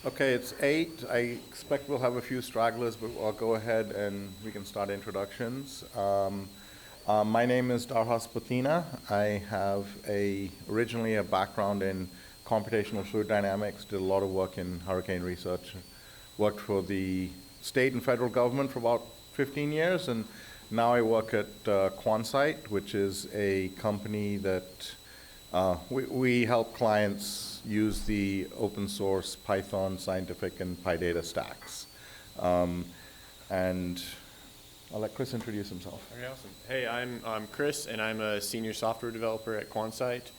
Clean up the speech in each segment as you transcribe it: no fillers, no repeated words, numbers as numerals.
Okay, it's 8. I expect we'll have a few stragglers, but I'll go ahead and we can start introductions. My name is Darhas Patina. I have originally a background in computational fluid dynamics, did a lot of work in hurricane research, worked for the state and federal government for about 15 years, and now I work at Quansight, which is a company that we help clients use the open source Python, scientific, and PyData stacks. And I'll let Chris introduce himself. Okay, awesome. Hey, I'm Chris, and I'm a senior software developer at Quansight.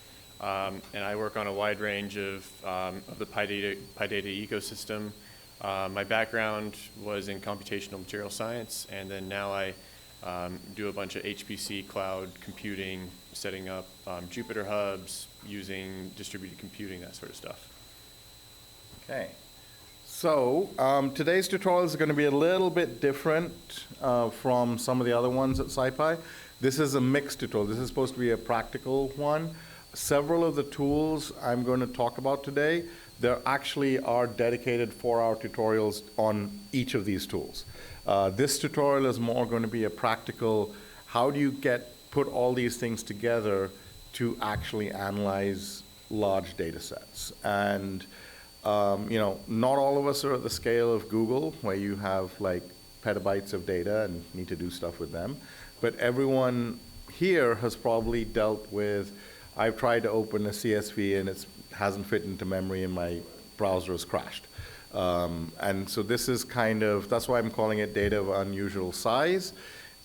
And I work on a wide range of the PyData ecosystem. My background was in computational material science, and then now I do a bunch of HPC cloud computing, setting up Jupyter hubs, using distributed computing, that sort of stuff. Okay. So today's tutorial is going to be a little bit different from some of the other ones at SciPy. This is a mixed tutorial. This is supposed to be a practical one. Several of the tools I'm going to talk about today, there actually are dedicated 4-hour tutorials on each of these tools. This tutorial is more going to be a practical, how do you put all these things together to actually analyze large data sets. And not all of us are at the scale of Google, where you have like petabytes of data and need to do stuff with them. But everyone here has probably dealt with, I've tried to open a CSV and it hasn't fit into memory and my browser has crashed. And so this is that's why I'm calling it data of unusual size.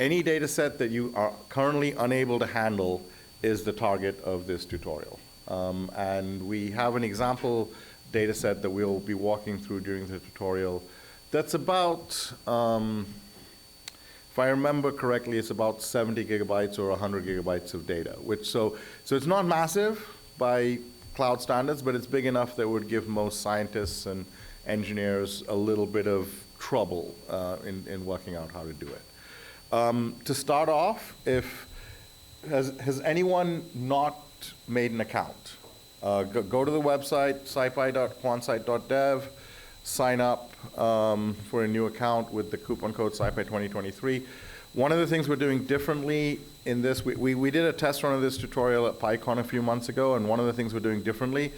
Any data set that you are currently unable to handle is the target of this tutorial. And we have an example data set that we'll be walking through during the tutorial that's about, if I remember correctly, it's about 70 gigabytes or 100 gigabytes of data, so it's not massive by cloud standards, but it's big enough that it would give most scientists and engineers a little bit of trouble in working out how to do it. To start off, has anyone not made an account? Go to the website, scipy.quansight.dev, sign up for a new account with the coupon code SciPy 2023. One of the things we're doing differently in this, we did a test run of this tutorial at PyCon a few months ago, and one of the things we're doing differently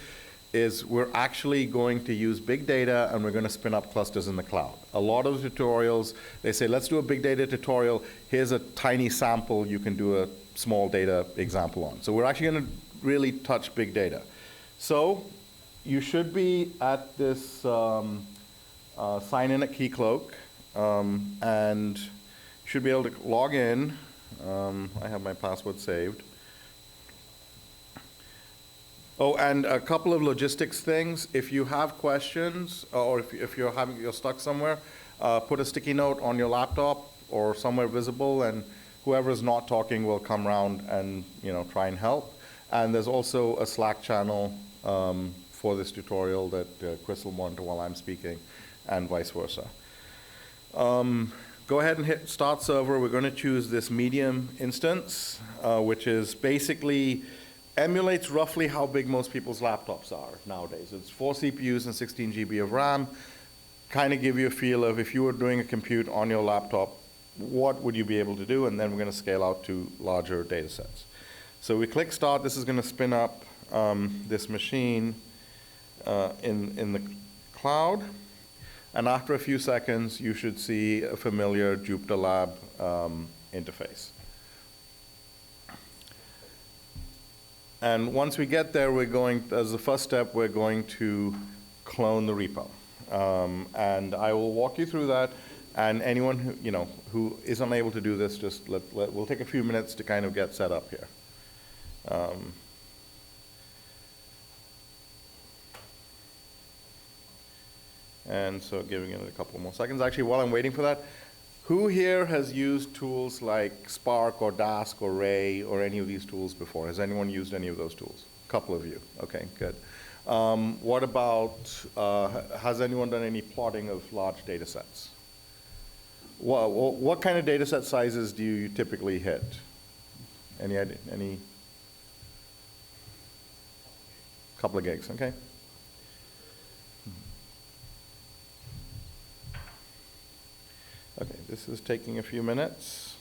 is we're actually going to use big data and we're going to spin up clusters in the cloud. A lot of the tutorials, they say, let's do a big data tutorial. Here's a tiny sample you can do a small data example on. So we're actually going to really touch big data. So you should be at this sign in at Keycloak, and should be able to log in. I have my password saved. Oh, and a couple of logistics things. If you have questions, or if you're stuck somewhere, put a sticky note on your laptop or somewhere visible, and whoever's not talking will come around and try and help. And there's also a Slack channel for this tutorial that Chris will monitor while I'm speaking, and vice versa. Go ahead and hit Start Server. We're going to choose this medium instance, which is basically emulates roughly how big most people's laptops are nowadays. It's 4 CPUs and 16 GB of RAM. Kind of give you a feel of if you were doing a compute on your laptop, what would you be able to do? And then we're going to scale out to larger data sets. So we click Start. This is going to spin up this machine in the cloud. And after a few seconds, you should see a familiar JupyterLab interface. And once we get there, as the first step, we're going to clone the repo. And I will walk you through that. And anyone who is unable to do this, just we'll take a few minutes to kind of get set up here. And so giving it a couple more seconds. Actually, while I'm waiting for that, who here has used tools like Spark or Dask or Ray or any of these tools before? Has anyone used any of those tools? A couple of you. Okay, good. What about, has anyone done any plotting of large data sets? What kind of data set sizes do you typically hit? Any idea? Any? Couple of gigs, okay. this is taking a few minutes.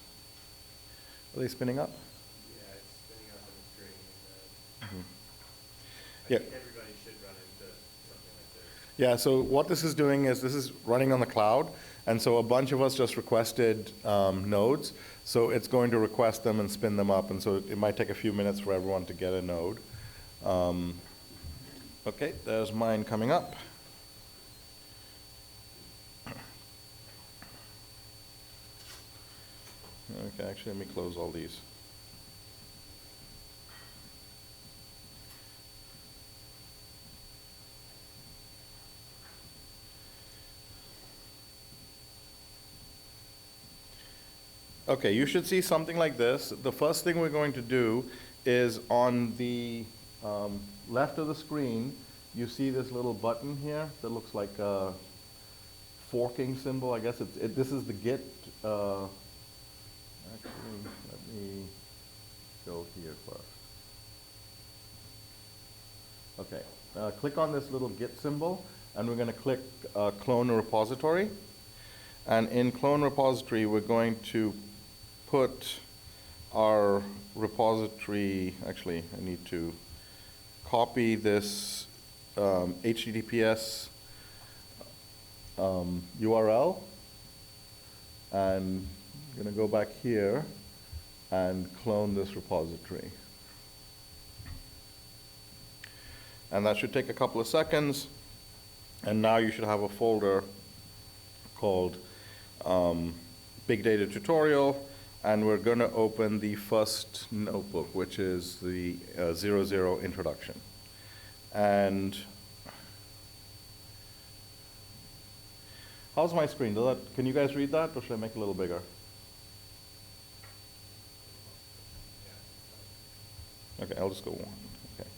Are they spinning up? Yeah, it's spinning up on the screen. I Yeah. think everybody should run into something like this. Yeah, so what this is doing is this is running on the cloud, and so a bunch of us just requested nodes, so it's going to request them and spin them up, and so it might take a few minutes for everyone to get a node. Okay, there's mine coming up. Okay, actually, let me close all these. Okay, you should see something like this. The first thing we're going to do is on the left of the screen, you see this little button here that looks like a forking symbol. I guess this is the Git. Actually, let me go here first. Okay, click on this little Git symbol, and we're going to click Clone a Repository. And in Clone Repository, we're going to put our repository, actually, I need to copy this HTTPS URL, and I'm going to go back here and clone this repository. And that should take a couple of seconds, and now you should have a folder called Big Data Tutorial, and we're going to open the first notebook, which is the 00 introduction. And how's my screen? Can you guys read that, or should I make it a little bigger? Okay, I'll just go one. Okay.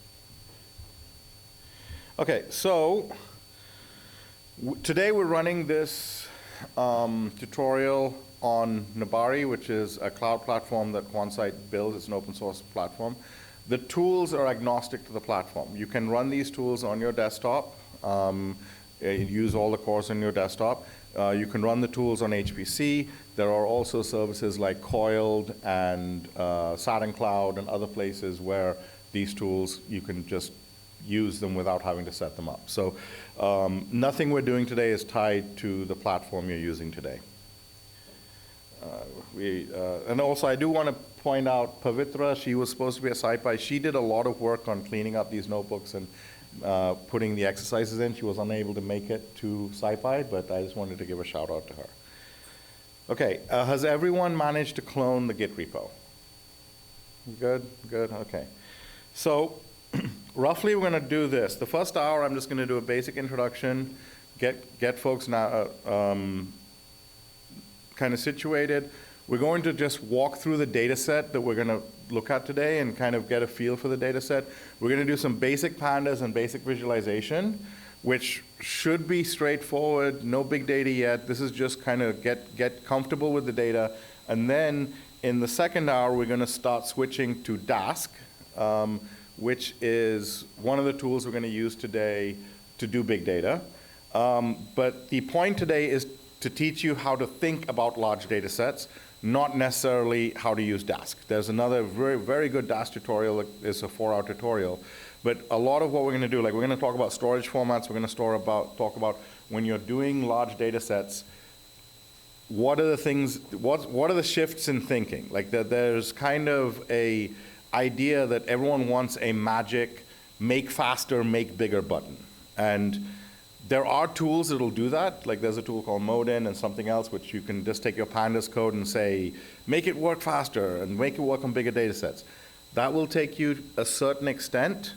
Okay, so today we're running this tutorial on Nabari, which is a cloud platform that Quansight builds. It's an open source platform. The tools are agnostic to the platform. You can run these tools on your desktop, use all the cores on your desktop. You can run the tools on HPC. There are also services like Coiled and Saturn Cloud and other places where these tools, you can just use them without having to set them up. So nothing we're doing today is tied to the platform you're using today. And also, I do want to point out Pavitra. She was supposed to be a SciPy. She did a lot of work on cleaning up these notebooks and putting the exercises in. She was unable to make it to SciPy, but I just wanted to give a shout out to her. Okay, has everyone managed to clone the Git repo? Good, good, okay. So roughly we're going to do this. The first hour I'm just going to do a basic introduction, get folks now kind of situated. We're going to just walk through the data set that we're going to look at today and kind of get a feel for the data set. We're going to do some basic pandas and basic visualization, which should be straightforward, no big data yet. This is just kind of get comfortable with the data. And then in the second hour, we're going to start switching to Dask, which is one of the tools we're going to use today to do big data. But the point today is to teach you how to think about large data sets, not necessarily how to use Dask. There's another very, very good Dask tutorial. It's a 4-hour tutorial. But a lot of what we're going to do, like we're going to talk about storage formats, we're going to talk about when you're doing large data sets, what are the things, what are the shifts in thinking? Like there's kind of a idea that everyone wants a magic make faster, make bigger button. And there are tools that will do that. Like there's a tool called Modin and something else, which you can just take your pandas code and say, make it work faster and make it work on bigger data sets. That will take you a certain extent,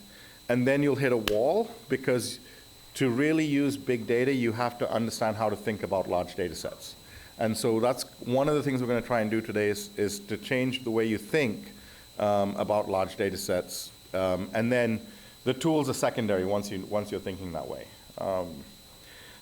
and then you'll hit a wall, because to really use big data, you have to understand how to think about large data sets. And so that's one of the things we're going to try and do today is to change the way you think about large data sets. And then the tools are secondary once you're thinking that way.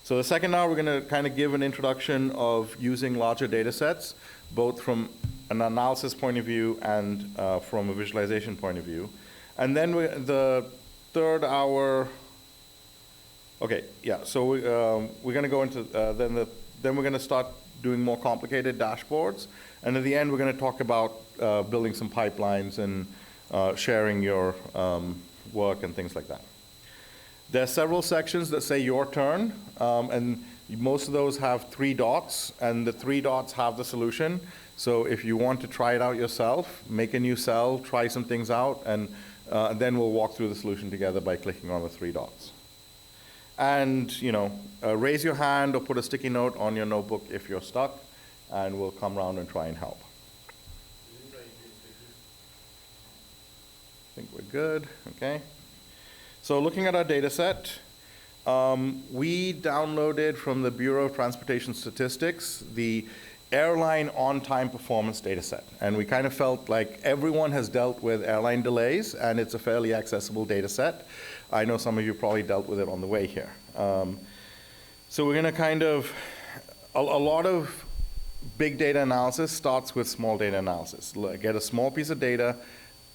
So the second hour, we're going to kind of give an introduction of using larger data sets, both from an analysis point of view and from a visualization point of view. And then the third hour, okay, yeah, so we're going to go into, then we're going to start doing more complicated dashboards. And at the end, we're going to talk about building some pipelines and sharing your work and things like that. There are several sections that say your turn, and most of those have 3 dots, and the 3 dots have the solution. So if you want to try it out yourself, make a new cell, try some things out, and then we'll walk through the solution together by clicking on the 3 dots. And raise your hand or put a sticky note on your notebook if you're stuck, and we'll come around and try and help. I think we're good, okay. So looking at our data set, we downloaded from the Bureau of Transportation Statistics the airline on-time performance data set. And we kind of felt like everyone has dealt with airline delays, and it's a fairly accessible data set. I know some of you probably dealt with it on the way here. So we're going to a lot of big data analysis starts with small data analysis. Get a small piece of data,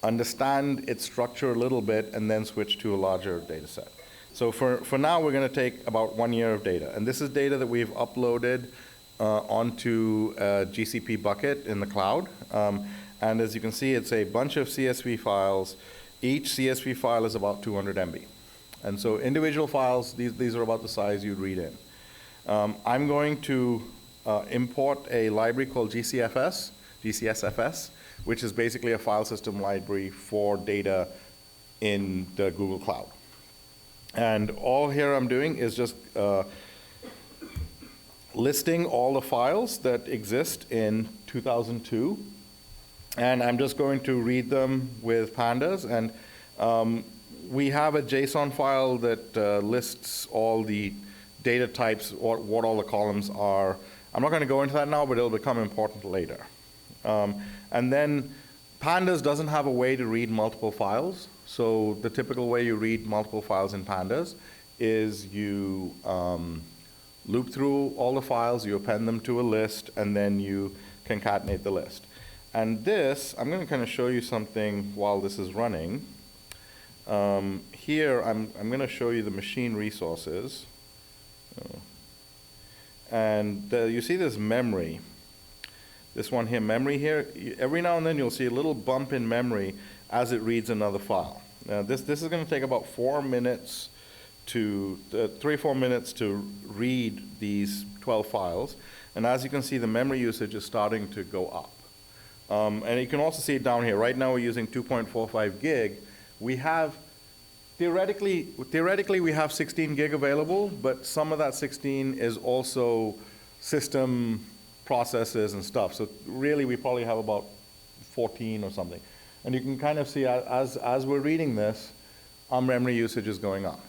understand its structure a little bit, and then switch to a larger data set. So for now, we're going to take about 1 year of data. And this is data that we've uploaded onto a GCP bucket in the cloud. And as you can see, it's a bunch of CSV files. Each CSV file is about 200 MB. And so individual files, these are about the size you'd read in. I'm going to import a library called GCSFS, which is basically a file system library for data in the Google Cloud. And all here I'm doing is just listing all the files that exist in 2002. And I'm just going to read them with pandas. And we have a JSON file that lists all the data types, what all the columns are. I'm not going to go into that now, but it'll become important later. And then pandas doesn't have a way to read multiple files. So the typical way you read multiple files in pandas is you loop through all the files, you append them to a list, and then you concatenate the list. And this, I'm going to kind of show you something while this is running. Here, I'm going to show you the machine resources. And you see this memory. This one here, memory here. Every now and then you'll see a little bump in memory as it reads another file. Now this is going to take about 4 minutes to 3 or 4 minutes to read these 12 files. And as you can see, the memory usage is starting to go up. And you can also see it down here. Right now we're using 2.45 gig. We have, theoretically we have 16 gig available, but some of that 16 is also system processes and stuff. So really we probably have about 14 or something. And you can kind of see as we're reading this, our memory usage is going up.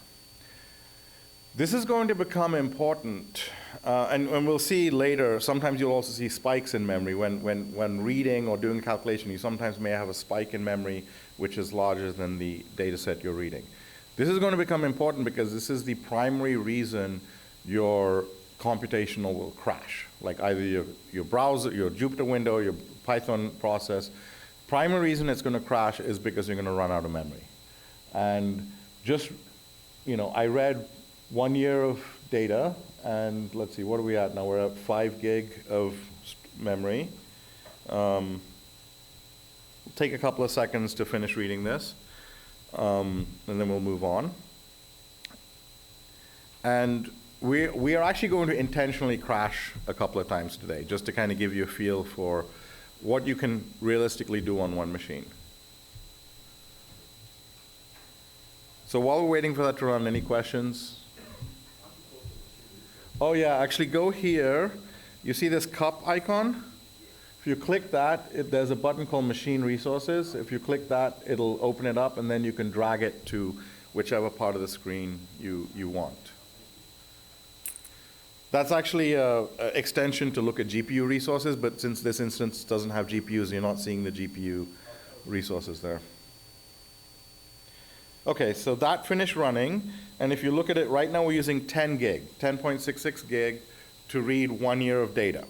This is going to become important, and we'll see later, sometimes you'll also see spikes in memory. When reading or doing calculation, you sometimes may have a spike in memory which is larger than the data set you're reading. This is going to become important because this is the primary reason your computational will crash. Like either your browser, your Jupyter window, your Python process. Primary reason it's going to crash is because you're going to run out of memory. And just, I read 1 year of data, and let's see, what are we at now? We're at 5 gig of memory. Take a couple of seconds to finish reading this, and then we'll move on. And we are actually going to intentionally crash a couple of times today, just to kind of give you a feel for what you can realistically do on one machine. So while we're waiting for that to run, any questions? Oh yeah, actually go here. You see this cup icon? If you click that, there's a button called Machine Resources. If you click that, it'll open it up, and then you can drag it to whichever part of the screen you want. That's actually an extension to look at GPU resources, but since this instance doesn't have GPUs, you're not seeing the GPU resources there. Okay, so that finished running, and if you look at it, right now we're using 10 gig, 10.66 gig to read 1 year of data.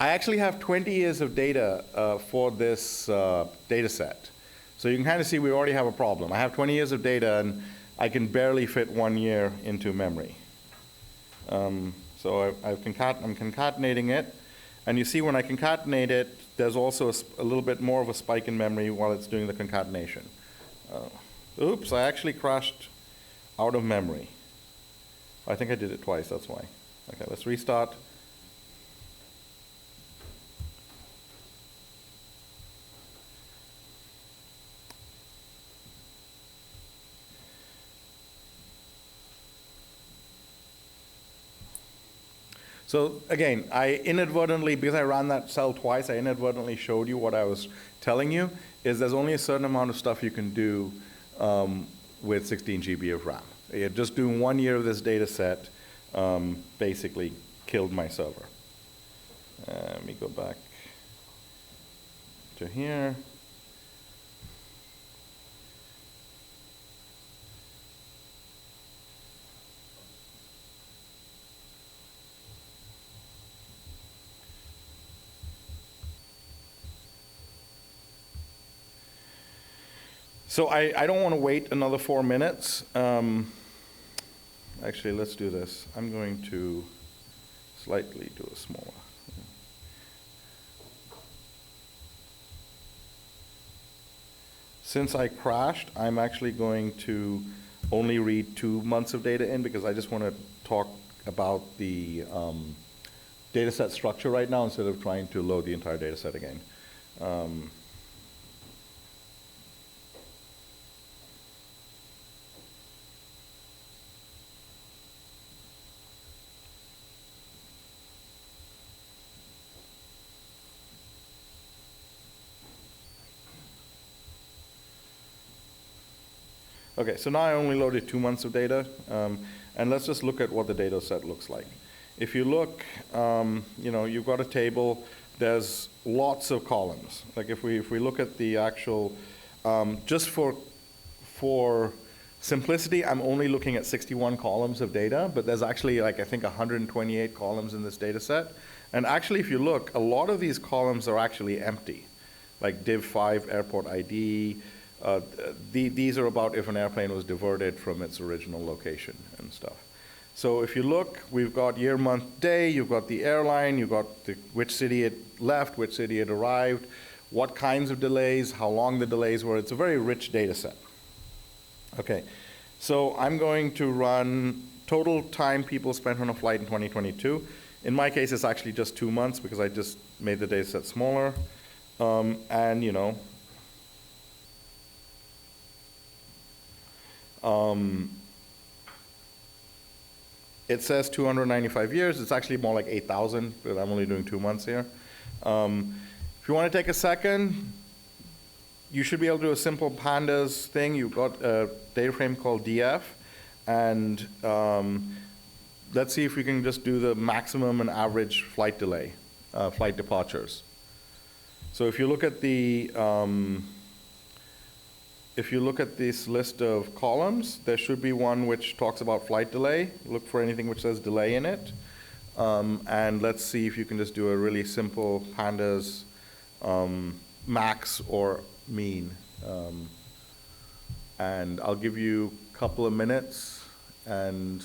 I actually have 20 years of data for this data set. So you can kind of see we already have a problem. I have 20 years of data, and I can barely fit 1 year into memory. So So I'm concatenating it, and you see when I concatenate it, there's also a little bit more of a spike in memory while it's doing the concatenation. Oops, I actually crashed out of memory. I think I did it twice, that's why. Okay, let's restart. So again, I inadvertently, because I ran that cell twice, I inadvertently showed you what I was telling you, is there's only a certain amount of stuff you can do with 16 GB of RAM. Just doing 1 year of this data set basically killed my server. Let me go back to here. So I don't want to wait another 4 minutes. Actually, let's do this. I'm going to slightly do a smaller. Since I crashed, I'm actually going to only read 2 months of data in because I just want to talk about the data set structure right now instead of trying to load the entire data set again. Okay, so now I only loaded 2 months of data, and let's just look at what the data set looks like. If you look, you've got a table, there's lots of columns. Like if we look at the actual, just for simplicity, I'm only looking at 61 columns of data, but there's actually I think 128 columns in this data set. And actually, if you look, a lot of these columns are actually empty, like div 5 airport ID. These are about if an airplane was diverted from its original location and stuff. So if you look, we've got year, month, day, you've got the airline, you've got which city it left, which city it arrived, what kinds of delays, how long the delays were. It's a very rich data set. Okay, so I'm going to run total time people spent on a flight in 2022. In my case, it's actually just 2 months because I just made the data set smaller. It says 295 years. It's actually more like 8,000, but I'm only doing 2 months here. If you want to take a second, you should be able to do a simple pandas thing. You've got a data frame called DF, and let's see if we can just do the maximum and average flight delay, flight departures. So if you look at the if you look at this list of columns, there should be one which talks about flight delay. Look for anything which says delay in it. And let's see if you can just do a really simple pandas max or mean. And I'll give you a couple of minutes, and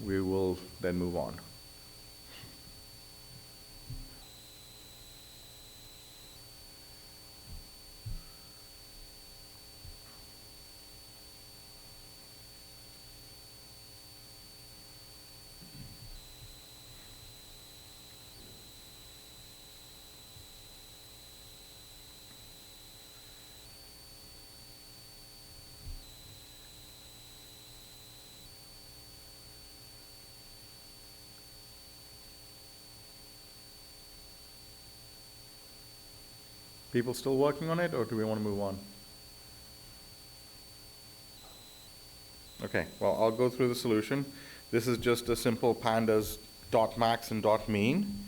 we will then move on. People still working on it, or do we want to move on? Okay, well, I'll go through the solution. This is just a simple pandas dot max and dot mean,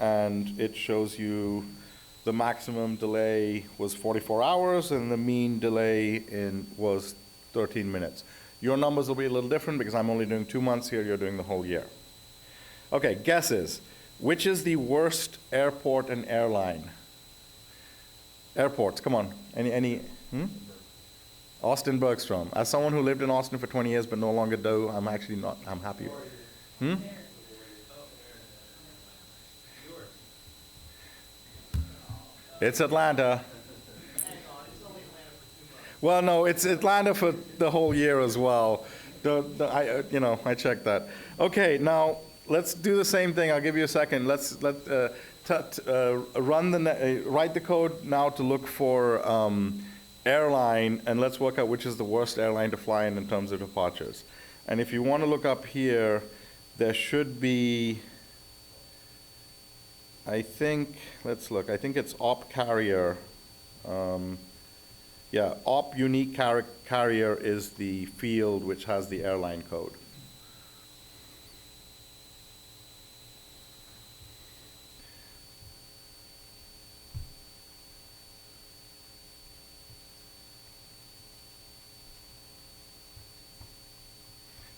and it shows you the maximum delay was 44 hours, and the mean delay was 13 minutes. Your numbers will be a little different because I'm only doing 2 months here, you're doing the whole year. Okay, guesses. Which is the worst airport and airline? Airports, come on. Any? Austin Bergstrom. As someone who lived in Austin for 20 years but no longer do, I'm happy. Hmm? It's Atlanta. Well, no, it's Atlanta for the whole year as well. I checked that. Okay, now let's do the same thing. I'll give you a second. Write the code now to look for airline, and let's work out which is the worst airline to fly in terms of departures. And if you want to look up here, there should be, I think, let's look. I think it's op carrier. Yeah, op unique carrier is the field which has the airline code.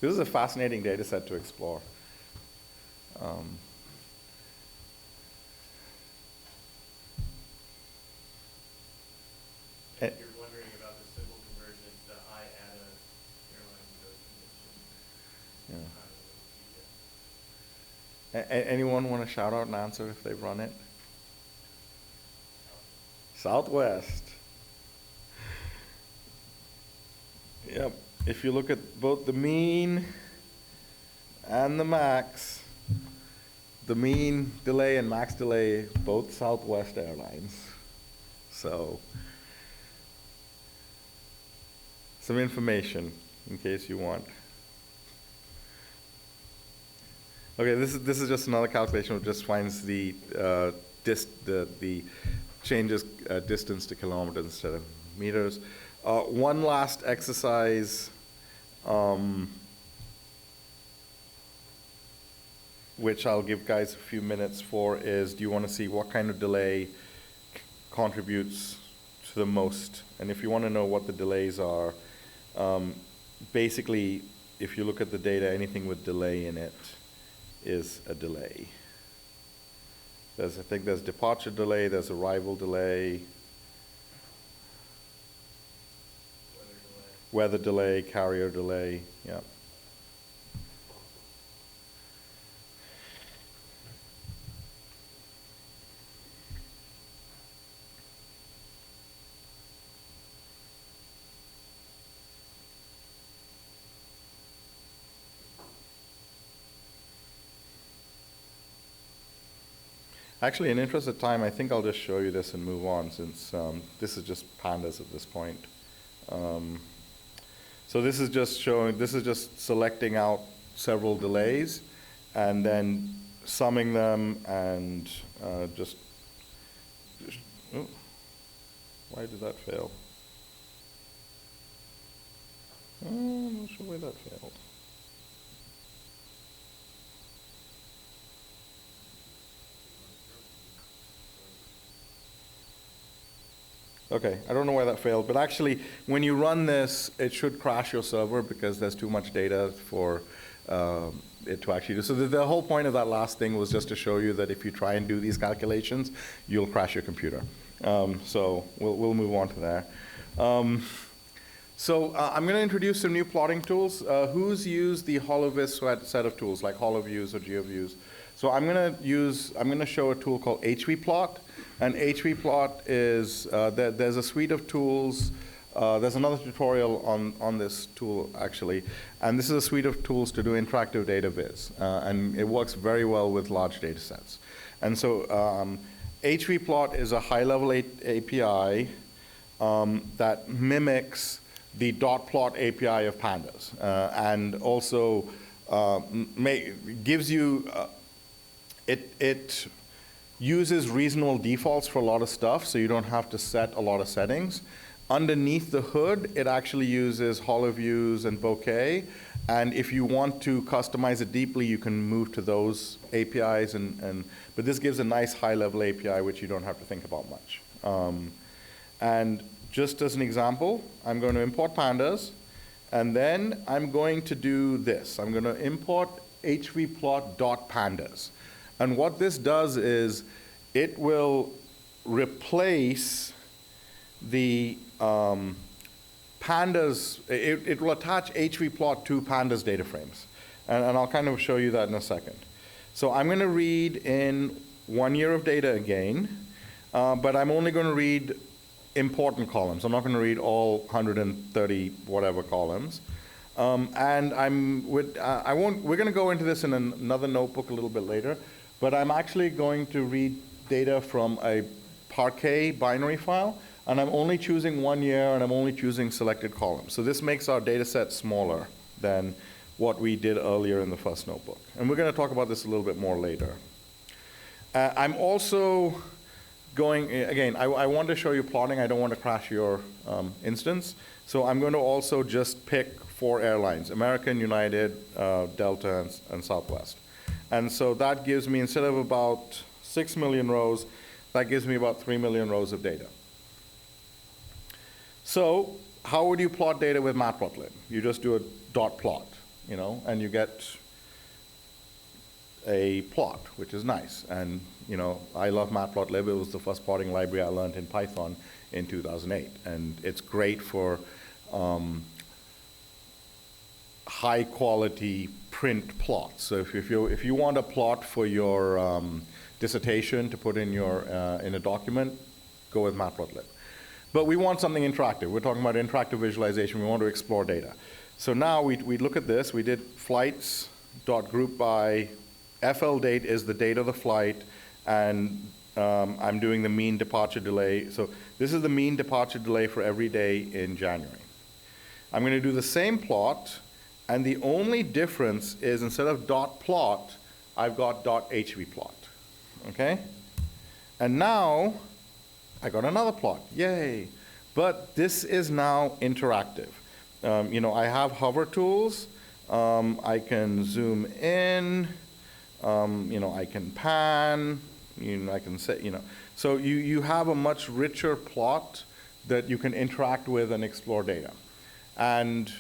This is a fascinating data set to explore. If you're wondering about the symbol conversion, it's the IATA airline code convention. Anyone want to shout out an answer if they've run it? Southwest. Yep. If you look at both the mean and the max, the mean delay and max delay, both Southwest Airlines. So, some information in case you want. Okay, this is just another calculation which just finds the changes distance to kilometers instead of meters. One last exercise, which I'll give guys a few minutes for, is do you want to see what kind of delay contributes to the most? And if you want to know what the delays are, basically, if you look at the data, anything with delay in it is a delay. I think there's departure delay, there's arrival delay, weather delay, carrier delay, yeah. Actually, in interest of time, I think I'll just show you this and move on, since this is just pandas at this point. So this is just selecting out several delays and then summing them and oh, why did that fail? I'm not sure why that failed. Okay, I don't know why that failed, but actually, when you run this, it should crash your server because there's too much data for it to actually do. So the whole point of that last thing was just to show you that if you try and do these calculations, you'll crash your computer. So we'll move on to there. I'm going to introduce some new plotting tools. Who's used the HoloVis set of tools, like HoloViews or GeoViews? So I'm going to show a tool called HVPlot. And HVPlot is, there's a suite of tools. There's another tutorial on this tool, actually. And this is a suite of tools to do interactive data viz. And it works very well with large data sets. And so HVPlot is a high-level API that mimics the dot-plot API of pandas. And also gives you, it uses reasonable defaults for a lot of stuff, so you don't have to set a lot of settings. Underneath the hood, it actually uses HoloViews and Bokeh, and if you want to customize it deeply, you can move to those APIs, but this gives a nice high-level API which you don't have to think about much. And just as an example, I'm going to import pandas, and then I'm going to do this. I'm going to import hvplot.pandas. And what this does is it will replace the pandas, it will attach hvplot to pandas data frames. And I'll kind of show you that in a second. So I'm going to read in 1 year of data again, but I'm only going to read important columns. I'm not going to read all 130 whatever columns. And we're going to go into this in another notebook a little bit later, but I'm actually going to read data from a Parquet binary file, and I'm only choosing 1 year, and I'm only choosing selected columns. So this makes our data set smaller than what we did earlier in the first notebook. And we're going to talk about this a little bit more later. I'm also going, again, I want to show you plotting. I don't want to crash your instance. So I'm going to also just pick 4 airlines: American, United, Delta, and Southwest. And so that gives me, instead of about 6 million rows, that gives me about 3 million rows of data. So how would you plot data with Matplotlib? You just do a dot plot, and you get a plot, which is nice. And I love Matplotlib. It was the first plotting library I learned in Python in 2008, and it's great for high quality print plots. So if you want a plot for your dissertation to put in your in a document, go with Matplotlib. But we want something interactive. We're talking about interactive visualization. We want to explore data. So now we look at this. We did flights dot group by FL date is the date of the flight, and I'm doing the mean departure delay. So this is the mean departure delay for every day in January. I'm going to do the same plot, and the only difference is instead of dot plot, I've got dot hvplot. Okay? And now I got another plot. Yay! But this is now interactive. I have hover tools. I can zoom in. I can pan. I can say, So you have a much richer plot that you can interact with and explore data. And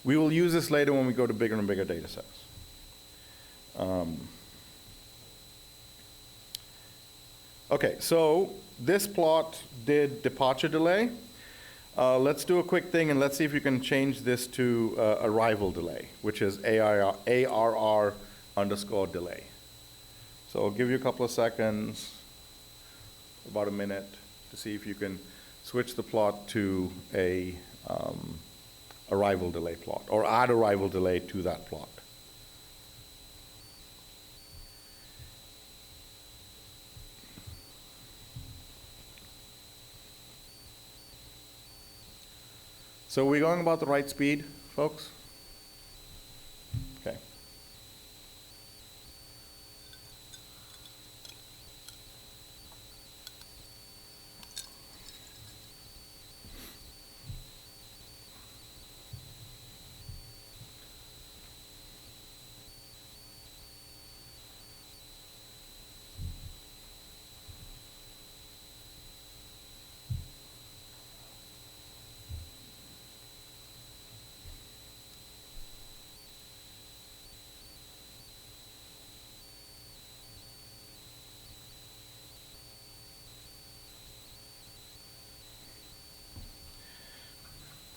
we will use this later when we go to bigger and bigger data sets. Okay, so this plot did departure delay. Let's do a quick thing, and let's see if you can change this to arrival delay, which is ARR underscore delay. So I'll give you a couple of seconds, about a minute, to see if you can switch the plot to a arrival delay plot, or add arrival delay to that plot. So we're going about the right speed, folks? Okay.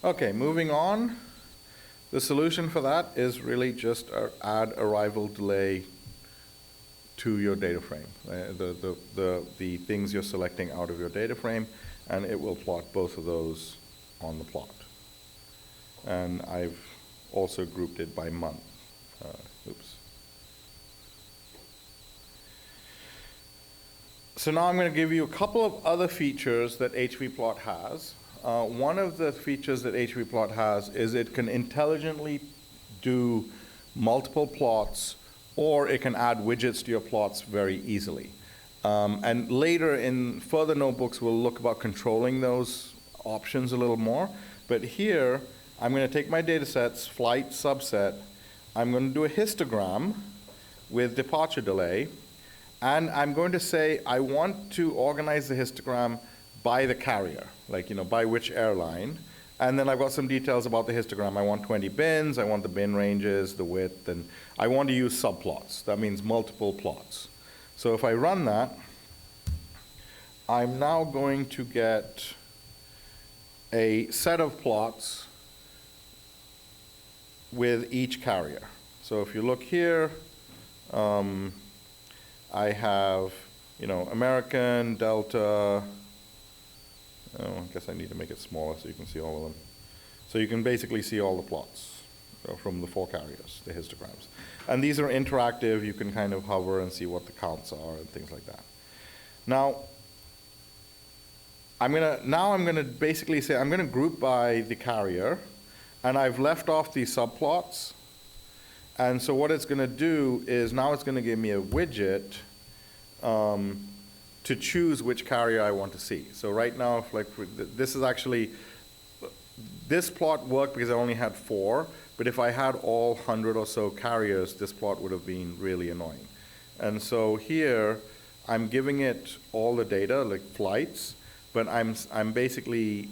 Okay, moving on. The solution for that is really just add arrival delay to your data frame, the things you're selecting out of your data frame, and it will plot both of those on the plot. And I've also grouped it by month. Oops. So now I'm going to give you a couple of other features that hvplot has. One of the features that hvplot has is it can intelligently do multiple plots, or it can add widgets to your plots very easily. And later in further notebooks, we'll look about controlling those options a little more. But here, I'm going to take my data sets, flight subset. I'm going to do a histogram with departure delay. And I'm going to say I want to organize the histogram by the carrier, by which airline. And then I've got some details about the histogram. I want 20 bins, I want the bin ranges, the width, and I want to use subplots. That means multiple plots. So if I run that, I'm now going to get a set of plots with each carrier. So if you look here, I have, American, Delta. Oh, I guess I need to make it smaller so you can see all of them. So you can basically see all the plots from the 4 carriers, the histograms. And these are interactive. You can kind of hover and see what the counts are and things like that. Now, I'm gonna basically say I'm gonna group by the carrier, and I've left off these subplots. And so what it's gonna do is now it's gonna give me a widget to choose which carrier I want to see. So right now, this is actually, this plot worked because I only had 4, but if I had all 100 or so carriers, this plot would have been really annoying. And so here, I'm giving it all the data, like flights, but I'm basically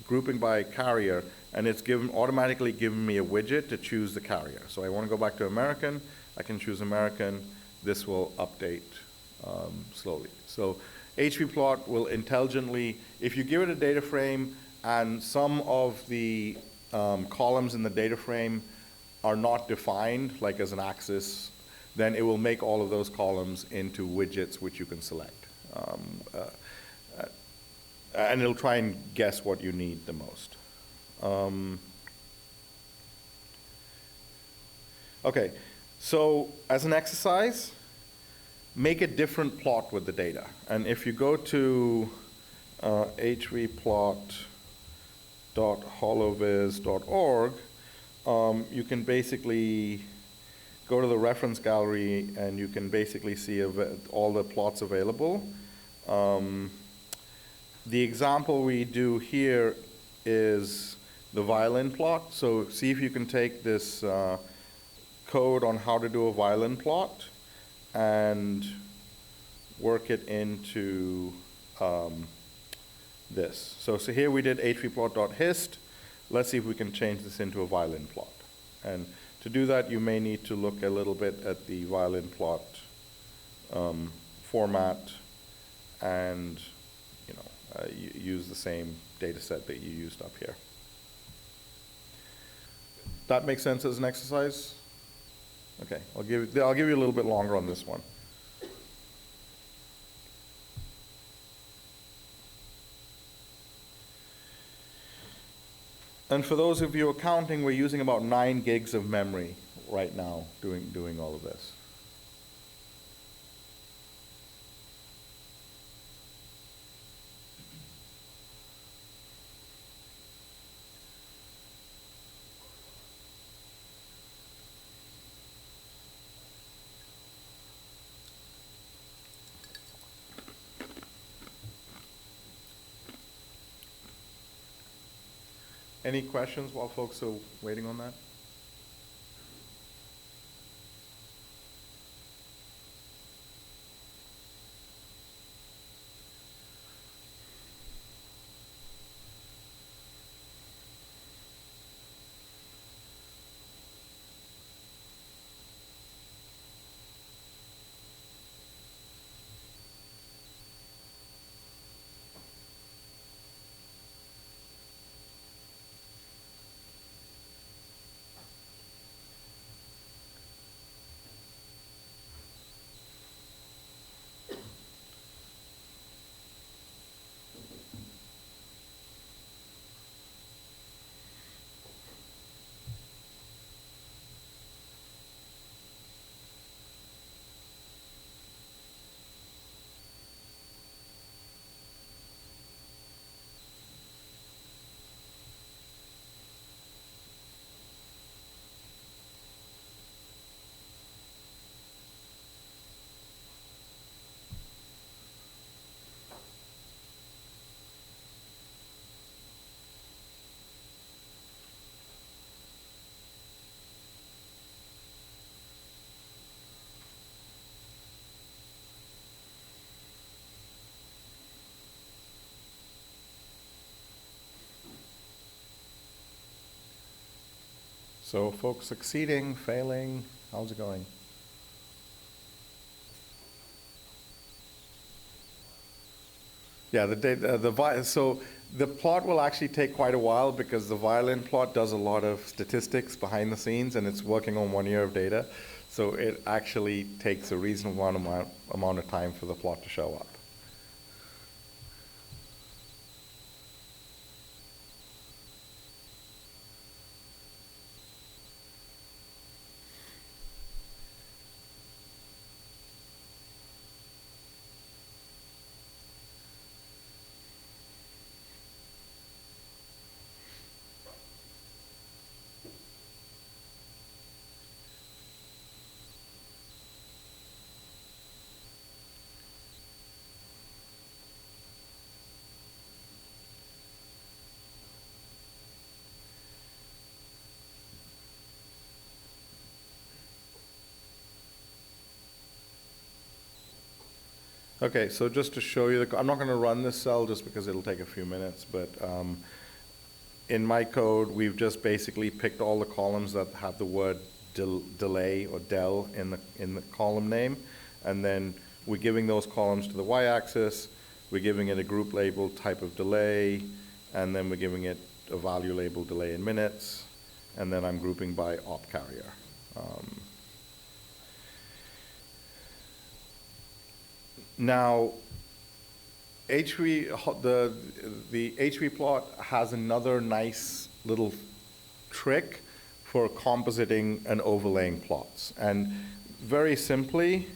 grouping by carrier, and it's automatically giving me a widget to choose the carrier. So I want to go back to American, I can choose American, this will update slowly. So HVplot will intelligently, if you give it a data frame and some of the columns in the data frame are not defined, like as an axis, then it will make all of those columns into widgets which you can select. And it'll try and guess what you need the most. Okay, so as an exercise, make a different plot with the data. And if you go to hvplot.holoviz.org, you can basically go to the reference gallery and you can basically see all the plots available. The example we do here is the violin plot. So see if you can take this code on how to do a violin plot and work it into this. So here we did hvplot.hist. Let's see if we can change this into a violin plot. And to do that, you may need to look a little bit at the violin plot format and use the same data set that you used up here. That makes sense as an exercise? Okay, I'll give you a little bit longer on this one. And for those of you accounting, we're using about 9 gigs of memory right now doing all of this. Any questions while folks are waiting on that? So folks succeeding, failing, how's it going? Yeah, so the plot will actually take quite a while because the violin plot does a lot of statistics behind the scenes and it's working on 1 year of data. So it actually takes a reasonable amount of time for the plot to show up. Okay, so just to show you, I'm not going to run this cell just because it'll take a few minutes, but in my code, we've just basically picked all the columns that have the word delay or del in the column name, and then we're giving those columns to the y-axis, we're giving it a group label type of delay, and then we're giving it a value label delay in minutes, and then I'm grouping by op carrier. Now, the HV plot has another nice little trick for compositing and overlaying plots. And very simply,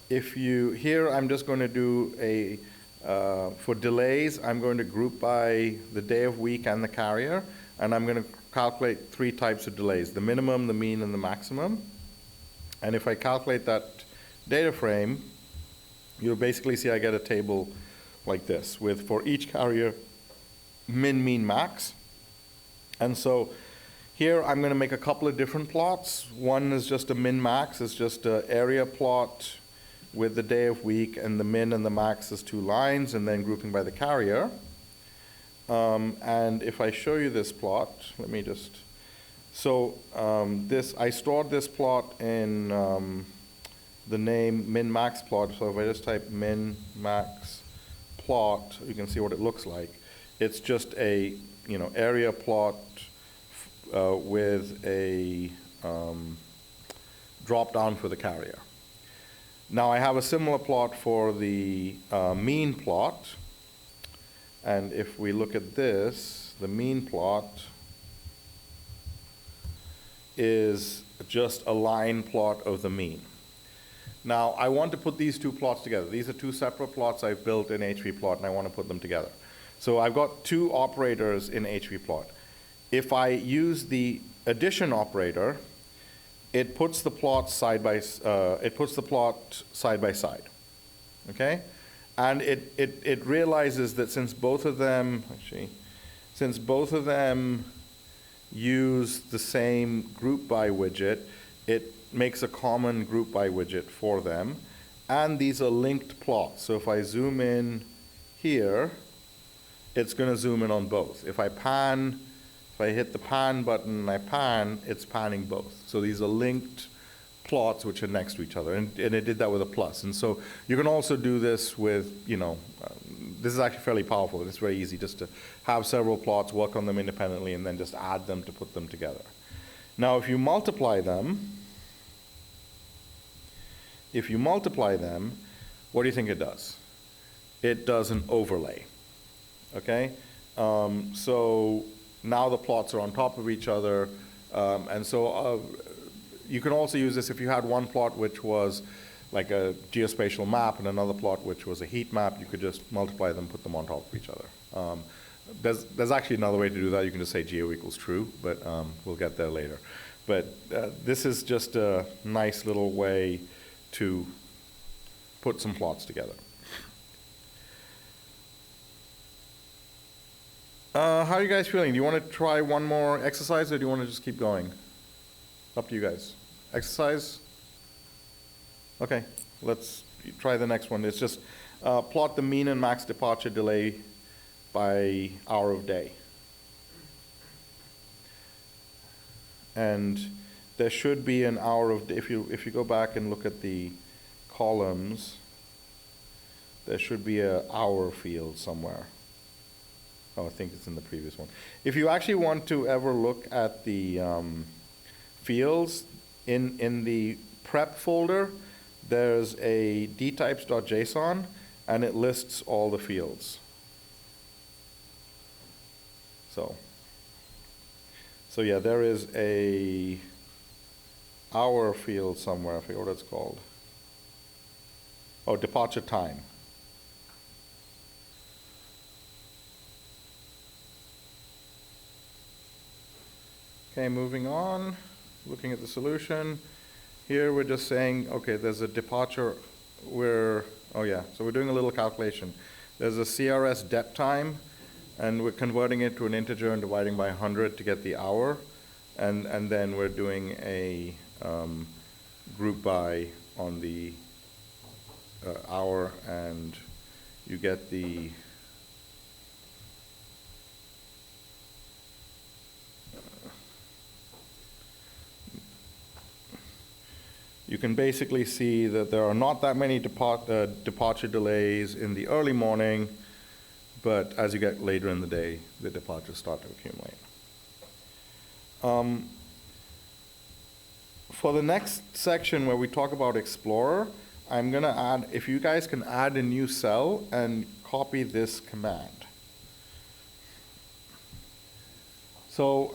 here I'm just going to do for delays, I'm going to group by the day of week and the carrier, and I'm going to calculate 3 types of delays, the minimum, the mean, and the maximum. And if I calculate that data frame, you'll basically see I get a table like this with, for each carrier, min, mean, max. And so here I'm going to make a couple of different plots. One is just a min, max. It's just an area plot with the day of week, and the min and the max is 2 lines, and then grouping by the carrier. And if I show you this plot, let me just, so I stored this plot in the name min-max plot. So if I just type min-max plot, you can see what it looks like. It's just a area plot with a drop down for the carrier. Now I have a similar plot for the mean plot, and if we look at this, the mean plot is just a line plot of the mean. Now, I want to put these 2 plots together. These are 2 separate plots I've built in HVplot, and I want to put them together. So I've got 2 operators in HVplot. If I use the addition operator, it puts the plot side by side. Okay, and it realizes that since both of them use the same group by widget, it makes a common group by widget for them, and these are linked plots. So if I zoom in here, it's going to zoom in on both. If I hit the pan button and I pan, it's panning both. So these are linked plots which are next to each other, and it did that with a plus. And so you can also do this with, this is actually fairly powerful. It's very easy just to have several plots, work on them independently, and then just add them to put them together. Now, if you multiply them, what do you think it does? It does an overlay, okay? So now the plots are on top of each other, and so you can also use this if you had one plot which was like a geospatial map and another plot which was a heat map. You could just multiply them, put them on top of each other. There's actually another way to do that. You can just say geo equals true, but we'll get there later. But this is just a nice little way to put some plots together. How are you guys feeling? Do you want to try one more exercise, or do you want to just keep going? Up to you guys. Exercise? Okay, let's try the next one. It's just plot the mean and max departure delay by hour of day. And there should be an hour of, if you go back and look at the columns, there should be a hour field somewhere. Oh, I think it's in the previous one. If you actually want to ever look at the fields in the prep folder, there's a dtypes.json, and it lists all the fields. So yeah, there is a hour field somewhere. I forget what it's called. Oh, departure time. Okay, moving on, looking at the solution. Here we're just saying, okay, there's a departure where, oh yeah, so we're doing a little calculation. There's a CRS dep time, and we're converting it to an integer and dividing by 100 to get the hour. And then we're doing a group by on the hour, and you get the you can basically see that there are not that many departure delays in the early morning, but as you get later in the day, the departures start to accumulate. For the next section where we talk about Explorer, I'm going to add, if you guys can add a new cell and copy this command. So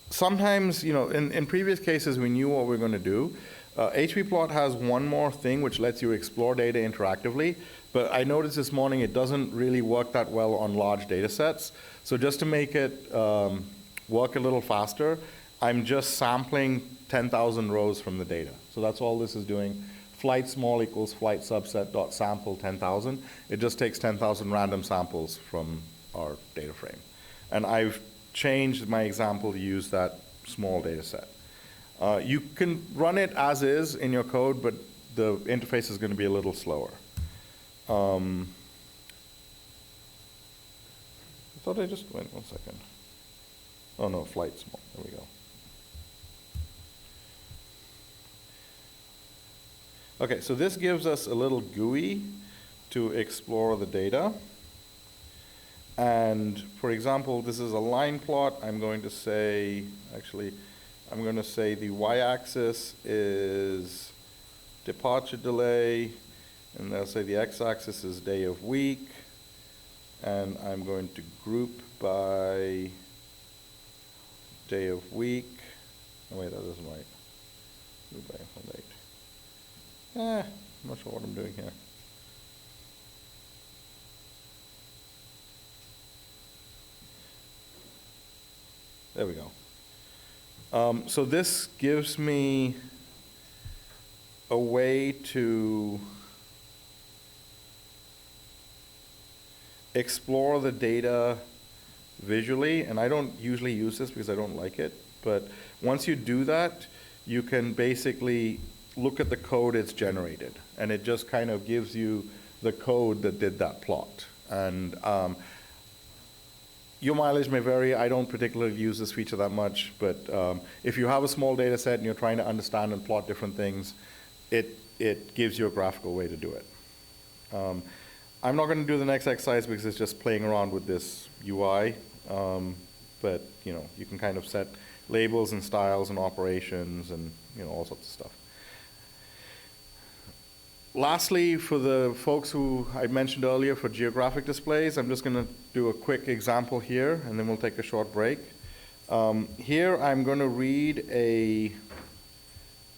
sometimes, you know, in previous cases, we knew what we were going to do. HPplot has one more thing which lets you explore data interactively, but I noticed this morning it doesn't really work that well on large data sets. So just to make it work a little faster, I'm just sampling 10,000 rows from the data. So that's all this is doing. Flight small equals flight subset dot sample 10,000. It just takes 10,000 random samples from our data frame. And I've changed my example to use that small data set. You can run it as is in your code, but the interface is going to be a little slower. I thought I just went 1 second. Oh no, flight small, there we go. Okay, so this gives us a little GUI to explore the data. And for example, this is a line plot. I'm going to say, actually, I'm going to say the y-axis is departure delay, and I'll say the x-axis is day of week, and I'm going to group by day of week. Oh wait, that isn't right. Group by date. I'm not sure what I'm doing here. There we go. So this gives me a way to explore the data visually, and I don't usually use this because I don't like it, but once you do that, you can basically look at the code it's generated, and it just kind of gives you the code that did that plot. And your mileage may vary. I don't particularly use this feature that much, but if you have a small data set and you're trying to understand and plot different things, it gives you a graphical way to do it. I'm not going to do the next exercise because it's just playing around with this UI, but you know, you can kind of set labels and styles and operations and all sorts of stuff. Lastly, for the folks who I mentioned earlier for geographic displays, I'm just going to do a quick example here, and then we'll take a short break. Here, I'm going to read a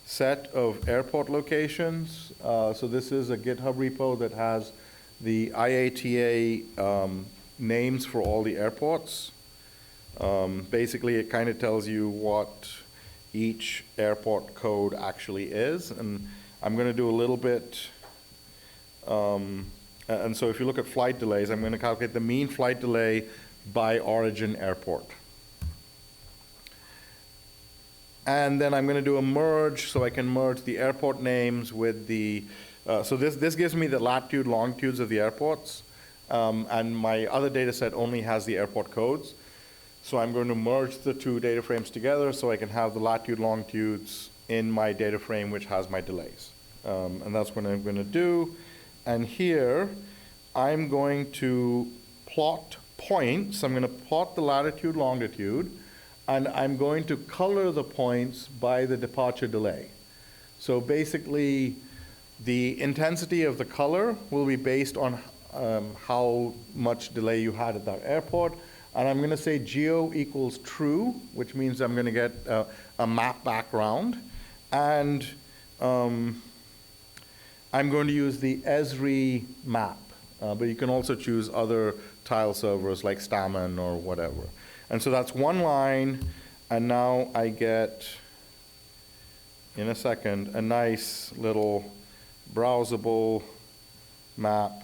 set of airport locations. So this is a GitHub repo that has the IATA names for all the airports. Basically, it kind of tells you what each airport code actually is, and I'm going to do a little bit, and so if you look at flight delays, I'm going to calculate the mean flight delay by origin airport. And then I'm going to do a merge, so I can merge the airport names with the, so this gives me the latitude, longitudes of the airports, and my other data set only has the airport codes. So I'm going to merge the two data frames together so I can have the latitude, longitudes in my data frame which has my delays. And that's what I'm going to do. And here, I'm going to plot points. I'm going to plot the latitude, longitude, and I'm going to color the points by the departure delay. So basically, the intensity of the color will be based on how much delay you had at that airport. And I'm going to say geo equals true, which means I'm going to get a map background. And I'm going to use the Esri map, but you can also choose other tile servers like Stamen or whatever. And so that's one line, and now I get, in a second, a nice little browsable map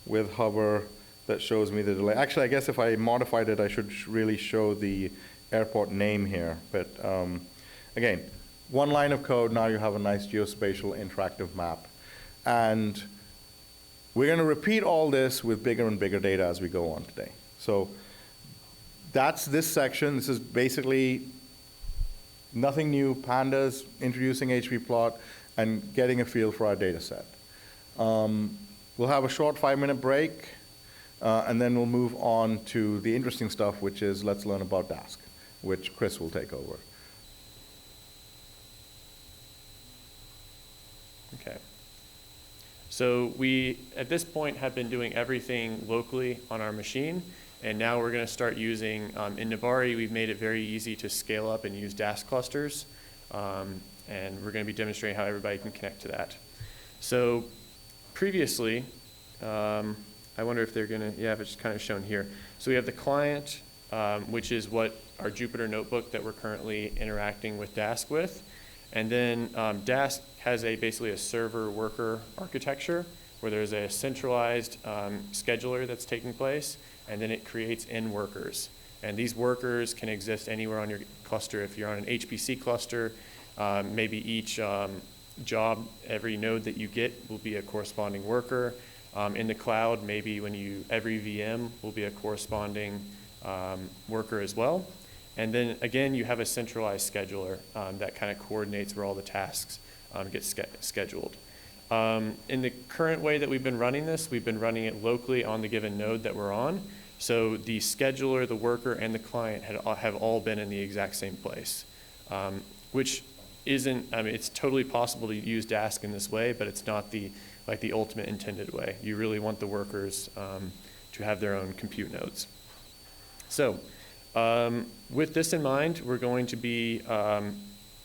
with hover that shows me the delay. Actually, I guess if I modified it, I should really show the airport name here. But again, one line of code, now you have a nice geospatial interactive map. And we're going to repeat all this with bigger and bigger data as we go on today. So that's this section. This is basically nothing new, pandas, introducing htplot, and getting a feel for our data set. We'll have a short 5-minute break, and then we'll move on to the interesting stuff, which is let's learn about Dask, which Chris will take over. Okay. So we, at this point, have been doing everything locally on our machine, and now we're going to start using, in Nebari, we've made it very easy to scale up and use Dask clusters, and we're going to be demonstrating how everybody can connect to that. So previously, I wonder if they're going to, yeah, it's kind of shown here. So we have the client, which is what our Jupyter notebook that we're currently interacting with Dask with. And then Dask has basically a server worker architecture where there's a centralized scheduler that's taking place, and then it creates N workers. And these workers can exist anywhere on your cluster. If you're on an HPC cluster, maybe each job, every node that you get will be a corresponding worker. In the cloud, maybe every VM will be a corresponding worker as well. And then again, you have a centralized scheduler that kind of coordinates where all the tasks get scheduled. In the current way that we've been running this, we've been running it locally on the given node that we're on. So the scheduler, the worker, and the client have all been in the exact same place, which isn't, I mean, it's totally possible to use Dask in this way, but it's not the ultimate intended way. You really want the workers to have their own compute nodes. So with this in mind, we're going to be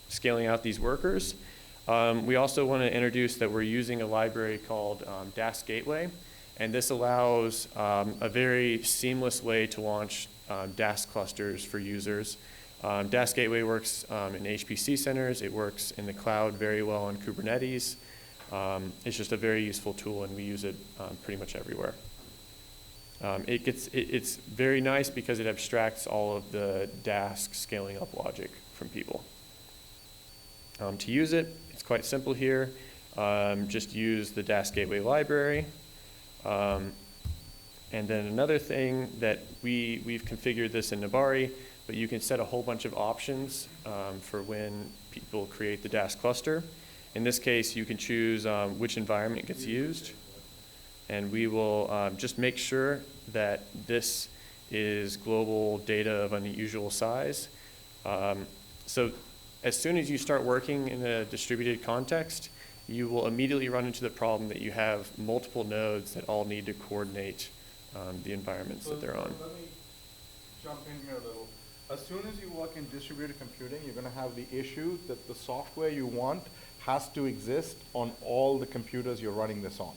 scaling out these workers. We also want to introduce that we're using a library called Dask Gateway, and this allows a very seamless way to launch Dask clusters for users. Dask Gateway works in HPC centers. It works in the cloud very well on Kubernetes. It's just a very useful tool, and we use it pretty much everywhere. It's very nice because it abstracts all of the Dask scaling up logic from people. To use it, it's quite simple here. Just use the Dask Gateway library. And then another thing that we've configured this in Nebari, but you can set a whole bunch of options for when people create the Dask cluster. In this case, you can choose which environment gets used. And we will just make sure that this is global data of unusual size. So as soon as you start working in a distributed context, you will immediately run into the problem that you have multiple nodes that all need to coordinate the environments that they're on. Let me jump in here a little. As soon as you work in distributed computing, you're going to have the issue that the software you want has to exist on all the computers you're running this on.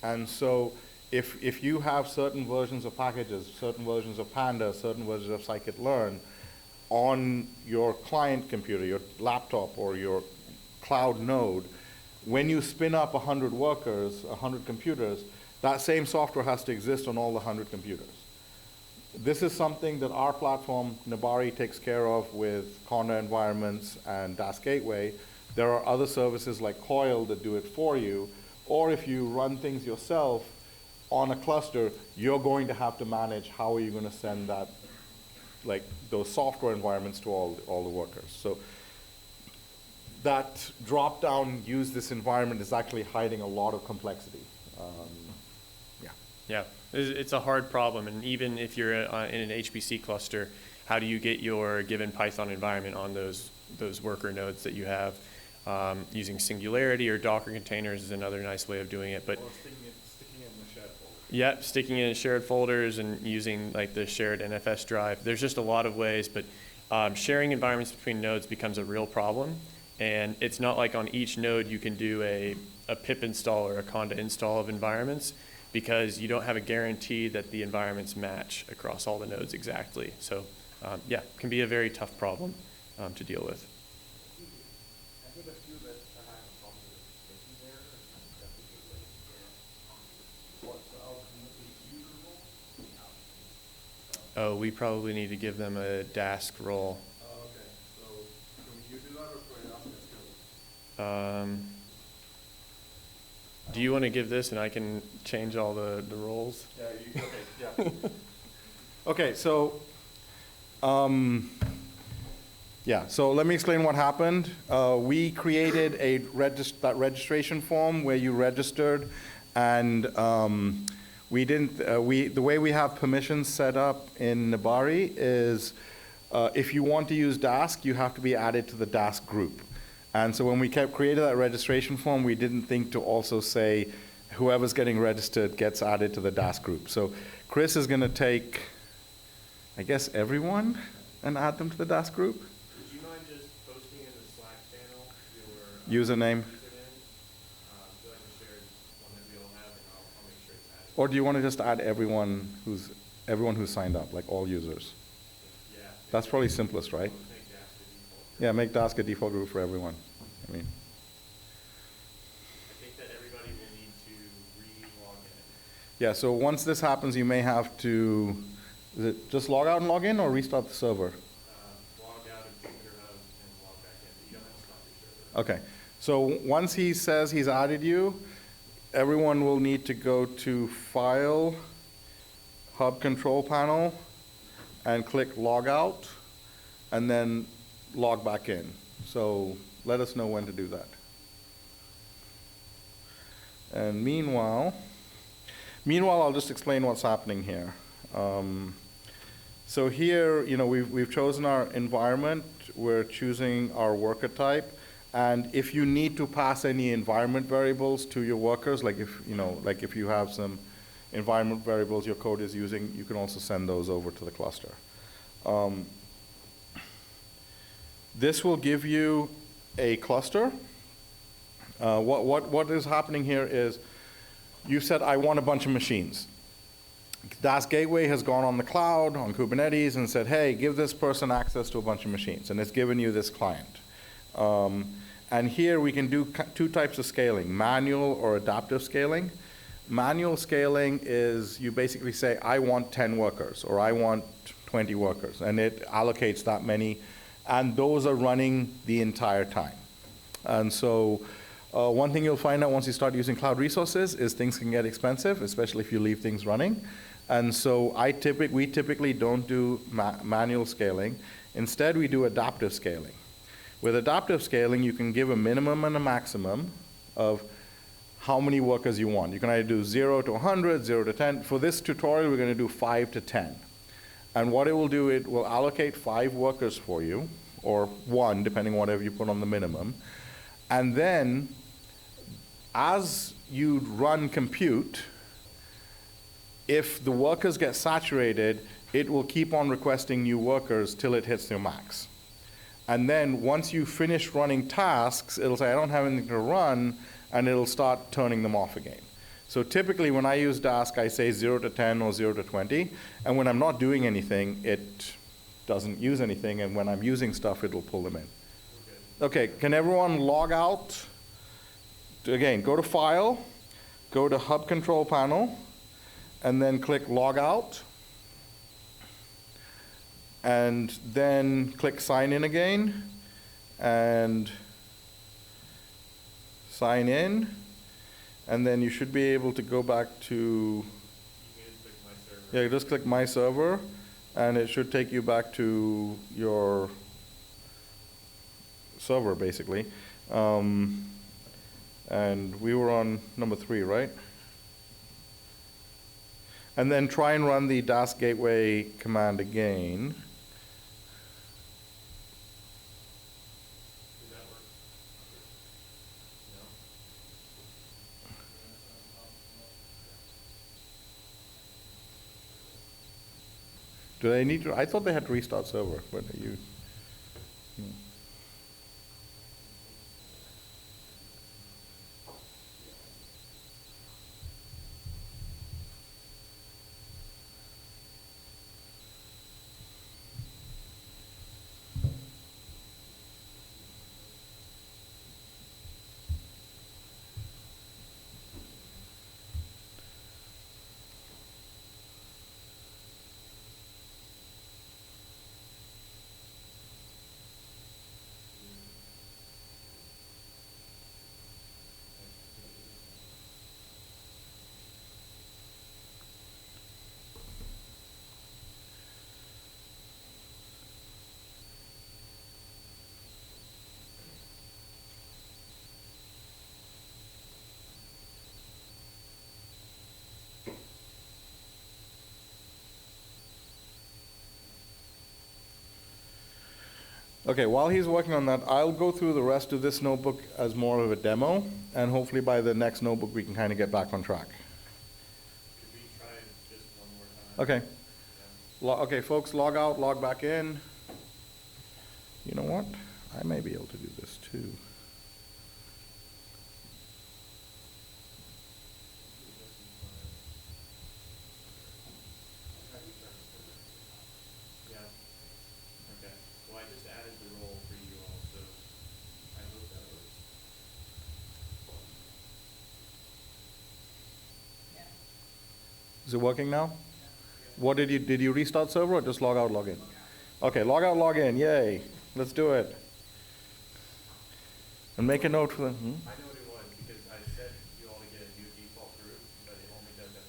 And so if you have certain versions of packages, certain versions of Pandas, certain versions of scikit-learn on your client computer, your laptop or your cloud node, when you spin up 100 workers, 100 computers, that same software has to exist on all the 100 computers. This is something that our platform, Nebari, takes care of with Conda environments and Dask Gateway. There are other services like Coil that do it for you. Or if you run things yourself on a cluster, you're going to have to manage how are you going to send that, like those software environments to all the workers. So that drop-down use this environment is actually hiding a lot of complexity. Yeah. Yeah, it's a hard problem, and even if you're in an HPC cluster, how do you get your given Python environment on those worker nodes that you have? Using Singularity or Docker containers is another nice way of doing it, but Or sticking it in the shared folder. yeah, sticking it in shared folders and using like the shared NFS drive. There's just a lot of ways, but sharing environments between nodes becomes a real problem, and it's not like on each node you can do a pip install or a conda install of environments, because you don't have a guarantee that the environments match across all the nodes exactly. So yeah, it can be a very tough problem to deal with. I heard a few that have a problem with making there and replicate what's ultimately usable. Oh, we probably need to give them a Dask role. Oh, okay. So can you do that or can I ask us to? Do you want to give this and I can change all the roles? Yeah, okay, yeah. Okay, so, yeah, so let me explain what happened. We created that registration form where you registered, and the way we have permissions set up in Nabari is if you want to use Dask, you have to be added to the Dask group. And so when we created that registration form, we didn't think to also say whoever's getting registered gets added to the Dask group. So Chris is going to take, I guess, everyone and add them to the Dask group. Would you mind just posting in the Slack channel your Username. So like a shared one that we all have, and I'll make sure it's added. Or do you want to just add everyone who's signed up, like all users? Yeah. That's probably simplest, right? Make Dask the default. Yeah, make Dask a default group for everyone. I mean, I think that everybody will need to re-log in. yeah, so once this happens, you may have to, is it just log out and log in or restart the server? Log out of Jupyter Hub and log back in, but you don't have to stop your server. Okay, so once he says he's added you, everyone will need to go to File, Hub Control Panel, and click Log Out, and then log back in. So let us know when to do that. And meanwhile, I'll just explain what's happening here. So here, we've chosen our environment. We're choosing our worker type. And if you need to pass any environment variables to your workers, like if you have some environment variables your code is using, you can also send those over to the cluster. This will give you a cluster. What is happening here is you said, I want a bunch of machines. Dask Gateway has gone on the cloud, on Kubernetes, and said, hey, give this person access to a bunch of machines. And it's given you this client. And here we can do two types of scaling, manual or adaptive scaling. Manual scaling is you basically say, I want 10 workers, or I want 20 workers, and it allocates that many, and those are running the entire time. And so one thing you'll find out once you start using cloud resources is things can get expensive, especially if you leave things running. And so we typically don't do manual scaling. Instead, we do adaptive scaling. With adaptive scaling, you can give a minimum and a maximum of how many workers you want. You can either do 0 to 100, 0 to 10. For this tutorial, we're going to do 5 to 10. And what it will do, it will allocate 5 workers for you, or 1, depending on whatever you put on the minimum. And then, as you run compute, if the workers get saturated, it will keep on requesting new workers till it hits their max. And then once you finish running tasks, it'll say, I don't have anything to run, and it'll start turning them off again. So typically when I use Dask, I say 0 to 10 or 0 to 20, and when I'm not doing anything, it doesn't use anything, and when I'm using stuff, it'll pull them in. Okay, can everyone log out? Again, go to File, go to Hub Control Panel, and then click Log Out. And then click Sign In again, and sign in. And then you should be able to go back to, yeah, just click My Server, and it should take you back to your server, basically. And we were on number 3, right? and then try and run the Dask gateway command again. Did that work? Do they need to? I thought they had to restart server, but you. Okay, while he's working on that, I'll go through the rest of this notebook as more of a demo, and hopefully by the next notebook we can kind of get back on track. Could we try it just one more time? Okay. Okay, folks, log out, log back in. You know what? I may be able to do this too. Yeah. Okay. Well, I just added the role for you all, so I hope that works. Is it working now? What did you restart server or just log out, log in? Okay, log out, log in, yay. Let's do it. And make a note for the, I know what it was, because I set you all to get a new default group, but it only does that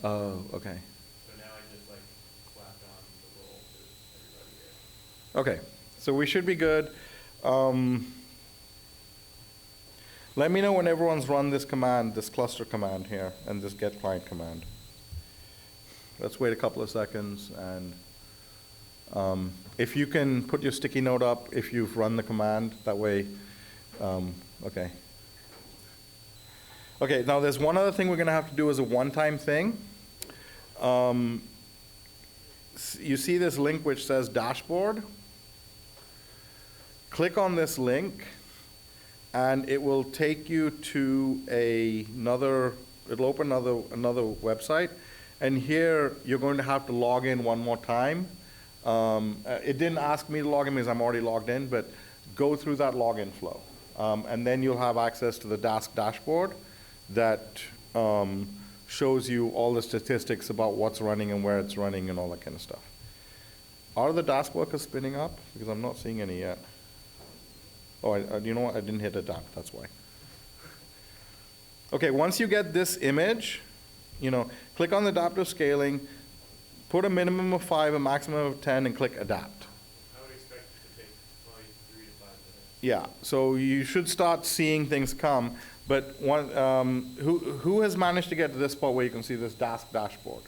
when you're a new user. Oh, okay. So now I just like slapped on the role to everybody here. Okay, so we should be good. Let me know when everyone's run this command, this cluster command here, and this get client command. Let's wait a couple of seconds, and if you can put your sticky note up if you've run the command, that way, okay. Okay, now there's one other thing we're gonna have to do as a one-time thing. You see this link which says dashboard? Click on this link, and it will take you to it'll open another website, and here you're going to have to log in one more time. It didn't ask me to log in because I'm already logged in, but go through that login flow. And then you'll have access to the Dask dashboard that shows you all the statistics about what's running and where it's running and all that kind of stuff. Are the Dask workers spinning up? Because I'm not seeing any yet. Oh, you know what? I didn't hit adapt, that's why. Okay, once you get this image, click on the adaptive scaling, put a minimum of 5, a maximum of 10, and click adapt. I would expect it to take probably 3 to 5 minutes. Yeah, so you should start seeing things come, but who has managed to get to this spot where you can see this Dask dashboard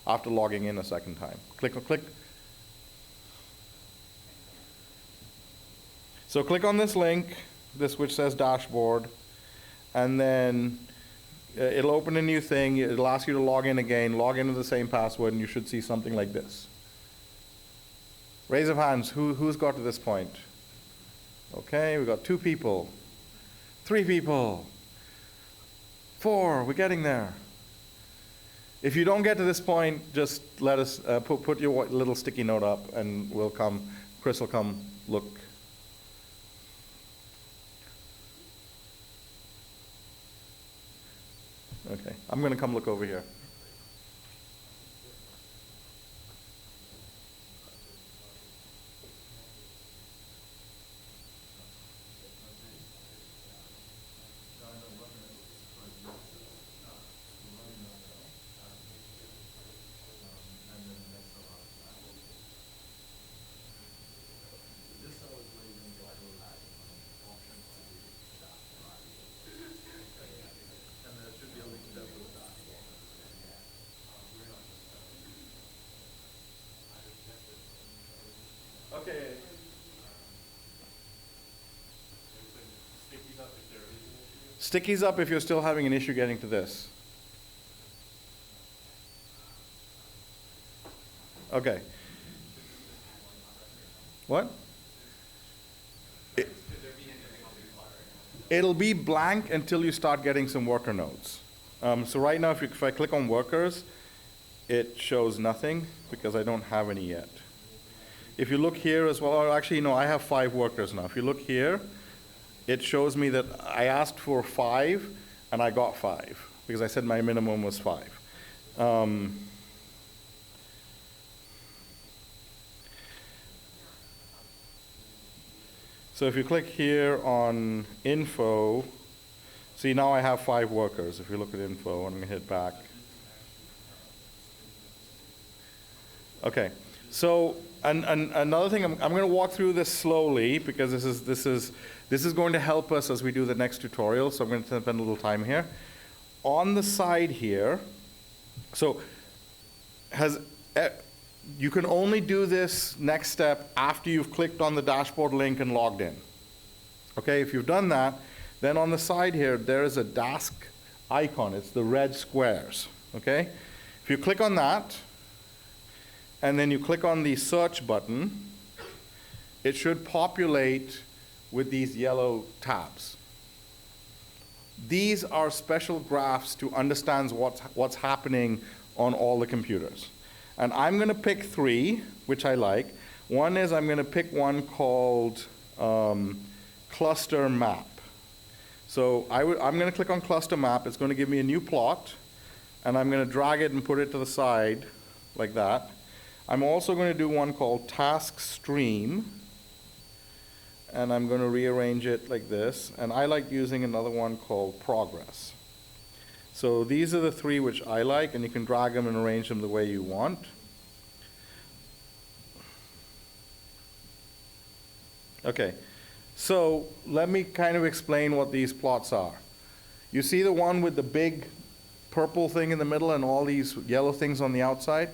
after logging in a second time? Click. So click on this link, which says dashboard, and then it'll open a new thing. It'll ask you to log in again, log into the same password, and you should see something like this. Raise of hands, who's got to this point? Okay, we've got 2 people, 3 people, 4, we're getting there. If you don't get to this point, just let us, put your little sticky note up, and Chris will come look. Okay, I'm going to come look over here. Stickies up if you're still having an issue getting to this. Okay. What? It'll be blank until you start getting some worker nodes. So right now, if I click on workers, it shows nothing because I don't have any yet. If you look here as well, or actually, no, I have 5 workers now. If you look here, it shows me that I asked for 5 and I got 5 because I said my minimum was 5. So if you click here on info, see now I have 5 workers. If you look at info, I'm going to hit back. Okay, so another thing, I'm going to walk through this slowly because this is going to help us as we do the next tutorial, so I'm going to spend a little time here. On the side here, so you can only do this next step after you've clicked on the dashboard link and logged in. Okay, if you've done that, then on the side here, there is a Dask icon. It's the red squares, okay? If you click on that, and then you click on the search button, it should populate with these yellow tabs. These are special graphs to understand what's happening on all the computers. And I'm going to pick 3, which I like. One is I'm going to pick one called cluster map. So I'm going to click on cluster map. It's going to give me a new plot. And I'm going to drag it and put it to the side like that. I'm also going to do one called task stream. And I'm going to rearrange it like this. And I like using another one called progress. So these are the 3 which I like, and you can drag them and arrange them the way you want. Okay, so let me kind of explain what these plots are. You see the one with the big purple thing in the middle and all these yellow things on the outside?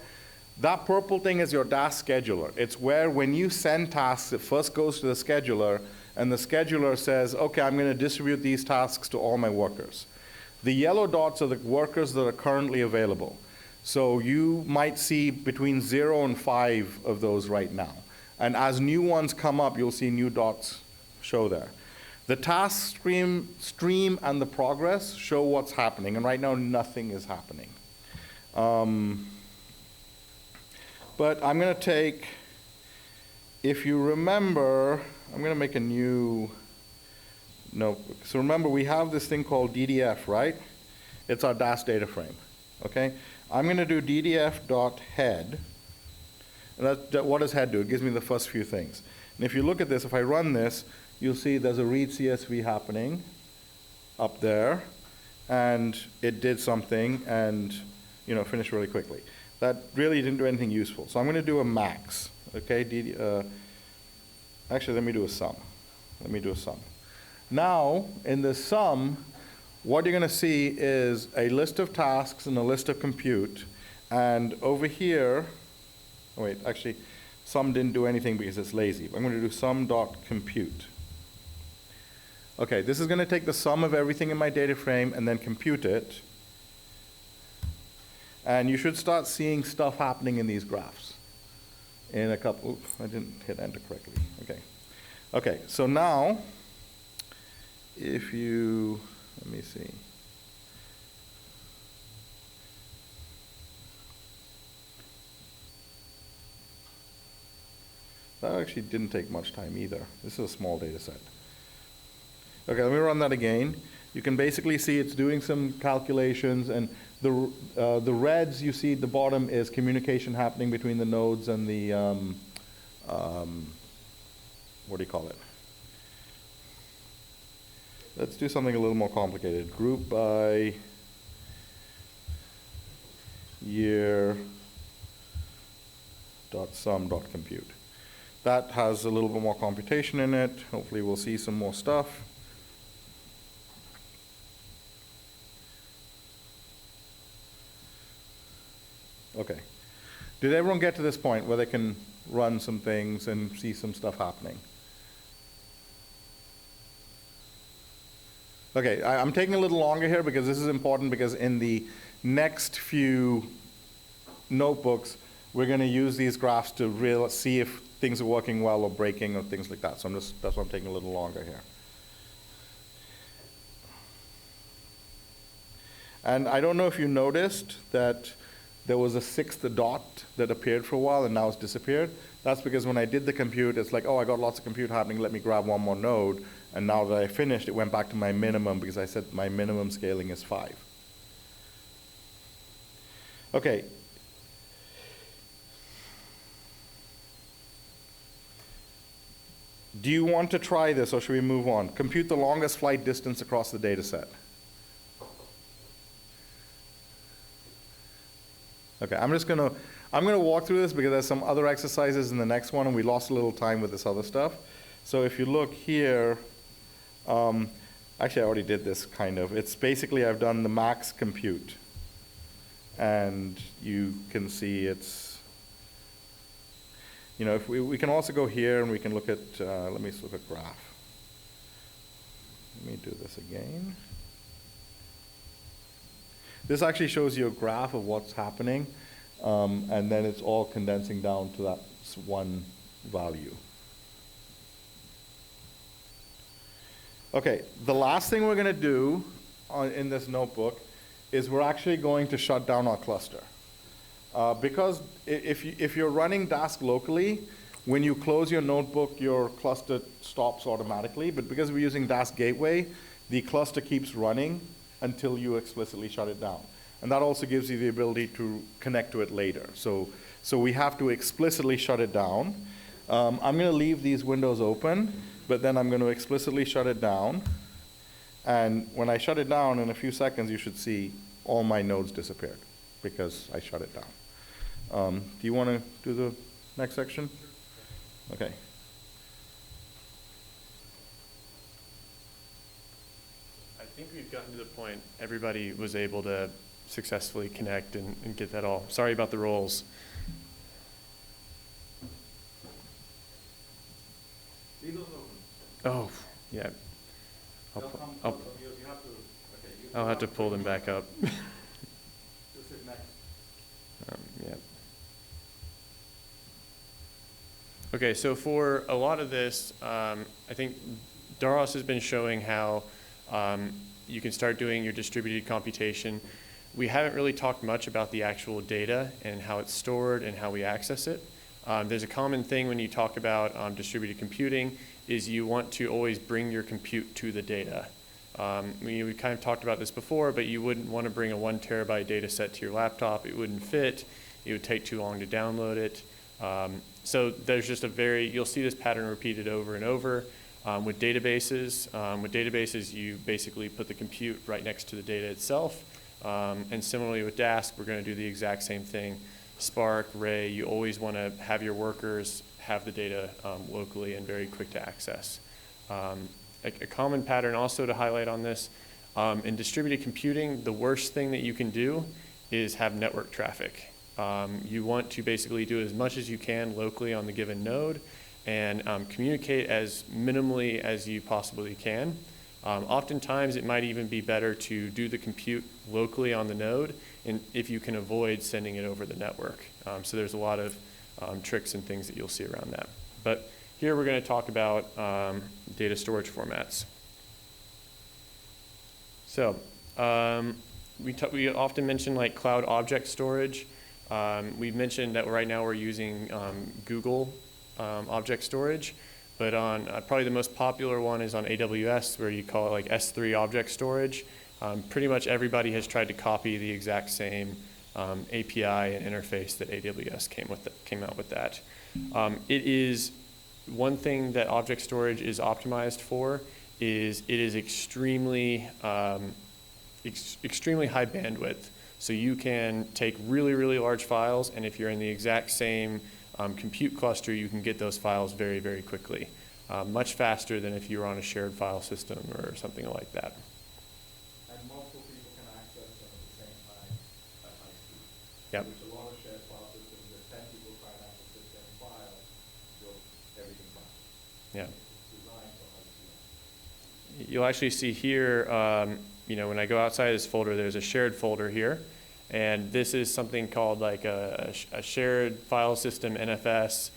That purple thing is your Dask scheduler. It's where when you send tasks, it first goes to the scheduler, and the scheduler says, okay, I'm going to distribute these tasks to all my workers. The yellow dots are the workers that are currently available. So you might see between 0 and 5 of those right now. And as new ones come up, you'll see new dots show there. The task stream and the progress show what's happening. And right now, nothing is happening. But I'm going to take, if you remember, I'm going to make a new notebook. So remember, we have this thing called DDF, right? It's our Dask data frame, okay? I'm going to do ddf.head. And what does head do? It gives me the first few things. And if you look at this, if I run this, you'll see there's a read CSV happening up there. And it did something and, finished really quickly. That really didn't do anything useful. So I'm going to do a max, okay? Actually, let me do a sum. Now, in the sum, what you're going to see is a list of tasks and a list of compute. And over here, wait, actually, sum didn't do anything because it's lazy. I'm going to do sum.compute. Okay, this is going to take the sum of everything in my data frame and then compute it. And you should start seeing stuff happening in these graphs. In a couple, oops, I didn't hit enter correctly. Okay, so now, if you, let me see. That actually didn't take much time either. This is a small data set. Okay, let me run that again. You can basically see it's doing some calculations, and the reds you see at the bottom is communication happening between the nodes and the, what do you call it? Let's do something a little more complicated. Group by year dot sum dot compute. That has a little bit more computation in it. Hopefully we'll see some more stuff. Okay. Did everyone get to this point where they can run some things and see some stuff happening? Okay, I'm taking a little longer here because this is important, because in the next few notebooks, we're going to use these graphs to see if things are working well or breaking or things like that. So that's why I'm taking a little longer here. And I don't know if you noticed that there was a sixth dot that appeared for a while and now it's disappeared. That's because when I did the compute, it's like, oh, I got lots of compute happening, let me grab one more node. And now that I finished, it went back to my minimum because I said my minimum scaling is 5. Okay. Do you want to try this or should we move on? Compute the longest flight distance across the data set. Okay, I'm gonna walk through this because there's some other exercises in the next one and we lost a little time with this other stuff. So if you look here, actually I already did this kind of. It's basically I've done the max compute. And you can see it's, you know, if we can also go here and we can look at, let me look at graph. Let me do this again. This actually shows you a graph of what's happening, and then it's all condensing down to that one value. Okay, the last thing we're going to do in this notebook is we're actually going to shut down our cluster. Because if you're running Dask locally, when you close your notebook, your cluster stops automatically. But because we're using Dask Gateway, the cluster keeps running until you explicitly shut it down. And that also gives you the ability to connect to it later. So we have to explicitly shut it down. I'm going to leave these windows open, but then I'm going to explicitly shut it down. And when I shut it down, in a few seconds, you should see all my nodes disappeared because I shut it down. Do you want to do the next section? Okay. I think we've gotten to the point everybody was able to successfully connect and get that all. Sorry about the rolls. Leave those open. Oh, yeah. I'll have to pull them back up. Yeah. Okay, so for a lot of this, I think Daros has been showing how you can start doing your distributed computation. We haven't really talked much about the actual data and how it's stored and how we access it. There's a common thing when you talk about distributed computing is you want to always bring your compute to the data. We kind of talked about this before, but you wouldn't want to bring a 1 terabyte data set to your laptop. It wouldn't fit. It would take too long to download it. So there's just you'll see this pattern repeated over and over. With databases, you basically put the compute right next to the data itself. And similarly with Dask, we're going to do the exact same thing. Spark, Ray, you always want to have your workers have the data locally and very quick to access. A common pattern also to highlight on this, in distributed computing, the worst thing that you can do is have network traffic. You want to basically do as much as you can locally on the given node and communicate as minimally as you possibly can. Oftentimes, it might even be better to do the compute locally on the node and if you can avoid sending it over the network. So there's a lot of tricks and things that you'll see around that. But here we're going to talk about data storage formats. So we often mention like cloud object storage. We've mentioned that right now we're using Google object storage, but on probably the most popular one is on AWS, where you call it like S3 object storage. Pretty much everybody has tried to copy the exact same API and interface that AWS came out with that. It is one thing that object storage is optimized for is it is extremely extremely high bandwidth. So you can take really, really large files, and if you're in the exact same compute cluster, you can get those files very, very quickly. Much faster than if you were on a shared file system or something like that. And multiple people can access them at the same time at high speed. Yep. Which a lot of shared file systems, if 10 people try to access the same file, everything crashes. Yeah. It's designed for high speed. you'll actually see here, when I go outside of this folder, there's a shared folder here. And this is something called like a shared file system, NFS.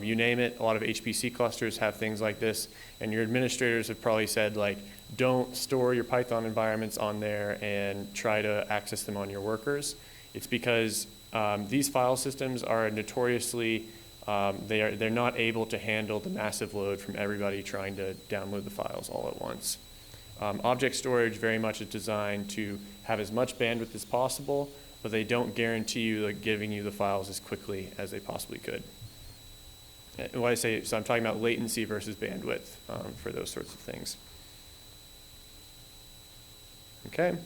You name it. A lot of HPC clusters have things like this. And your administrators have probably said, like, don't store your Python environments on there and try to access them on your workers. It's because these file systems are notoriously, they're not able to handle the massive load from everybody trying to download the files all at once. Object storage very much is designed to have as much bandwidth as possible, but they don't guarantee you giving you the files as quickly as they possibly could. And what I say, so I'm talking about latency versus bandwidth for those sorts of things. Okay.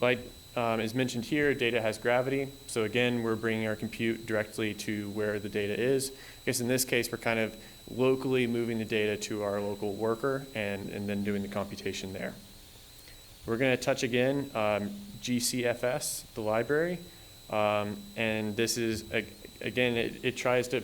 Like is mentioned here, data has gravity. So again, we're bringing our compute directly to where the data is. I guess in this case, we're kind of locally moving the data to our local worker and then doing the computation there. We're going to touch again GCFS, the library. And this is, again, it tries to,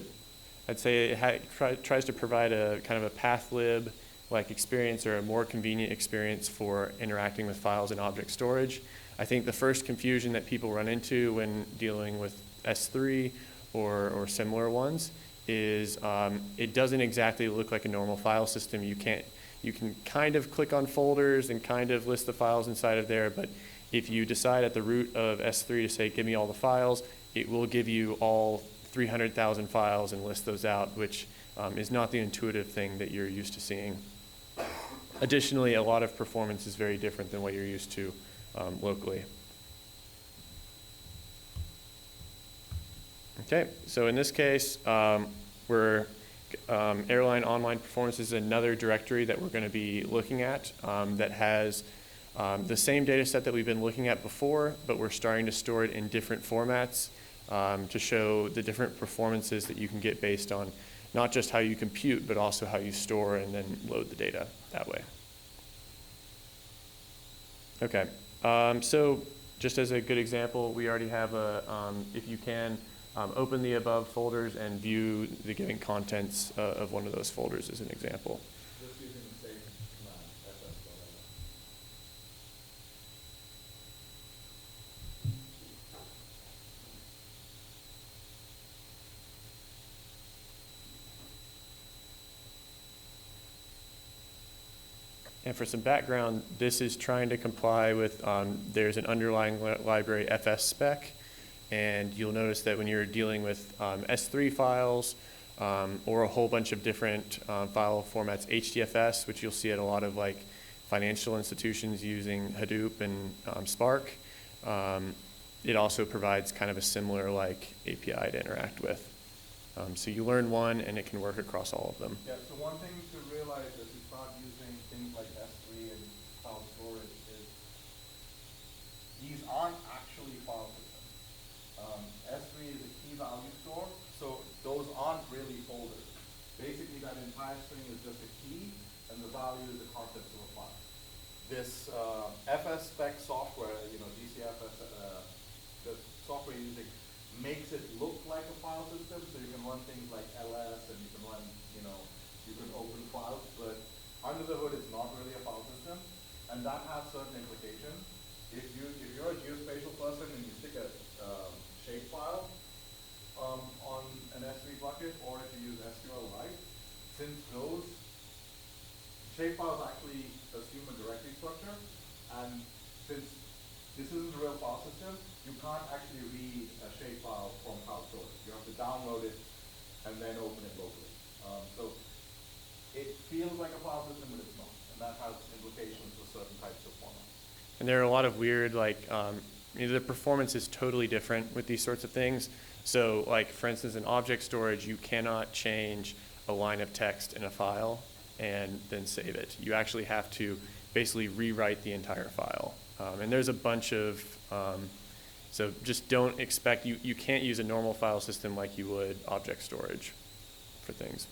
I'd say it tries to provide a kind of a pathlib-like experience or a more convenient experience for interacting with files in object storage. I think the first confusion that people run into when dealing with S3 or similar ones is it doesn't exactly look like a normal file system. You can kind of click on folders and kind of list the files inside of there, but if you decide at the root of S3 to say, give me all the files, it will give you all 300,000 files and list those out, which is not the intuitive thing that you're used to seeing. Additionally, a lot of performance is very different than what you're used to locally. Okay, so in this case, Airline Online Performance is another directory that we're going to be looking at that has the same data set that we've been looking at before, but we're starting to store it in different formats to show the different performances that you can get based on not just how you compute, but also how you store and then load the data that way. Okay, so just as a good example, we already have if you can, open the above folders and view the given contents of one of those folders as an example. Just using the same command, fs. And for some background, this is trying to comply with, there's an underlying library FS spec, and you'll notice that when you're dealing with S3 files or a whole bunch of different file formats, HDFS, which you'll see at a lot of like financial institutions using Hadoop and Spark, it also provides kind of a similar like API to interact with. So you learn one and it can work across all of them. Yeah, so one thing to realize as you start using things like S3 and file storage is these aren't actually file systems. S3 is a key value store, so those aren't really folders. Basically, that entire string is just a key, and the value is the contents of a file. This FS spec software, GCFS, the software you're using, makes it look like a file system, so you can run things like ls, and you can run, you can open files, but under the hood, it's not really a file system, and that has certain implications. If you're a geospatial person and you stick a shapefile on an S3 bucket, or if you use SQLite, since those shapefiles actually assume a directory structure, and since this isn't a real file system, you can't actually read a shapefile from file storage. You have to download it and then open it locally. So it feels like a file system, but it's not, and that has implications for certain types of formats. And there are a lot of weird, like, the performance is totally different with these sorts of things. So, like, for instance, in object storage, you cannot change a line of text in a file and then save it. You actually have to basically rewrite the entire file. And there's a bunch of, so just don't expect, you can't use a normal file system like you would object storage for things.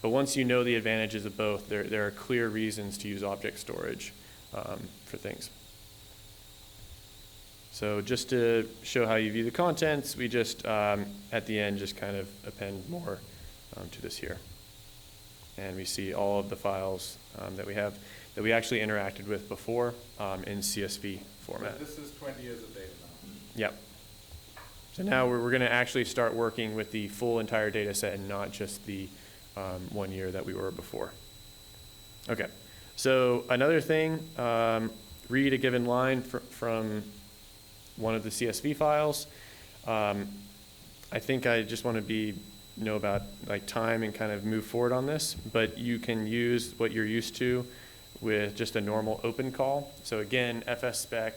But once you know the advantages of both, there are clear reasons to use object storage for things. So just to show how you view the contents, we just, at the end, just kind of append more to this here. and we see all of the files that we have that we actually interacted with before in CSV format. This is 20 years of data now. Yep. So now we're going to actually start working with the full entire data set and not just the 1 year that we were before. Okay. So another thing, read a given line from one of the CSV files. I think I just want to know about like time and kind of move forward on this, but you can use what you're used to with just a normal open call. So again, FSSpec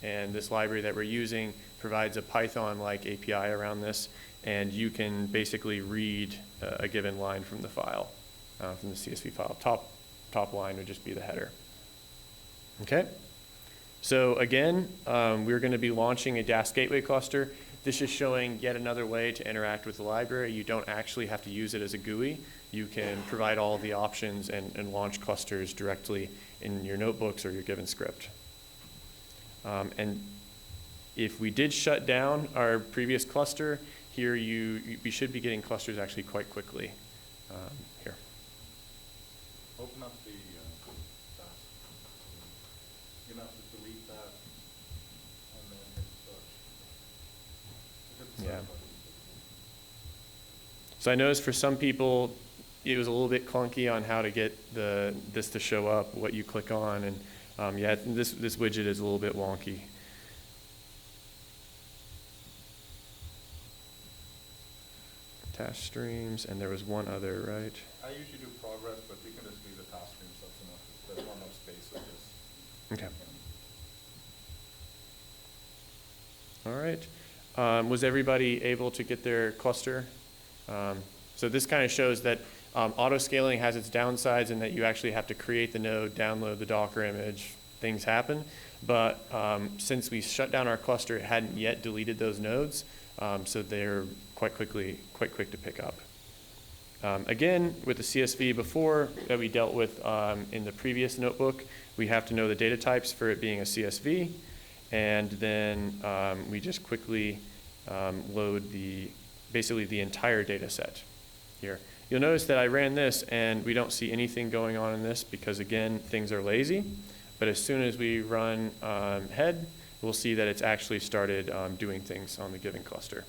and this library that we're using provides a Python-like API around this, and you can basically read a given line from the file, from the CSV file. Top line would just be the header. Okay. So again, we're going to be launching a Dask Gateway cluster. This is showing yet another way to interact with the library. You don't actually have to use it as a GUI. You can provide all the options and launch clusters directly in your notebooks or your given script. And if we did shut down our previous cluster, here we should be getting clusters actually quite quickly. Here. Open up the task. You have to delete that and then hit search. Yeah. So I noticed for some people, it was a little bit clunky on how to get this to show up, what you click on, and yeah, this widget is a little bit wonky. Task streams, and there was one other, right? I usually do progress, but we can just leave the task streams, that's enough. There's not enough space with this. Okay. All right. Was everybody able to get their cluster? So this kind of shows that auto-scaling has its downsides in that you actually have to create the node, download the Docker image, things happen. But since we shut down our cluster, it hadn't yet deleted those nodes, so they're quite quick to pick up. Again, with the CSV before that we dealt with in the previous notebook, we have to know the data types for it being a CSV, and then we just quickly load basically the entire data set here. You'll notice that I ran this and we don't see anything going on in this because again, things are lazy. But as soon as we run head, we'll see that it's actually started doing things on the given cluster.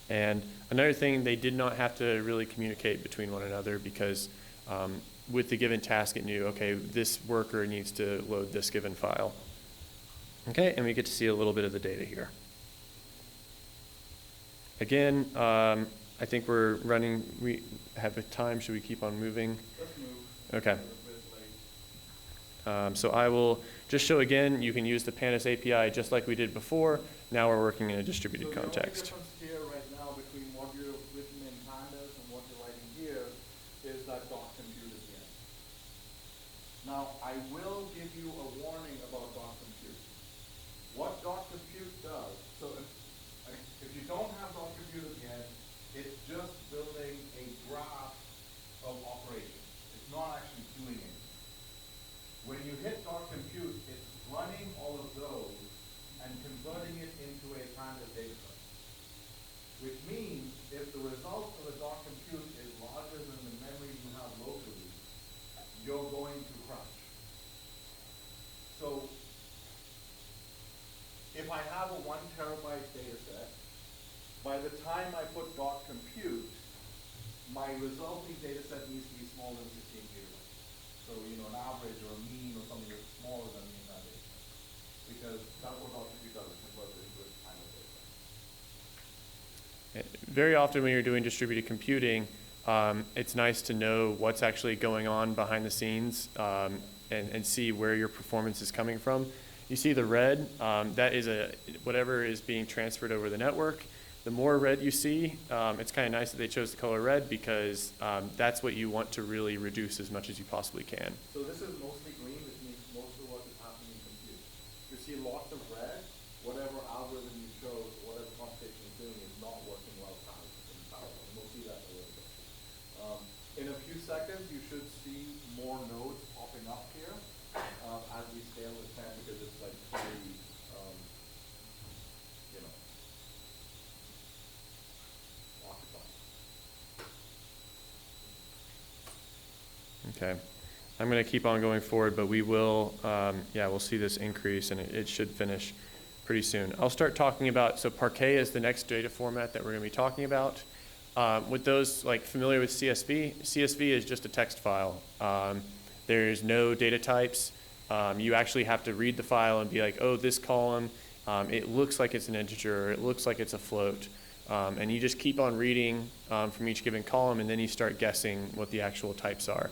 And another thing, they did not have to really communicate between one another because with the given task, it knew, okay, this worker needs to load this given file. Okay, and we get to see a little bit of the data here. Again, I think we're running, we have a time, should we keep on moving? Let's move. Okay. A bit late. So I will just show again, you can use the Pandas API just like we did before. Now we're working in a distributed context. So the only difference here right now between what you've written in Pandas and what you're writing here is that dot compute at the end. Now, I will give you a warning about dot compute. What dot compute does, so if you don't have dot compute at the end, it's just building a graph of operations. It's not actually doing anything. When you hit dot compute, it's running all of those and converting it into a Pandas data set. Which means if the result of the dot compute is larger than the memory you have locally, you're going to crash. So if I have a 1 terabyte data set, by the time I put dot compute, my resulting data set needs to be smaller than 16 gigabytes. So, you know, an average or a mean or something that's smaller than me in that data set. Because that's what dot compute does, it converts it into a Pandas data set. Very often when you're doing distributed computing, it's nice to know what's actually going on behind the scenes and see where your performance is coming from. You see the red, that is whatever is being transferred over the network. The more red you see, it's kind of nice that they chose the color red because that's what you want to really reduce as much as you possibly can. So this is mostly green, which means most of what is happening in compute. You see lots of red, whatever algorithm you chose, whatever computation is doing is not working well in parallel. And we'll see that in a little bit. In a few seconds, you should see more nodes popping up here as we scale with 10 because it's like very, you know. Okay. I'm going to keep on going forward, but we will, we'll see this increase, and it should finish pretty soon. I'll start talking about, so Parquet is the next data format that we're going to be talking about. With those familiar with CSV, CSV is just a text file. There's no data types. You actually have to read the file and be like, oh, this column, it looks like it's an integer, or it looks like it's a float. And you just keep on reading from each given column, and then you start guessing what the actual types are.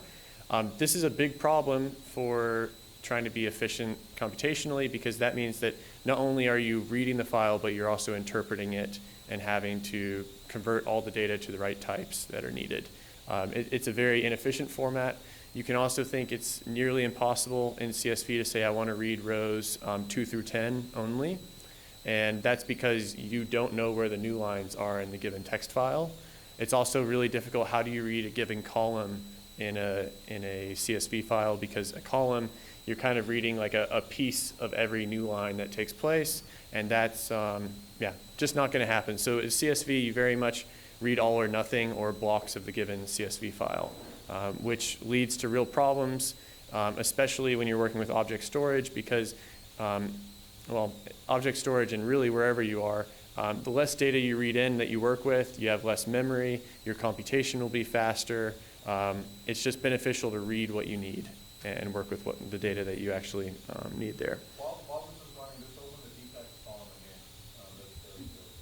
This is a big problem for trying to be efficient computationally, because that means that not only are you reading the file, but you're also interpreting it and having to convert all the data to the right types that are needed. It's a very inefficient format. You can also think it's nearly impossible in CSV to say I want to read rows 2 through 10 only. And that's because you don't know where the new lines are in the given text file. It's also really difficult, how do you read a given column in a CSV file, because a column, you're kind of reading like a piece of every new line that takes place, and that's just not going to happen. So in CSV, you very much read all or nothing, or blocks of the given CSV file, which leads to real problems, especially when you're working with object storage, because object storage, and really wherever you are, the less data you read in that you work with, you have less memory, your computation will be faster. It's just beneficial to read what you need and work with the data that you actually need there. While this is running, just open the dtext column again. That's very good.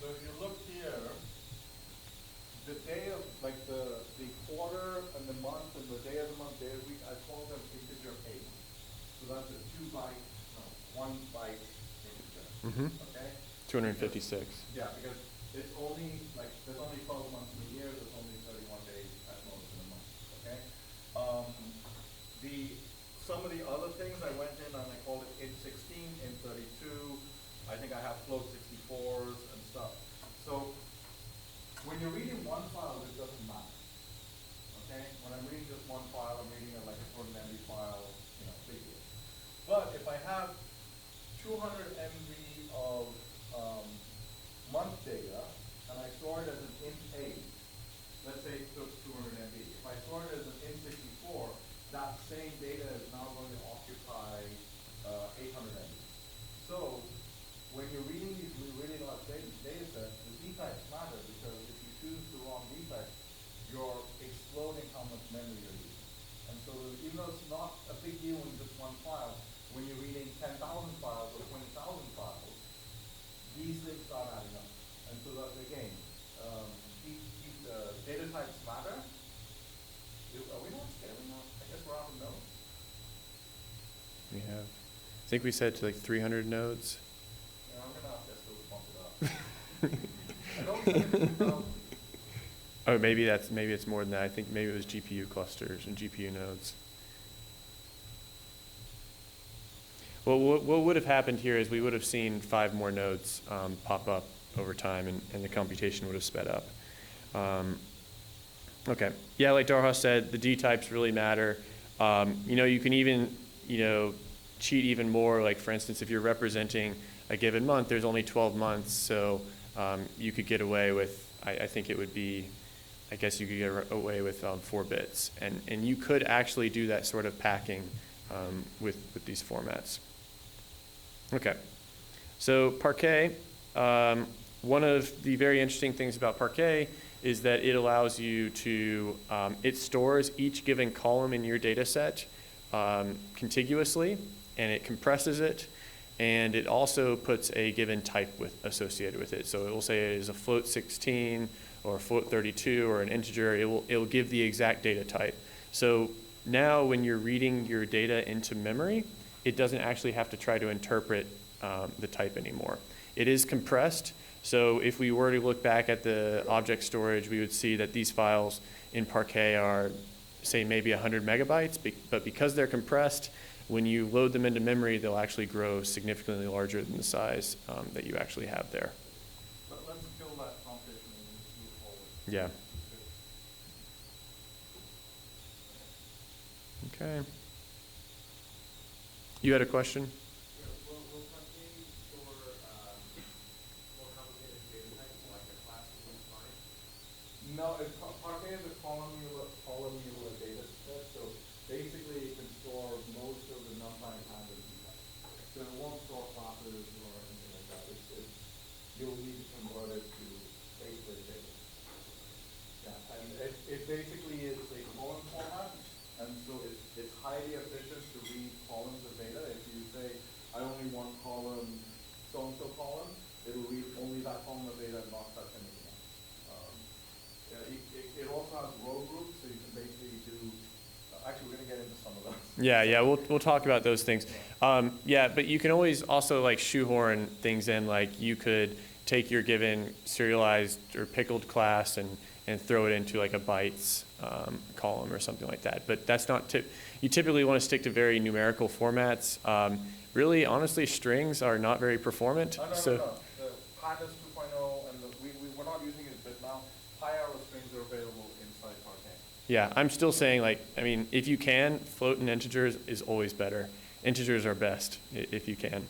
So if you look here, the day of, the quarter and the month and the day of the month, day of the week, I call them integer 8. So that's a 1 byte integer. Mm-hmm. Okay? 256. Yeah, because it's only, there's only 12 months in a year, there's only 31 days at most in a month, okay? Some of the other things I went in and I called it int16, int32, I think I have float 64s and stuff. So when you're reading one file, it doesn't matter, okay? When I'm reading just one file, I'm reading a short MB file, big deal. But if I have 200 MB of month data, and I store it as an int8, let's say it took 200 MB. If I store it as an int64, that same data is now going to occupy 800 MB. So when you're reading these really large data sets, the Z types matter, because if you choose the wrong Z type, you're exploding how much memory you're using. And so even though it's not a big deal in just one file, when you're reading 10,000 files or 20,000 files, these things start adding up. And so that, again, data types matter. Are we not scaling up? I guess we're out of nodes. We have, I think we said to 300 nodes. Yeah, I'm going to ask us to bump it up. I don't think it's Oh, maybe it's more than that. I think maybe it was GPU clusters and GPU nodes. Well, what would have happened here is we would have seen 5 more nodes pop up over time, and the computation would have sped up. Okay. Yeah, like Darha said, the D types really matter. You can even, cheat even more. Like, for instance, if you're representing a given month, there's only 12 months, so you could get away with, I think it would be, I guess you could get away with 4 bits. And you could actually do that sort of packing with these formats. Okay. So Parquet, one of the very interesting things about Parquet is that it allows you to, it stores each given column in your data set contiguously, and it compresses it, and it also puts a given type associated with it. So it will say it is a float 16 or a float 32 or an integer. It will give the exact data type. So now when you're reading your data into memory, it doesn't actually have to try to interpret the type anymore. It is compressed. So if we were to look back at the object storage, we would see that these files in Parquet are, say, maybe 100 megabytes, but because they're compressed, when you load them into memory, they'll actually grow significantly larger than the size that you actually have there. But let's kill that competition and move forward. Yeah. Okay. You had a question? Will Parquet store more complicated data No, Parquet is a columnar data set, so basically it can store most of the NumPy and pandas you have. So it won't store classes or anything like that. You'll need to convert it to space-based data. Yeah, and it basically is a column format, and so it's highly efficient to read columns of data. If you say, I only want column, so-and-so column, it'll read only that column of data and not touch anything else. It also has row groups, so you can basically do, actually we're gonna get into some of those. Yeah, we'll talk about those things. Yeah, but you can always also like shoehorn things in, like you could take your given serialized or pickled class and throw it into like a bytes column or something like that. But that's not, you typically want to stick to very numerical formats. Really, honestly, strings are not very performant. No. The Pandas 2.0 and we're not using it, but now high-arrow strings are available inside Parquet. Yeah, I'm still saying, like, I mean, if you can, float and integers is always better. Integers are best if you can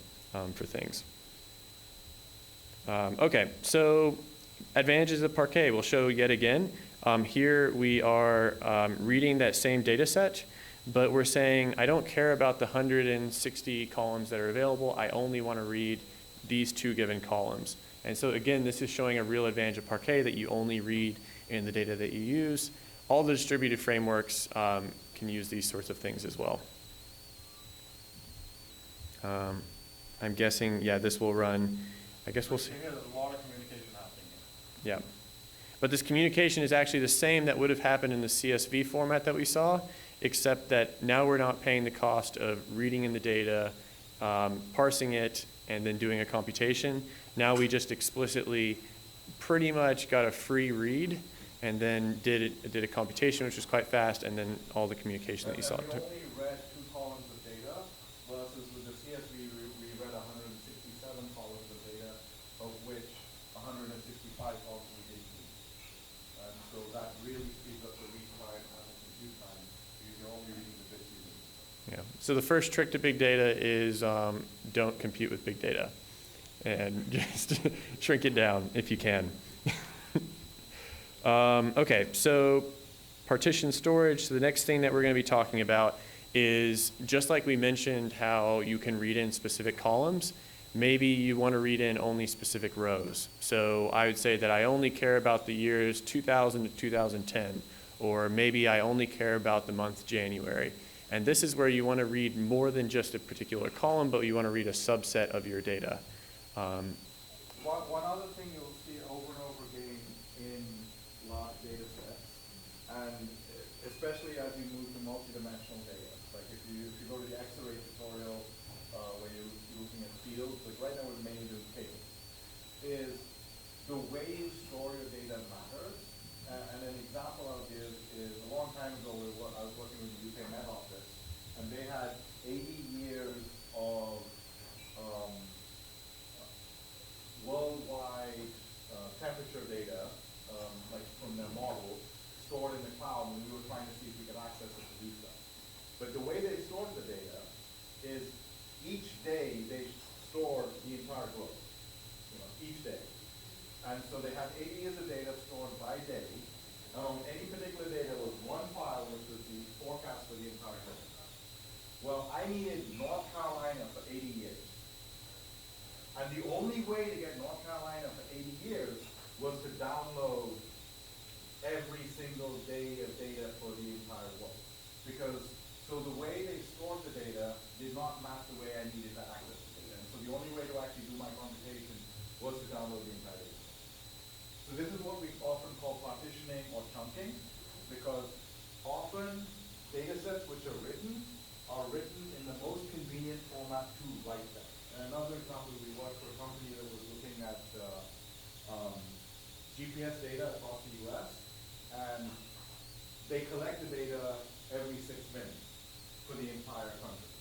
for things. Okay, so advantages of Parquet we'll show yet again. Here we are reading that same data set, but we're saying, I don't care about the 160 columns that are available. I only want to read these two given columns. And so again, this is showing a real advantage of Parquet, that you only read in the data that you use. All the distributed frameworks can use these sorts of things as well. I'm guessing, yeah, this will run, I guess we'll see. There's a lot of communication happening here. Yeah. But this communication is actually the same that would have happened in the CSV format that we saw, except that now we're not paying the cost of reading in the data, parsing it, and then doing a computation. Now we just explicitly pretty much got a free read and then did a computation, which was quite fast, and then all the communication that you saw. We only read 2 columns of data, versus with the CSV, we read 167 columns of data, of which 165 columns we didn't read. And so that really speeds up the read time and the compute time, because you're only reading the bits you need. Yeah. So the first trick to big data is don't compute with big data, and just shrink it down if you can. Okay, so partition storage. So the next thing that we're going to be talking about is, just like we mentioned how you can read in specific columns, maybe you want to read in only specific rows. So I would say that I only care about the years 2000 to 2010, or maybe I only care about the month January. And this is where you want to read more than just a particular column, but you want to read a subset of your data. One other thing you'll see over and over again in large data sets, and especially as you move to multidimensional data, like if you go to the X-ray tutorial where you're looking at fields, like right now we're mainly doing tables, is the way you store your data matters. And an example I'll give is a long time ago I was working with the UK Met Office, and they had 80 years of worldwide temperature data, like from their model, stored in the cloud, and we were trying to see if we could access it to do stuff. But the way they stored the data is each day they stored the entire globe, each day. And so they had 80 years of data stored by day. On any particular day, there was one file which was the forecast for the entire globe. Well, I needed North Carolina for 80 years. And the only way to get North Carolina for 80 years was to download every single day of data for the entire world. So the way they stored the data did not match the way I needed to access the data. And so the only way to actually do my computation was to download the entire data. So this is what we often call partitioning or chunking, because often data sets which are written in the most convenient format to write them. And another example, we worked for a company that was looking at GPS data across the US, and they collect the data every 6 minutes for the entire country.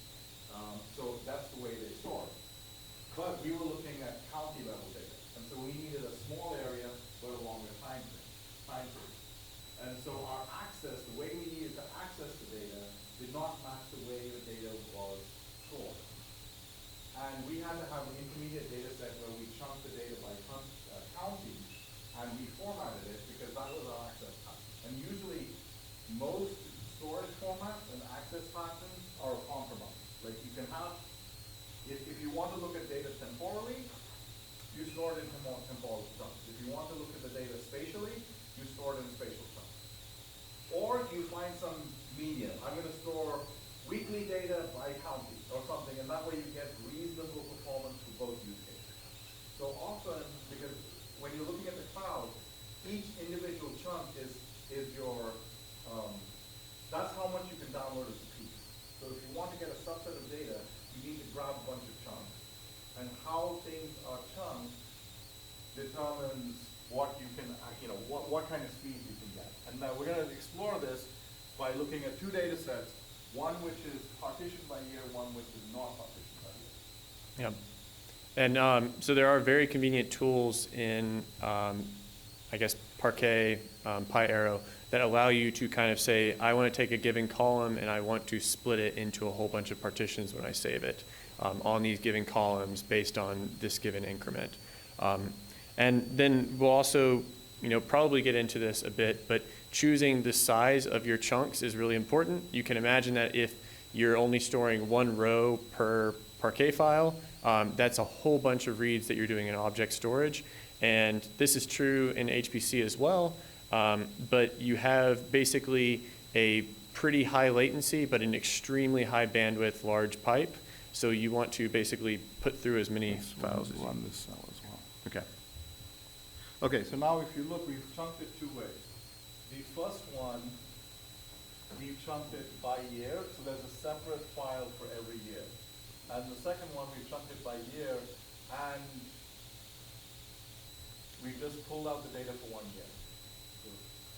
So that's the way they store it. But we were looking at county level data, and so we needed a small area but a longer time frame. And so our access, the way we needed to access the data, did not match the way the data was stored. And we had to have an intermediate data set where we chunked the data by county and we formatted it because that was our access pattern. And usually, most storage formats and access patterns are compromised. Like you can have, if you want to look at data temporally, you store it in temporal chunks. If you want to look at the data spatially, you store it in spatial chunks. Or you find some medium. I'm going to store weekly data by county or something, and that way you get reasonable performance for both use cases. So often, because when you're looking at the cloud, each individual chunk is your, that's how much you can download as a piece. So if you want to get a subset of data, you need to grab a bunch of chunks. And how things are chunked determines what you can, what kind of speed you can get. And now we're going to explore this by looking at two data sets, one which is partitioned by year, one which is not partitioned by year. Yeah. And so there are very convenient tools in, I guess, Parquet, PyArrow, that allow you to kind of say, I want to take a given column and I want to split it into a whole bunch of partitions when I save it on these given columns based on this given increment. And then we'll also, probably get into this a bit, but choosing the size of your chunks is really important. You can imagine that if you're only storing one row per Parquet file, that's a whole bunch of reads that you're doing in object storage. And this is true in HPC as well, but you have basically a pretty high latency, but an extremely high bandwidth large pipe. So you want to basically put through as many files as you Run this cell as well. Okay. Okay, so now if you look, we've chunked it two ways. The first one, we've chunked it by year, so there's a separate file for every year. And the second one, we've chunked it by year, and we just pulled out the data for 1 year.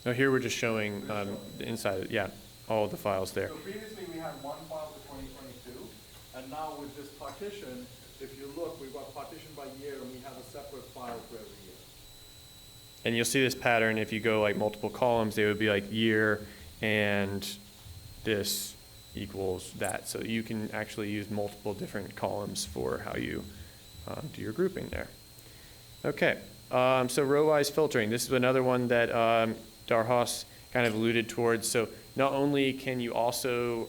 Now here we're just showing the inside, yeah, all of the files there. So previously we had one file for 2022, and now with this partition, if you look, we've got partition by year, and we have a separate file for every year. And you'll see this pattern if you go like multiple columns, they would be like year and this equals that. So you can actually use multiple different columns for how you do your grouping there. Okay, so row-wise filtering. This is another one that Darhas kind of alluded towards. So not only can you also,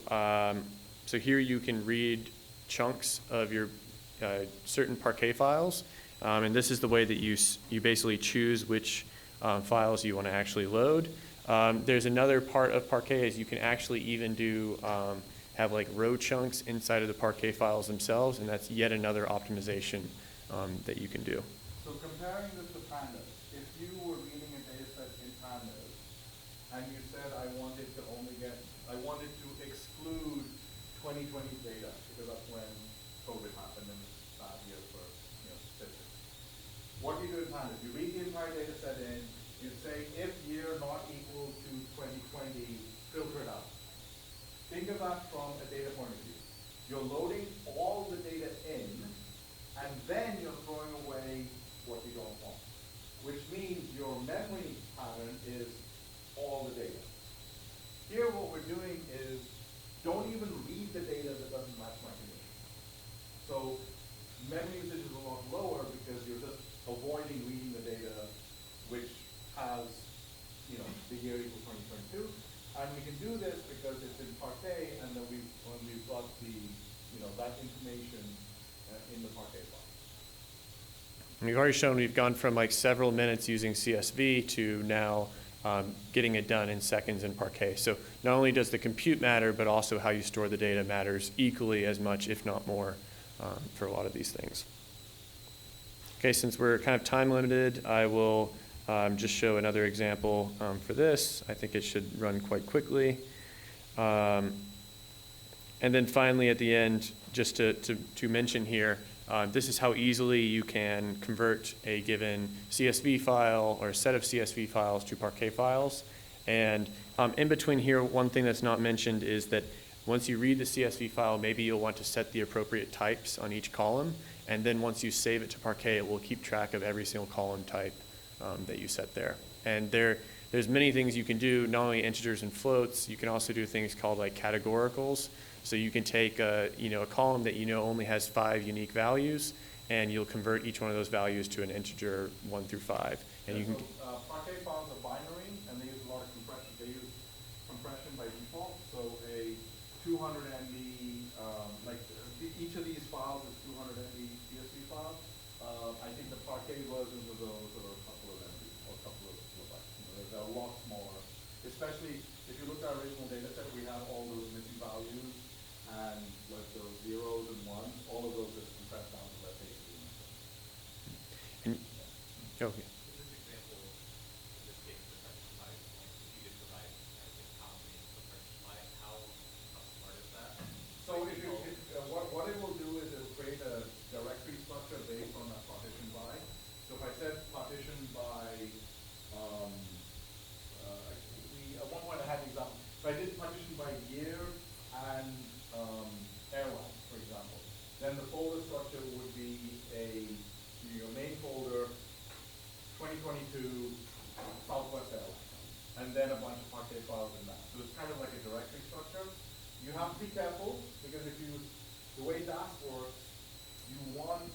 so here you can read chunks of your certain Parquet files, and this is the way that you basically choose which files you want to actually load. There's another part of Parquet is you can actually even do have like row chunks inside of the Parquet files themselves, and that's yet another optimization that you can do. So comparing this to Pandas, if you were reading a data set in Pandas, and you said I wanted to exclude 2020 data, because that's when COVID happened and it's a bad year for statistics. What do you do in Pandas? You read the entire data set in, you say if year not equal to 2020, filter it out. Think of that from a data point of view. You're loading all the data in, and then you're throwing away what you don't want. Which means your memory pattern is all the data. Here what we're doing is, don't even read the data that doesn't match my condition. So memory usage is a lot lower because you're just avoiding reading the data which has, the year equal 2022. And we can do this because it's in Parquet, and then we've got the, that information in the Parquet file. And we've already shown we've gone from like several minutes using CSV to now getting it done in seconds in Parquet. So not only does the compute matter, but also how you store the data matters equally as much, if not more, for a lot of these things. Okay, since we're kind of time limited, I will just show another example for this. I think it should run quite quickly. And then finally at the end, just to mention here, this is how easily you can convert a given CSV file or a set of CSV files to Parquet files. And in between here, one thing that's not mentioned is that once you read the CSV file, maybe you'll want to set the appropriate types on each column. And then once you save it to Parquet, it will keep track of every single column type that you set there. And there's many things you can do, not only integers and floats, you can also do things called like categoricals. So you can take a column that only has 5 unique values, and you'll convert each one of those values to an integer 1 through 5. And you can, Parquet files are binary, and they use a lot of compression. They use compression by default. So a 200 MB, each of these files is 200 MB CSV file. I think the Parquet versions of those are a couple of MB or a couple of kilobytes. They're a lot smaller. Especially if you look at our original data set, we have all those missing values and like those zeros and ones. All of those is compressed down to that basically. and, okay. So what it will do is it will create a directory structure based on that partition by. So if I said partition by, at one point I had an example. If I did partition by year and airline, for example, then the folder structure would be your main folder, 2022 Southwest Airlines, and then a bunch of Parquet files in that. So it's kind of like a directory structure. You have to be careful, because the way Dask works, you want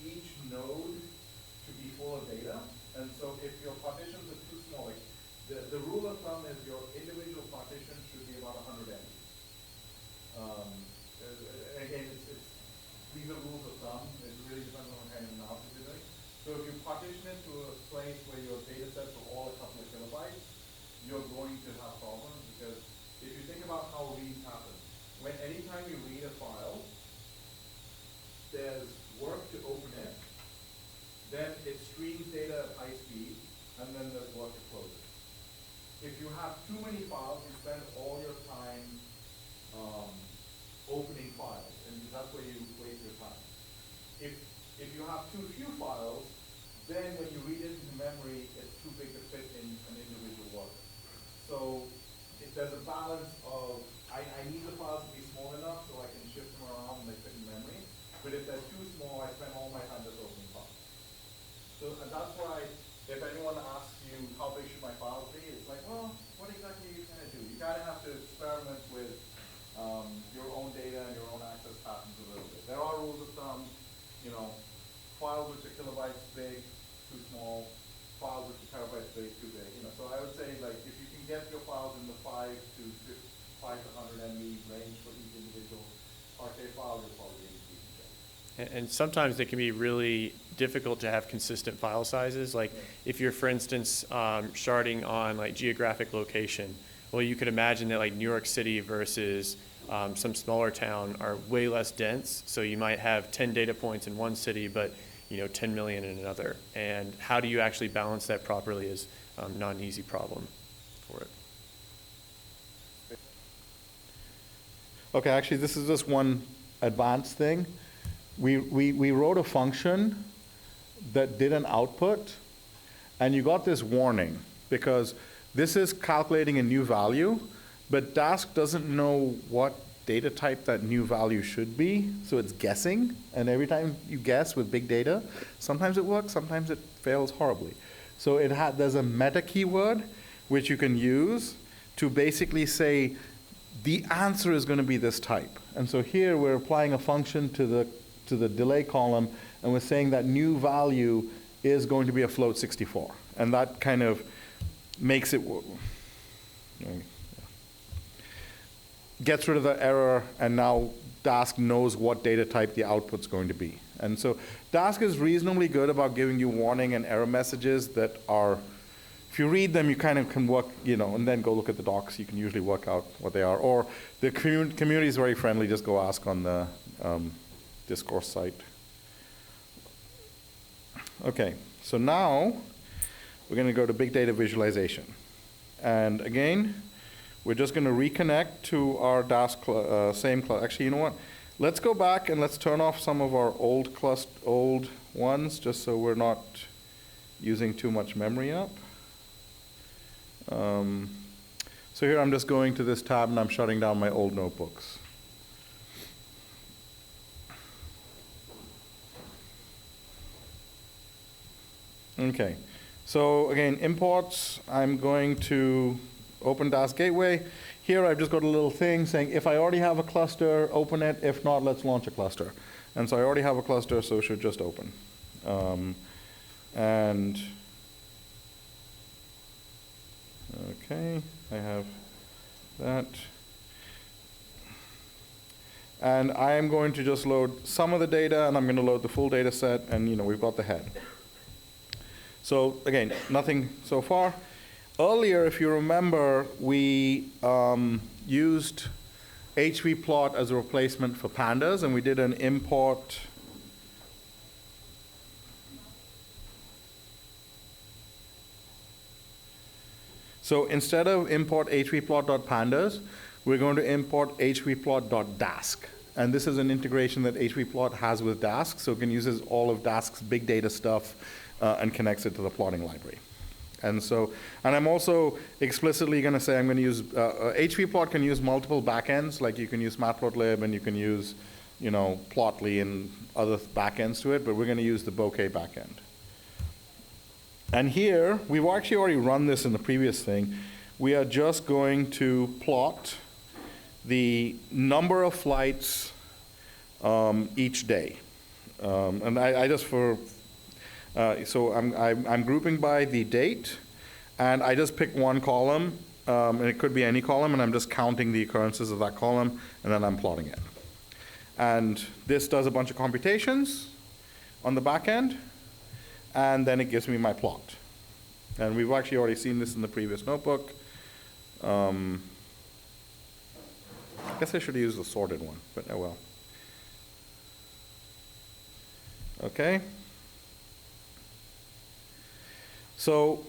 each node to be full of data. And so if your partitions are too small, like the rule of thumb is your individual partition should be about 100 MB. Again, these are rules of thumb. It really depends on what kind of analysis you're doing. So if you partition it to a place where your data sets are all a couple of kilobytes, you're going to have problems, because if you think about how reads happen, anytime you read a file, there's work to open it, then it streams data at high speed, and then there's work to close it. If you have too many files, you spend all your time opening files, and that's where you waste your time. If you have too few files, then when you read it into memory, it's too big to fit in an individual worker. So if there's a balance of, I need the files to be small enough so I can shift them around and they fit in memory, but if they're too small, I spend all my time just opening files. So, and that's why, if anyone asks you how big should my files be, it's like, well, what exactly are you trying to do? You kind of have to experiment with your own data and your own access patterns a little bit. There are rules of thumb, files which are kilobytes big, too small, files which are terabytes big, too big. So I would say, like, if you can get your files in the 5 to 100 MB range for each individual Parquet file, you're probably in decent shape. And sometimes they can be really difficult to have consistent file sizes. Like if you're, for instance, sharding on like geographic location, well, you could imagine that like New York City versus some smaller town are way less dense. So you might have 10 data points in one city, but 10 million in another. And how do you actually balance that properly is not an easy problem for it. Okay, actually, this is just one advanced thing. We wrote a function that did an output, and you got this warning, because this is calculating a new value, but Dask doesn't know what data type that new value should be, so it's guessing, and every time you guess with big data, sometimes it works, sometimes it fails horribly. So there's a meta keyword which you can use to basically say, the answer is going to be this type. And so here we're applying a function to the delay column, and we're saying that new value is going to be a float 64. And that kind of makes it, gets rid of the error, and now Dask knows what data type the output's going to be. And so Dask is reasonably good about giving you warning and error messages that are, if you read them, you kind of can work, and then go look at the docs. You can usually work out what they are. Or the community is very friendly. Just go ask on the discourse site. Okay, so now we're going to go to big data visualization. And again, we're just going to reconnect to our Dask same cluster. Actually, you know what? Let's go back and let's turn off some of our old ones, just so we're not using too much memory up. So here I'm just going to this tab and I'm shutting down my old notebooks. Okay, so again, imports, I'm going to open Dask Gateway. here I've just got a little thing saying, if I already have a cluster, open it. If not, let's launch a cluster. And so I already have a cluster, so it should just open. And okay, I have that. And I am going to just load some of the data, and I'm going to load the full data set, and we've got the head. So again, nothing so far. Earlier, if you remember, we used hvplot as a replacement for pandas, and we did an import. So instead of import hvplot.pandas, we're going to import hvplot.dask. And this is an integration that hvplot has with Dask, so it can use all of Dask's big data stuff and connects it to the plotting library. And I'm also explicitly going to say I'm going to use, hvplot can use multiple backends, like you can use matplotlib and you can use, Plotly and other backends to it, but we're going to use the Bokeh backend. And here, we've actually already run this in the previous thing. We are just going to plot the number of flights each day. And I just so I'm grouping by the date, and I just pick one column, and it could be any column, and I'm just counting the occurrences of that column, and then I'm plotting it. And this does a bunch of computations on the back end, and then it gives me my plot. And we've actually already seen this in the previous notebook. I guess I should use the sorted one, but oh well. Okay. So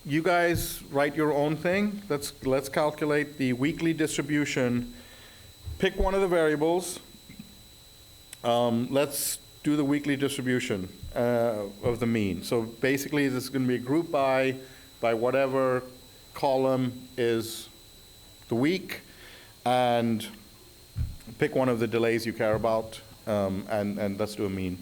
you guys write your own thing. Let's calculate the weekly distribution. Pick one of the variables. Let's do the weekly distribution of the mean. So basically, this is going to be a group by whatever column is the week, and pick one of the delays you care about, and let's do a mean.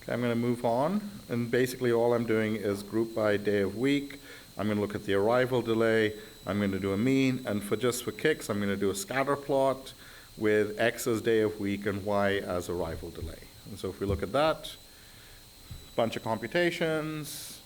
Okay, I'm going to move on, and basically all I'm doing is group by day of week. I'm going to look at the arrival delay. I'm going to do a mean, and for kicks, I'm going to do a scatter plot with X as day of week and Y as arrival delay. And so if we look at that, bunch of computations.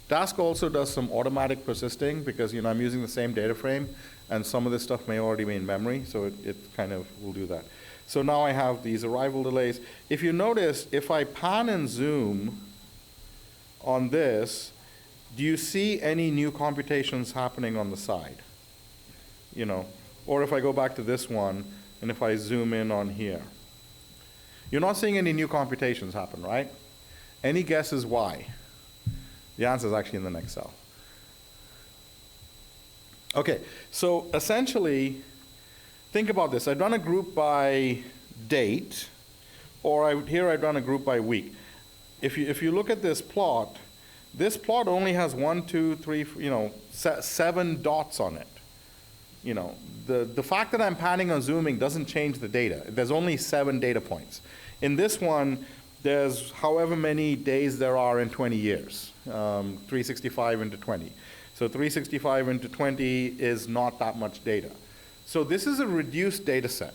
Dask also does some automatic persisting because I'm using the same data frame, and some of this stuff may already be in memory, so it kind of will do that. So now I have these arrival delays. If you notice, if I pan and zoom on this, do you see any new computations happening on the side? Or if I go back to this one, and if I zoom in on here. You're not seeing any new computations happen, right? Any guesses why? The answer is actually in the next cell. Okay, so essentially, think about this. I've done a group by date, or here I've done a group by week. If you look at this plot only has 1, 2, 3, 7 dots on it. The fact that I'm panning or zooming doesn't change the data. There's only 7 data points. In this one, there's however many days there are in 20 years, 365 into 20. So 365 into 20 is not that much data. So this is a reduced data set.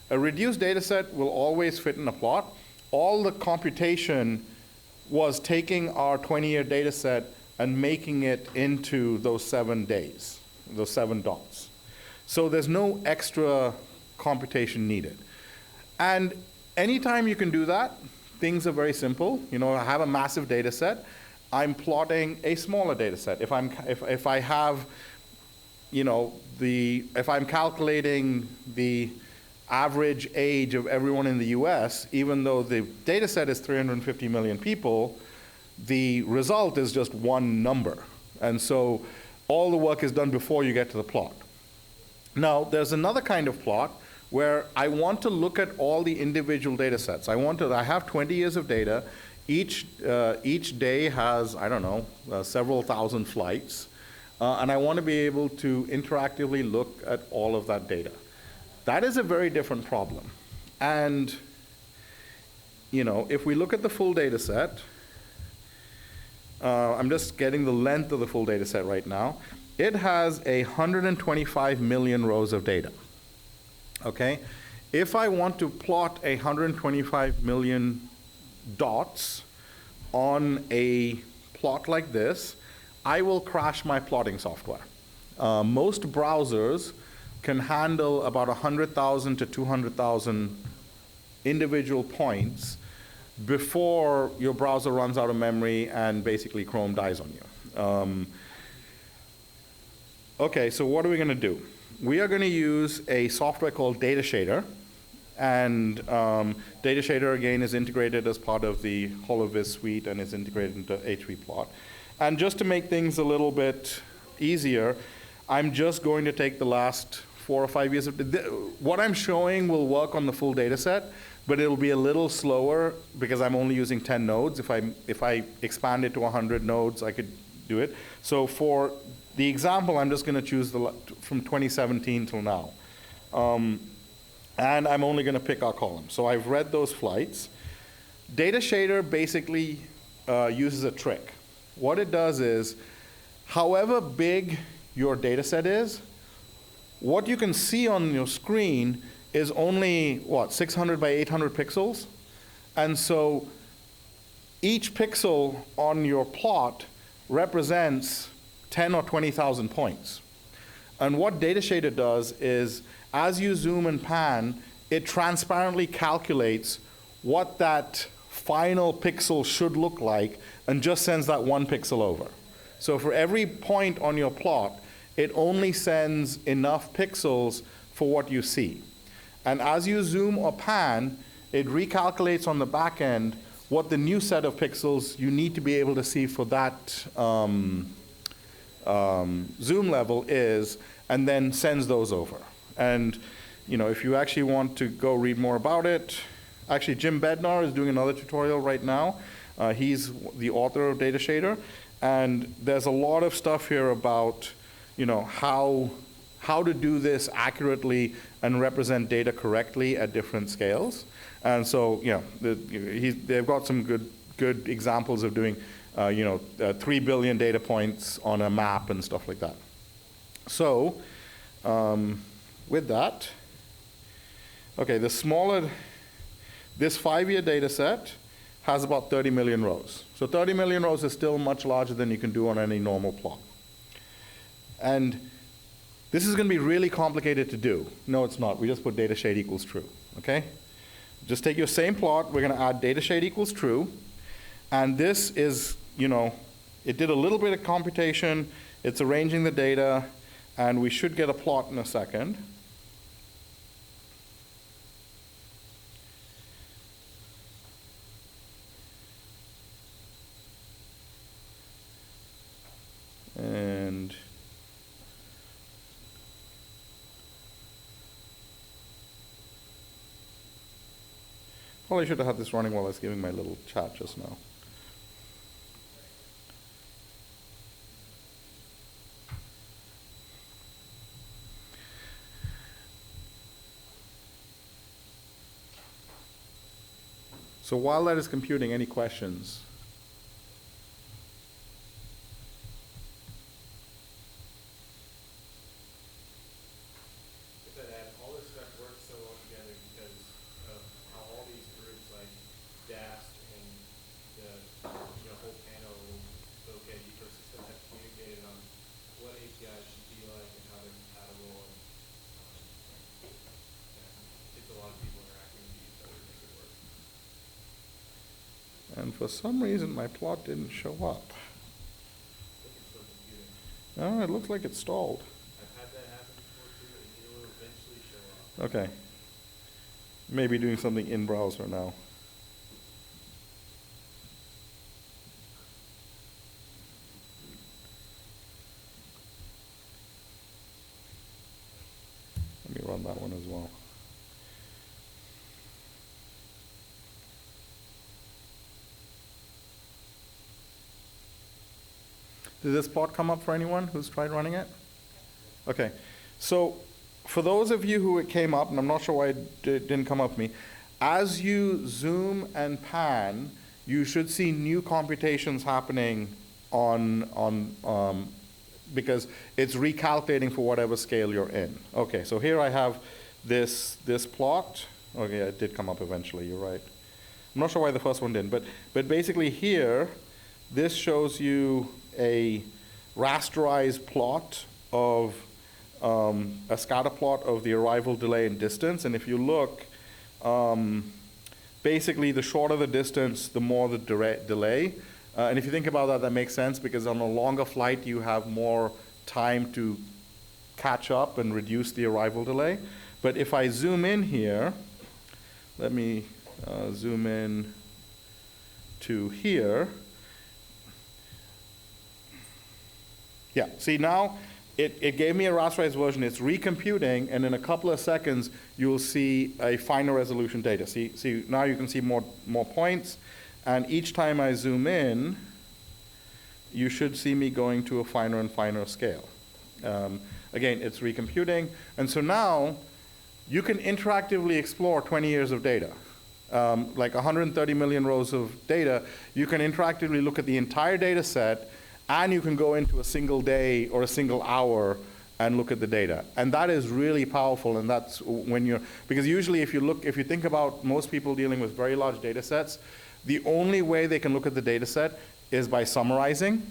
A reduced data set will always fit in a plot. All the computation was taking our 20-year data set and making it into those 7 days, those 7 dots. So there's no extra computation needed. And anytime you can do that, things are very simple. I have a massive data set. I'm plotting a smaller data set. If I have if I'm calculating the average age of everyone in the US, even though the data set is 350 million people, the result is just one number. And so all the work is done before you get to the plot. Now, there's another kind of plot where I want to look at all the individual data sets. I have 20 years of data. Each day has, I don't know, several thousand flights. And I want to be able to interactively look at all of that data. That is a very different problem. And, if we look at the full data set, I'm just getting the length of the full data set right now. It has 125 million rows of data. Okay? If I want to plot 125 million dots on a plot like this, I will crash my plotting software. Most browsers can handle about 100,000 to 200,000 individual points before your browser runs out of memory and basically Chrome dies on you. Okay, so what are we going to do? We are going to use a software called Datashader. And Datashader, again, is integrated as part of the HoloViz suite and is integrated into HVPlot. And just to make things a little bit easier, I'm just going to take the last 4 or 5 years of what I'm showing will work on the full data set, but it'll be a little slower because I'm only using 10 nodes. If I expand it to 100 nodes, I could do it. So for the example, I'm just going to choose from 2017 till now. And I'm only going to pick our column. So I've read those flights. Datashader basically uses a trick. What it does is, however big your data set is, what you can see on your screen is only, 600 by 800 pixels? And so each pixel on your plot represents 10 or 20,000 points. And what Datashader does is, as you zoom and pan, it transparently calculates what that final pixel should look like and just sends that one pixel over. So for every point on your plot, it only sends enough pixels for what you see. And as you zoom or pan, it recalculates on the back end what the new set of pixels you need to be able to see for that zoom level is, and then sends those over. And if you actually want to go read more about it, actually Jim Bednar is doing another tutorial right now. He's the author of Datashader, and there's a lot of stuff here about how to do this accurately and represent data correctly at different scales. And so they've got some good examples of doing 3 billion data points on a map and stuff like that. So with that, okay, this 5-year data set has about 30 million rows. So 30 million rows is still much larger than you can do on any normal plot. And this is going to be really complicated to do. No, it's not. We just put data shade equals true, okay? Just take your same plot. We're going to add data shade equals true. And this is, it did a little bit of computation. It's arranging the data. And we should get a plot in a second. And probably should have had this running while I was giving my little chat just now. So while that is computing, any questions? All this stuff works so well together because of how all these groups like DAST and the whole panel, the OK ecosystem have communicated on what APIs should be like and how they're compatible. And it's a lot of people interacting with each other to make it work. And for some reason, my plot didn't show up. I think it's still computing. Oh, it looks like it stalled. I've had Okay. Maybe doing something in browser now. Let me run that one as well. Did this plot come up for anyone who's tried running it? Okay. So for those of you who it came up, and I'm not sure why it didn't come up for me, as you zoom and pan, you should see new computations happening because it's recalculating for whatever scale you're in. Okay, so here I have this plot. Okay, it did come up eventually, you're right. I'm not sure why the first one didn't, but basically here, this shows you a rasterized plot of a scatter plot of the arrival delay and distance. And if you look, basically the shorter the distance, the more the delay. And if you think about that, that makes sense because on a longer flight, you have more time to catch up and reduce the arrival delay. But if I zoom in here, let me zoom in to here. Yeah, see now, it gave me a rasterized version. It's recomputing, and in a couple of seconds, you'll see a finer resolution data. See now you can see more points, and each time I zoom in, you should see me going to a finer and finer scale. Again, it's recomputing, and so now you can interactively explore 20 years of data. Like 130 million rows of data, you can interactively look at the entire data set, and you can go into a single day or a single hour and look at the data. And that is really powerful, and that's when because usually if you think about most people dealing with very large data sets, the only way they can look at the data set is by summarizing,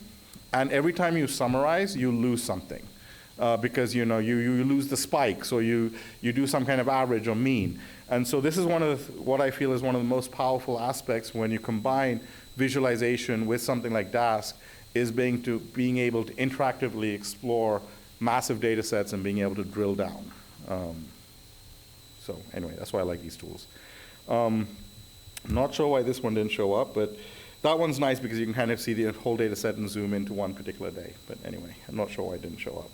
and every time you summarize, you lose something. Because you lose the spikes, or you do some kind of average or mean. And so this is what I feel is one of the most powerful aspects when you combine visualization with something like Dask, is being able to interactively explore massive data sets and being able to drill down. So anyway, that's why I like these tools. I'm not sure why this one didn't show up, but that one's nice because you can kind of see the whole data set and zoom into one particular day. But anyway, I'm not sure why it didn't show up.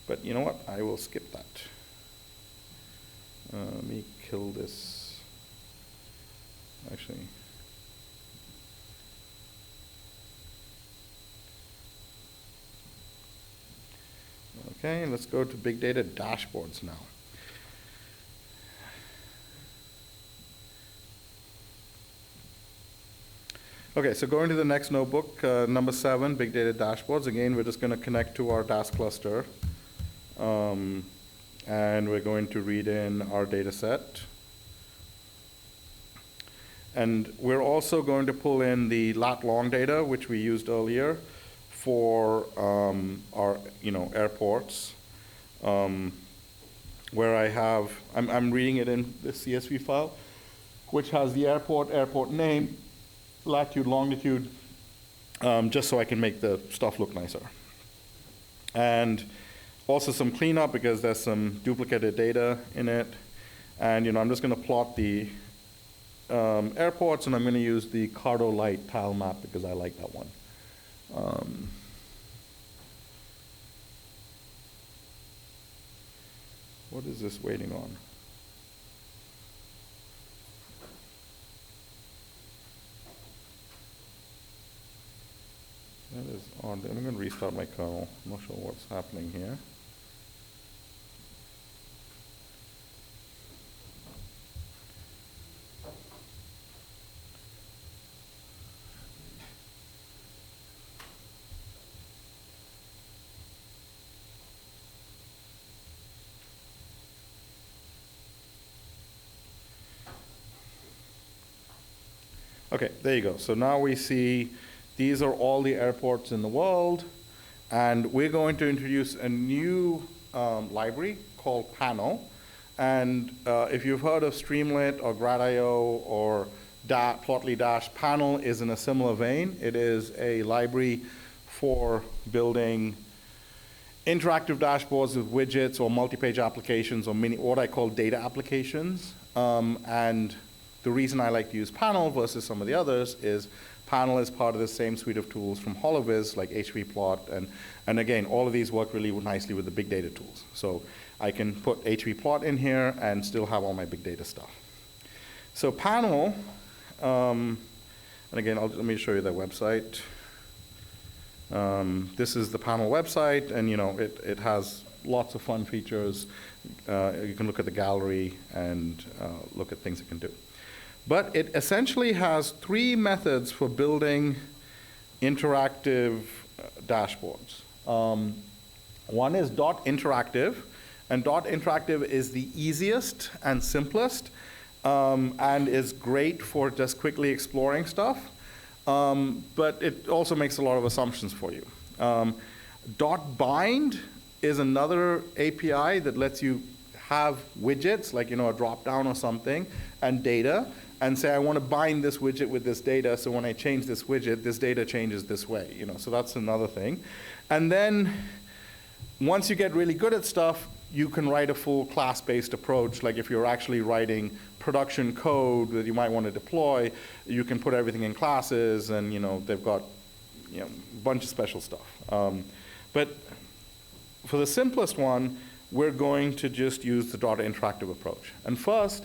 But you know what? I will skip that. Let me kill this. Actually. Okay, let's go to big data dashboards now. Okay, so going to the next notebook, number 7, big data dashboards. Again, we're just going to connect to our Dask cluster. And we're going to read in our data set. And we're also going to pull in the lat long data, which we used earlier for our airports, where I'm reading it in the CSV file, which has the airport name, latitude, longitude, just so I can make the stuff look nicer. And also some cleanup because there's some duplicated data in it. And I'm just going to plot the airports, and I'm going to use the Cardo Light tile map because I like that one. What is this waiting on? That is odd. I'm going to restart my kernel. I'm not sure what's happening here. Okay, there you go. So now we see these are all the airports in the world, and we're going to introduce a new library called Panel. And if you've heard of Streamlit or Grad.io or Plotly Dash, Panel is in a similar vein. It is a library for building interactive dashboards with widgets or multi-page applications or what I call data applications. And the reason I like to use Panel versus some of the others is Panel is part of the same suite of tools from HoloViz, like HVPlot, and again, all of these work really nicely with the big data tools. So I can put HVPlot in here and still have all my big data stuff. So Panel, and again, let me show you their website. This is the Panel website, and it has lots of fun features. You can look at the gallery and look at things it can do. But it essentially has 3 methods for building interactive dashboards. One is .interactive, and .interactive is the easiest and simplest, and is great for just quickly exploring stuff. But it also makes a lot of assumptions for you. .bind is another API that lets you have widgets, like a drop-down or something, and data, and say, I want to bind this widget with this data, so when I change this widget, this data changes this way. So that's another thing. And then once you get really good at stuff, you can write a full class-based approach. Like if you're actually writing production code that you might want to deploy, you can put everything in classes, and they've got a bunch of special stuff. But for the simplest one, we're going to just use the .interactive approach. And first,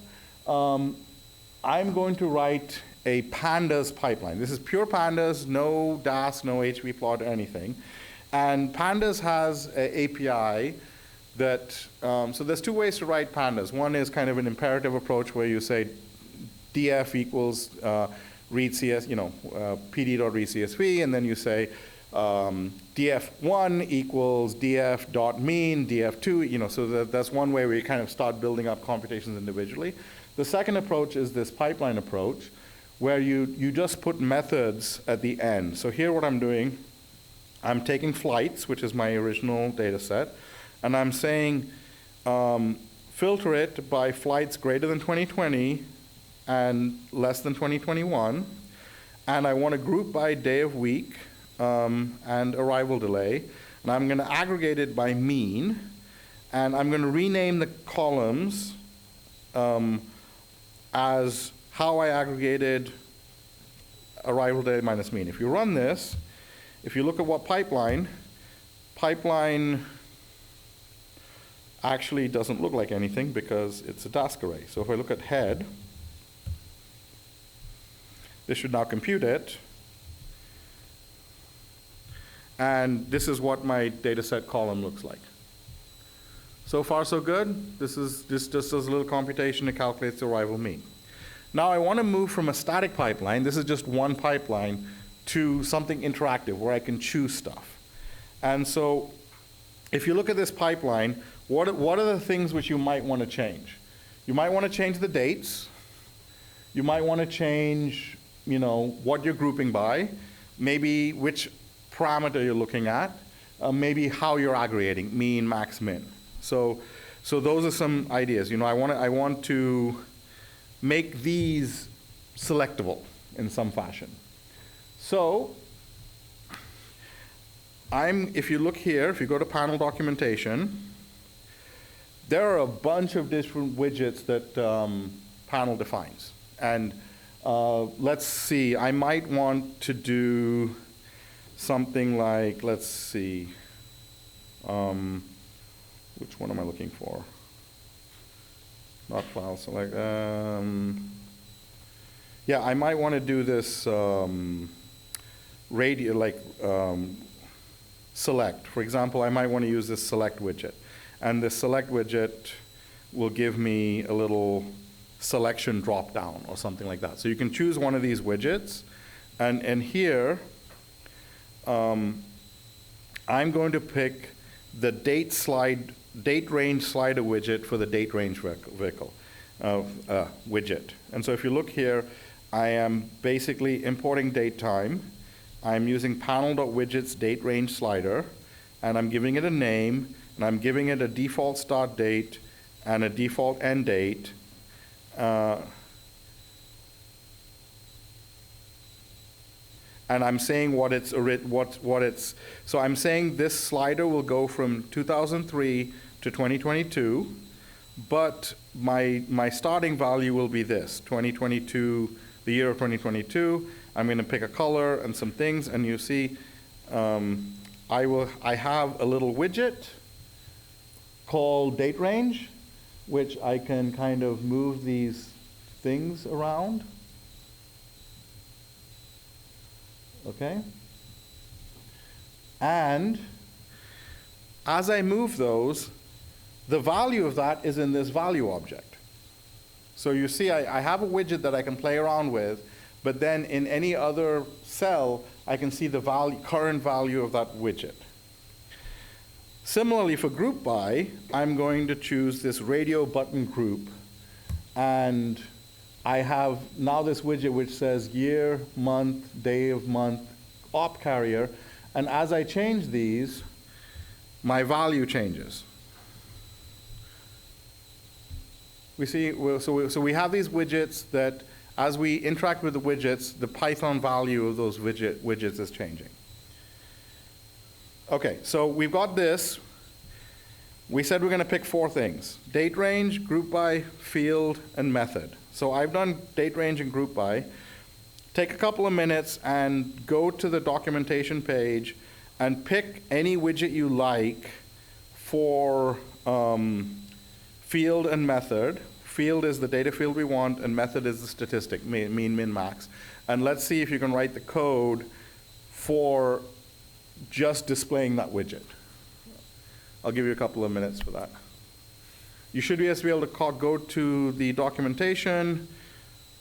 I'm going to write a pandas pipeline. This is pure pandas, no Dask, no HVPlot, or anything. And pandas has an API that, so there's 2 ways to write pandas. One is kind of an imperative approach where you say df equals read CS, pd.read CSV, and then you say df1 equals df.mean, df2, so that's one way where you kind of start building up computations individually. The second approach is this pipeline approach, where you just put methods at the end. So here what I'm doing, I'm taking flights, which is my original data set, and I'm saying filter it by flights greater than 2020 and less than 2021, and I want to group by day of week and arrival delay, and I'm going to aggregate it by mean, and I'm going to rename the columns as how I aggregated arrival day minus mean. If you run this, if you look at what pipeline actually doesn't look like anything because it's a Dask array. So if I look at head, this should now compute it. And this is what my data set column looks like. So far, so good. This just does a little computation to calculate the arrival mean. Now I want to move from a static pipeline, this is just one pipeline, to something interactive where I can choose stuff. And so if you look at this pipeline, what are the things which you might want to change? You might want to change the dates. You might want to change, what you're grouping by, maybe which parameter you're looking at, maybe how you're aggregating, mean, max, min. So those are some ideas. I want to make these selectable in some fashion. So if you look here, if you go to panel documentation, there are a bunch of different widgets that panel defines. And let's see, I might want to do something like, let's see, which one am I looking for? Not file select. Yeah, I might want to do this select. For example, I might want to use this select widget. And this select widget will give me a little selection drop down or something like that. So you can choose one of these widgets. And here, I'm going to pick the date range slider widget for the date range widget. And so if you look here, I am basically importing date time. I'm using panel.widgets date range slider, and I'm giving it a name, and I'm giving it a default start date and a default end date. and I'm saying so I'm saying this slider will go from 2003 to 2022, but my starting value will be this, 2022, the year of 2022. I'm going to pick a color and some things, and you see I have a little widget called date range, which I can kind of move these things around. Okay? And as I move those, the value of that is in this value object. So you see, I have a widget that I can play around with, but then in any other cell, I can see the current value of that widget. Similarly, for group by, I'm going to choose this radio button group, and I have now this widget which says year, month, day of month, op carrier, and as I change these, my value changes. We see, so we have these widgets that as we interact with the widgets, the Python value of those widgets is changing. Okay, so we've got this. We said we're going to pick 4 things: date range, group by, field, and method. So I've done date range and group by. Take a couple of minutes and go to the documentation page and pick any widget you like for field and method. Field is the data field we want, and method is the statistic, mean, min, max. And let's see if you can write the code for just displaying that widget. I'll give you a couple of minutes for that. You should be able to go to the documentation,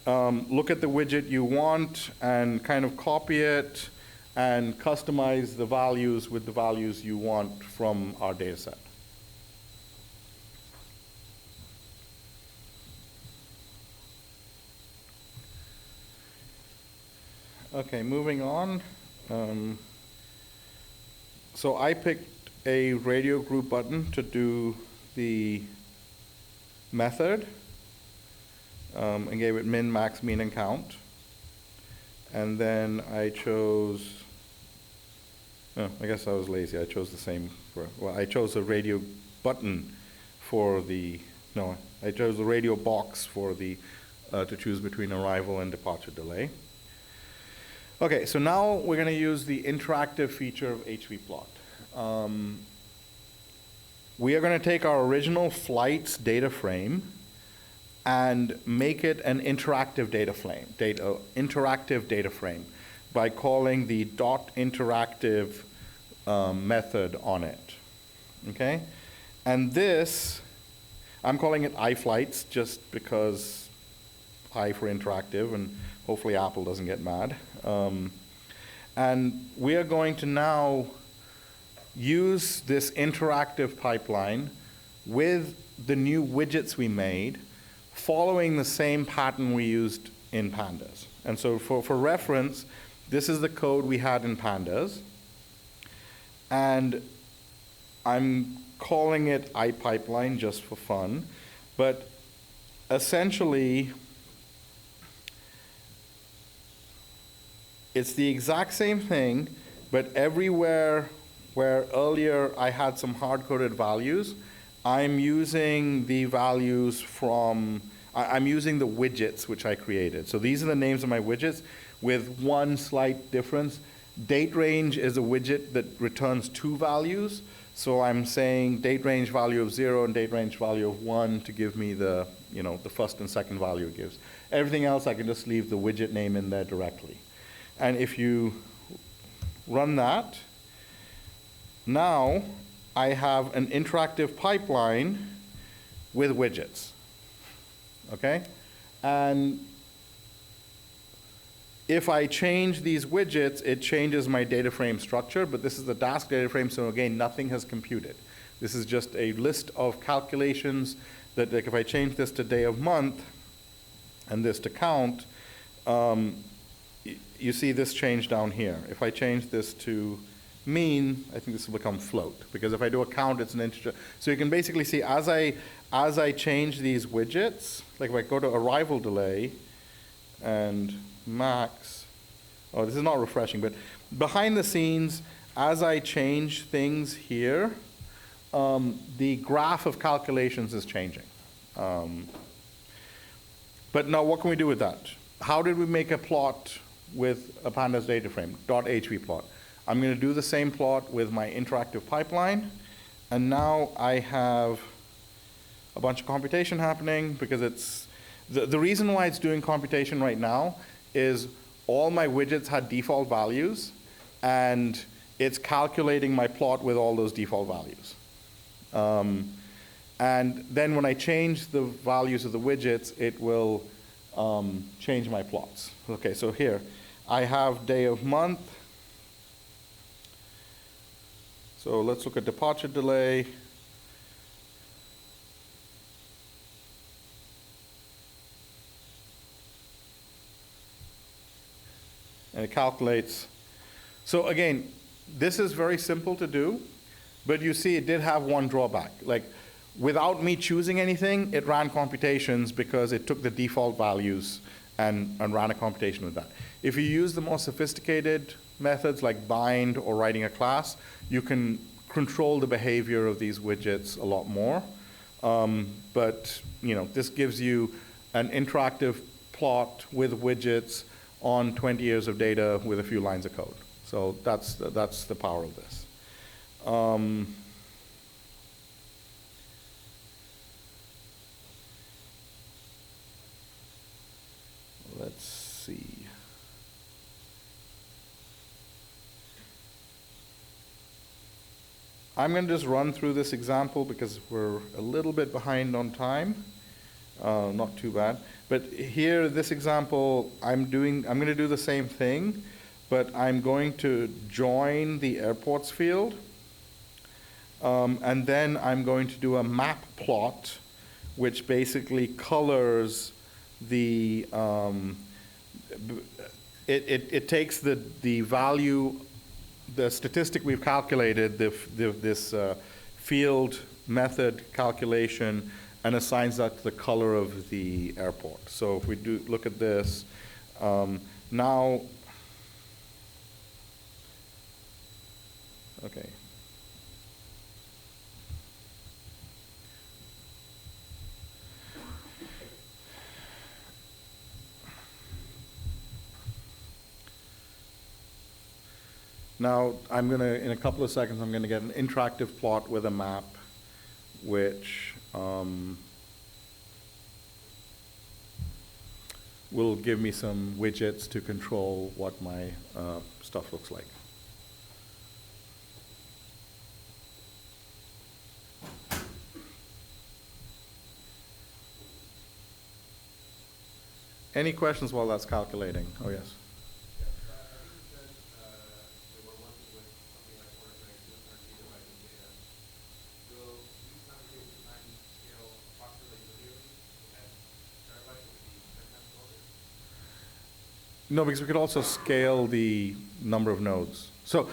look at the widget you want, and kind of copy it and customize the values with the values you want from our data set. Okay, moving on. So I picked a radio group button to do the method, and gave it min, max, mean, and count. And then I chose, I guess I was lazy. I chose the same I chose a radio button for I chose the radio box for the, to choose between arrival and departure delay. Okay, so now we're going to use the interactive feature of HVplot. We are going to take our original flights data frame and make it an interactive data frame by calling the .interactive method on it. Okay, and this I'm calling it iFlights just because I for interactive, and hopefully Apple doesn't get mad. And we are going to now use this interactive pipeline with the new widgets we made, following the same pattern we used in Pandas. And so for reference, this is the code we had in Pandas. And I'm calling it iPipeline just for fun. But essentially, it's the exact same thing, but everywhere where earlier I had some hard-coded values, I'm using the values from, I'm using the widgets which I created. So these are the names of my widgets with one slight difference. Date range is a widget that returns 2 values. So I'm saying date range value of 0 and date range value of 1 to give me the, the first and second value it gives. Everything else I can just leave the widget name in there directly. And if you run that, now I have an interactive pipeline with widgets. Okay? And if I change these widgets, it changes my data frame structure, but this is the Dask data frame, so again, nothing has computed. This is just a list of calculations that, like, if I change this to day of month and this to count, you see this change down here. If I change this to mean, I think this will become float, because if I do a count, it's an integer. So you can basically see as I change these widgets, like if I go to arrival delay and max, oh, this is not refreshing, but behind the scenes, as I change things here, the graph of calculations is changing. But now what can we do with that? How did we make a plot with a pandas data frame, .hv plot? I'm going to do the same plot with my interactive pipeline, and now I have a bunch of computation happening because it's, the reason why it's doing computation right now is all my widgets had default values, and it's calculating my plot with all those default values. And then when I change the values of the widgets, it will change my plots. Okay, so here, I have day of month. So let's look at departure delay. And it calculates. So again, this is very simple to do, but you see it did have one drawback. Like, without me choosing anything, it ran computations because it took the default values and ran a computation with that. If you use the more sophisticated methods like bind or writing a class, you can control the behavior of these widgets a lot more. But this gives you an interactive plot with widgets on 20 years of data with a few lines of code. So that's the power of this. Let's see. I'm going to just run through this example because we're a little bit behind on time. Not too bad. But here, this example, I'm going to do the same thing, but I'm going to join the airports field. And then I'm going to do a map plot, which basically colors the, it takes the value, the statistic we've calculated, this field method calculation, and assigns that to the color of the airport. So if we do look at this, now, okay. Now, in a couple of seconds, I'm going to get an interactive plot with a map, which will give me some widgets to control what my stuff looks like. Any questions while that's calculating? Oh, yes. No, because we could also scale the number of nodes. So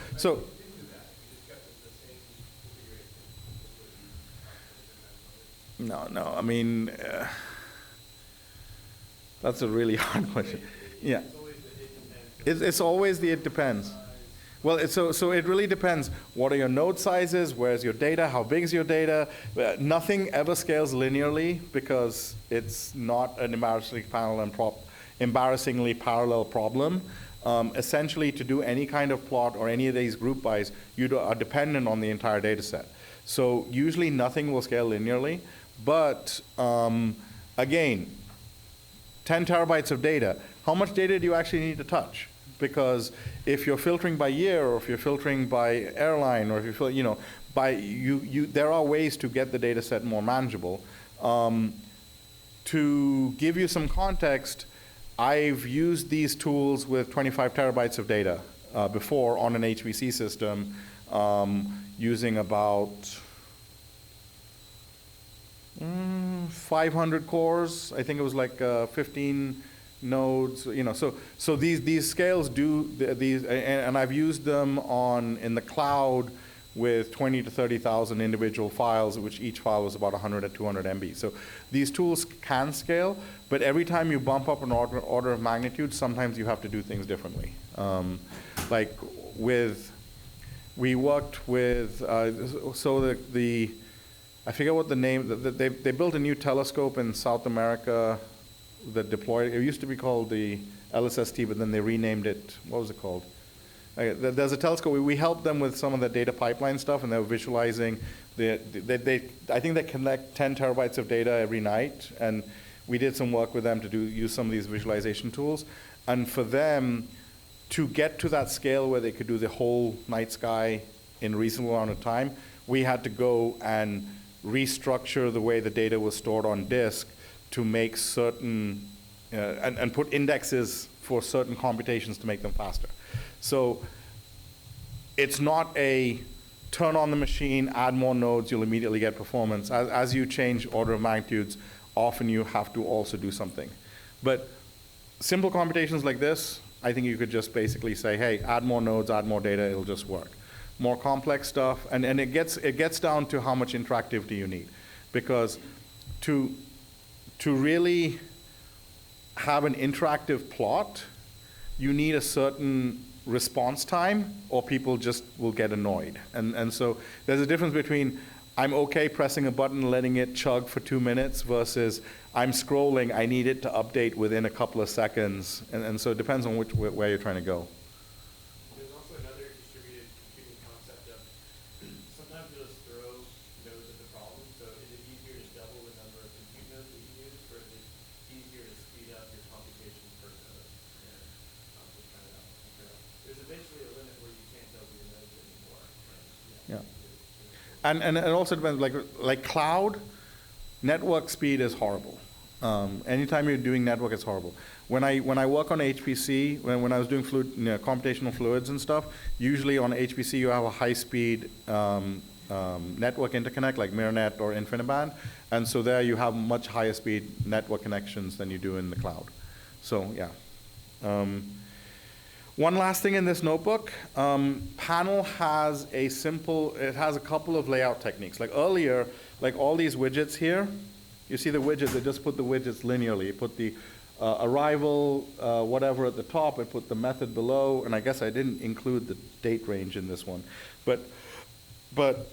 no, I mean, that's a really hard question. Yeah. It's always the it depends. Well, so it really depends. What are your node sizes? Where's your data? How big is your data? Nothing ever scales linearly because it's not an embarrassingly parallel problem. Essentially, to do any kind of plot or any of these group bys, you are dependent on the entire data set. So usually nothing will scale linearly. But again, 10 terabytes of data. How much data do you actually need to touch? Because if you're filtering by year, or if you're filtering by airline, or if you're there are ways to get the data set more manageable. To give you some context, I've used these tools with 25 terabytes of data before on an HPC system, using about 500 cores. I think it was like 15 nodes. So these scales do these, and I've used them in the cloud with 20 to 30,000 individual files, which each file was about 100 to 200 MB. So these tools can scale, but every time you bump up an order of magnitude, sometimes you have to do things differently. Like we worked with, I forget what the name, they built a new telescope in South America that deployed, it used to be called the LSST, but then they renamed it, what was it called? There's a telescope, we helped them with some of the data pipeline stuff, and they were visualizing, I think they collect 10 terabytes of data every night, and we did some work with them to use some of these visualization tools. And for them to get to that scale where they could do the whole night sky in a reasonable amount of time, we had to go and restructure the way the data was stored on disk to make certain, and put indexes for certain computations to make them faster. So it's not a turn on the machine, add more nodes, you'll immediately get performance. As you change order of magnitudes, often you have to also do something. But simple computations like this, I think you could just basically say, hey, add more nodes, add more data, it'll just work. More complex stuff, and it gets down to how much interactivity you need. Because to really have an interactive plot, you need a certain response time, or people just will get annoyed. And so there's a difference between I'm okay pressing a button and letting it chug for 2 minutes versus I'm scrolling, I need it to update within a couple of seconds. And so it depends on where you're trying to go. There's also another distributed computing concept of sometimes you'll just throw nodes at the problem. So is it easier to double the number of compute nodes that you use, or is it easier to speed up your computation per node? And just trying to compare. There's eventually a limit where you can't double your nodes anymore. Yeah. And it also depends, like cloud, network speed is horrible. Anytime you're doing network, it's horrible. When I work on HPC, when I was doing computational fluids and stuff, usually on HPC you have a high-speed network interconnect like MirrorNet or InfiniBand, and so there you have much higher speed network connections than you do in the cloud. So yeah. One last thing in this notebook, Panel has it has a couple of layout techniques. Like earlier, like all these widgets here, you see the widgets, they just put the widgets linearly. It put the arrival, whatever at the top, it put the method below, and I guess I didn't include the date range in this one. But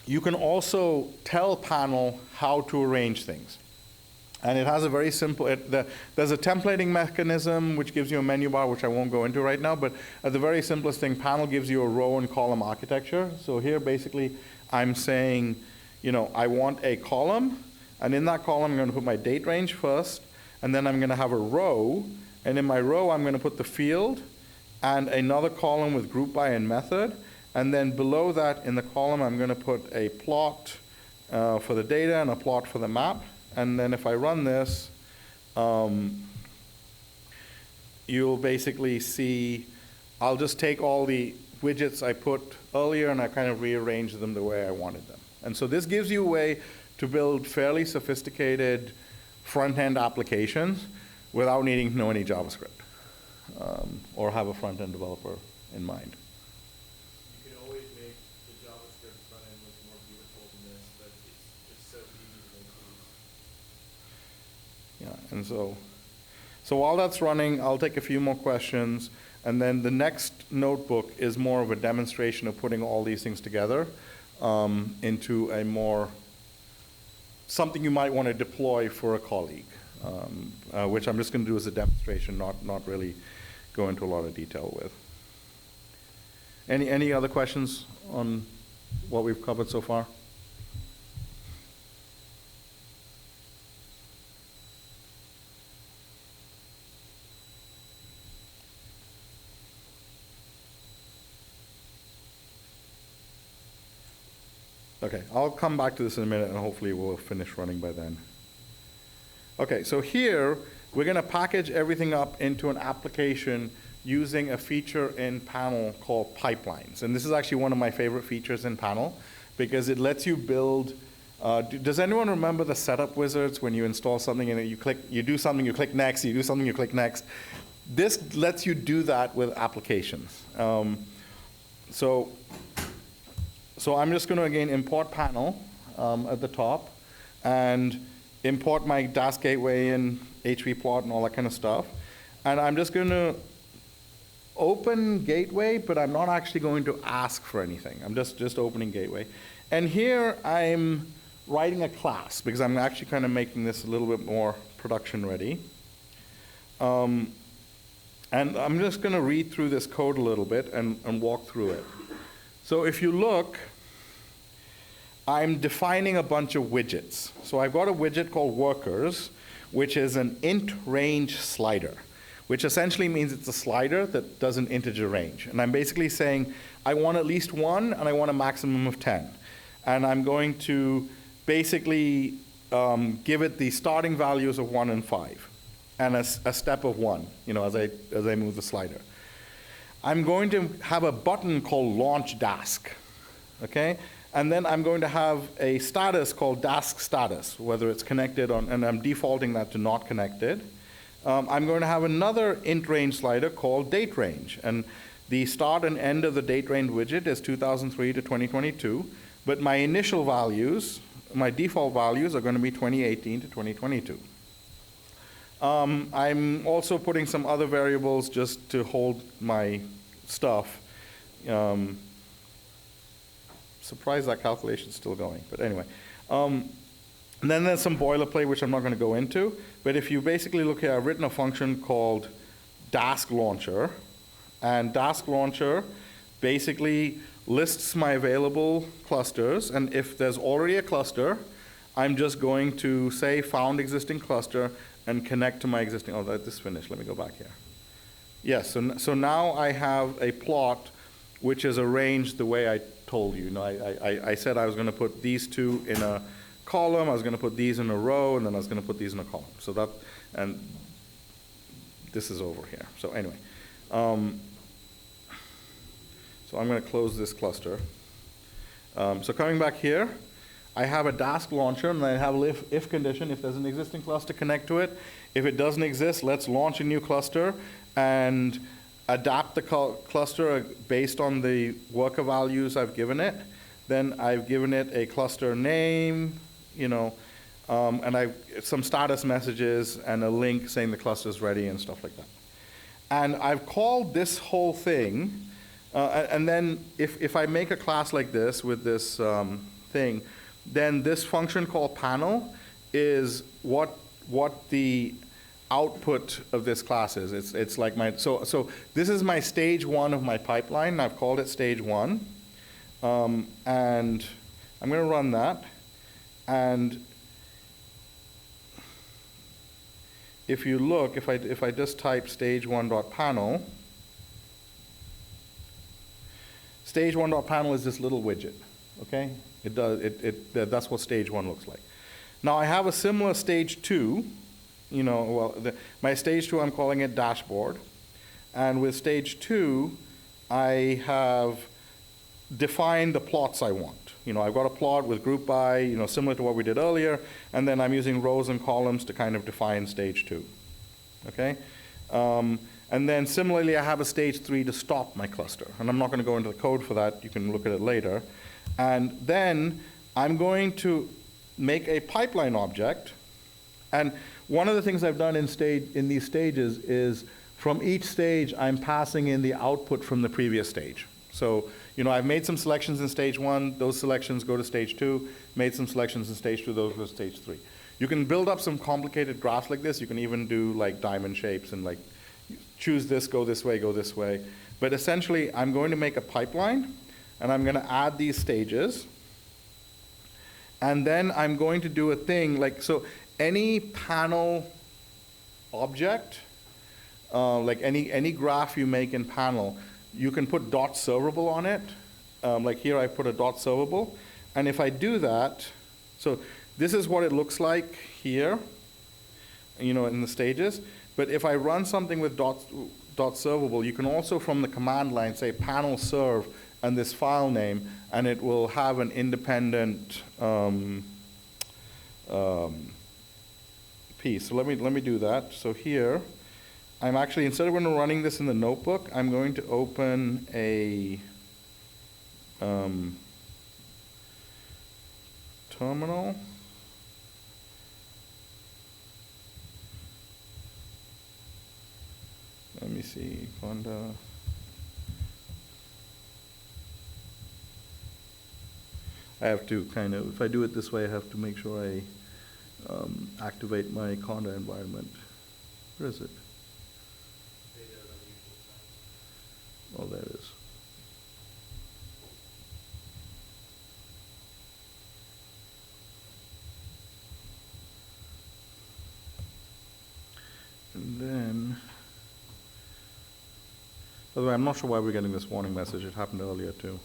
you can also tell Panel how to arrange things. And it has a very simple, there's a templating mechanism which gives you a menu bar, which I won't go into right now, but at the very simplest thing, Panel gives you a row and column architecture. So here basically I'm saying, I want a column, and in that column I'm going to put my date range first, and then I'm going to have a row, and in my row I'm going to put the field, and another column with group by and method, and then below that in the column I'm going to put a plot for the data and a plot for the map. And then if I run this, you'll basically see, I'll just take all the widgets I put earlier and I kind of rearrange them the way I wanted them. And so this gives you a way to build fairly sophisticated front-end applications without needing to know any JavaScript or have a front-end developer in mind. You can always make the JavaScript front-end look more beautiful than this, but it's just so easy to make these. Yeah, and so while that's running, I'll take a few more questions, and then the next notebook is more of a demonstration of putting all these things together into a something you might want to deploy for a colleague, which I'm just going to do as a demonstration, not really go into a lot of detail with. Any other questions on what we've covered so far? Okay, I'll come back to this in a minute and hopefully we'll finish running by then. Okay, so here we're going to package everything up into an application using a feature in Panel called pipelines. And this is actually one of my favorite features in Panel because it lets you build. Does anyone remember the setup wizards when you install something and you do something, you click next, you do something, you click next? This lets you do that with applications. So So I'm just going to, again, import panel at the top and import my Dask gateway and HV plot and all that kind of stuff. And I'm just going to open gateway, but I'm not actually going to ask for anything. I'm just opening gateway. And here I'm writing a class because I'm actually kind of making this a little bit more production ready. And I'm just going to read through this code a little bit and walk through it. So if you look, I'm defining a bunch of widgets. So I've got a widget called workers, which is an int range slider, which essentially means it's a slider that does an integer range. And I'm basically saying I want at least 1 and I want a maximum of 10. And I'm going to basically give it the starting values of 1 and 5 and a step of 1, as I move the slider. I'm going to have a button called launch Dask, okay? And then I'm going to have a status called Dask status, whether it's connected and I'm defaulting that to not connected. I'm going to have another int range slider called date range. And the start and end of the date range widget is 2003 to 2022. But my initial values, my default values are going to be 2018 to 2022. I'm also putting some other variables just to hold my stuff. Surprised that calculation's still going, but anyway. And then there's some boilerplate, which I'm not going to go into. But if you basically look here, I've written a function called Dask Launcher. And Dask Launcher basically lists my available clusters. And if there's already a cluster, I'm just going to say found existing cluster and connect to my existing. Oh, this is finished. Let me go back here. Yes, so now I have a plot which is arranged the way I told you. I said I was going to put these two in a column, I was going to put these in a row, and then I was going to put these in a column. So that, and this is over here. So anyway, so I'm going to close this cluster. So coming back here, I have a Dask launcher, and I have an if condition. If there's an existing cluster, connect to it. If it doesn't exist, let's launch a new cluster and adapt the cluster based on the worker values I've given it. Then I've given it a cluster name, and I've some status messages and a link saying the cluster's ready and stuff like that. And I've called this whole thing, and then if I make a class like this with this thing, then this function called panel is what the output of this class is. It's like so this is my stage 1 of my pipeline. I've called it stage 1, and I'm going to run that. And if you look, if I just type stage1.panel, stage1.panel is this little widget. Okay, that's what stage 1 looks like. Now I have a similar stage 2. My stage 2, I'm calling it dashboard. And with stage 2, I have defined the plots I want. I've got a plot with group by, similar to what we did earlier, and then I'm using rows and columns to kind of define stage 2. Okay? And then similarly, I have a stage 3 to stop my cluster. And I'm not going to go into the code for that. You can look at it later. And then I'm going to make a pipeline object. And one of the things I've done in these stages is from each stage, I'm passing in the output from the previous stage. So, I've made some selections in stage 1. Those selections go to stage 2. Made some selections in stage 2. Those go to stage 3. You can build up some complicated graphs like this. You can even do like diamond shapes and like choose this, go this way, go this way. But essentially, I'm going to make a pipeline, and I'm going to add these stages. And then I'm going to do a thing like, so any panel object, like any graph you make in panel, you can put dot servable on it. Like here I put a dot servable. And if I do that, so this is what it looks like here, in the stages. But if I run something with dot servable, you can also from the command line say panel serve and this file name, and it will have an independent piece. So let me do that. So here, I'm actually, instead of running this in the notebook, I'm going to open a terminal. Let me see, Conda. I have to kind of, if I do it this way, I have to make sure I activate my Conda environment. Where is it? Oh, there it is. And then, by the way, I'm not sure why we're getting this warning message. It happened earlier too.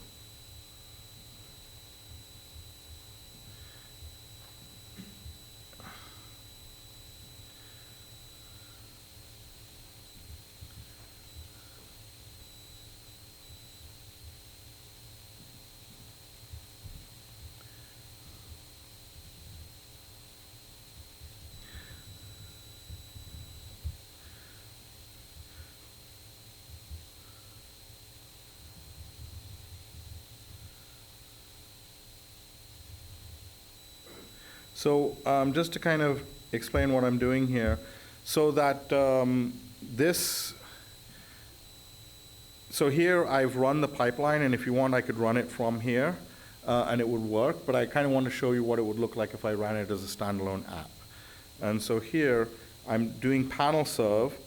So just to kind of explain what I'm doing here, so that so here I've run the pipeline, and if you want, I could run it from here, and it would work, but I kind of want to show you what it would look like if I ran it as a standalone app. And so here, I'm doing panel serve,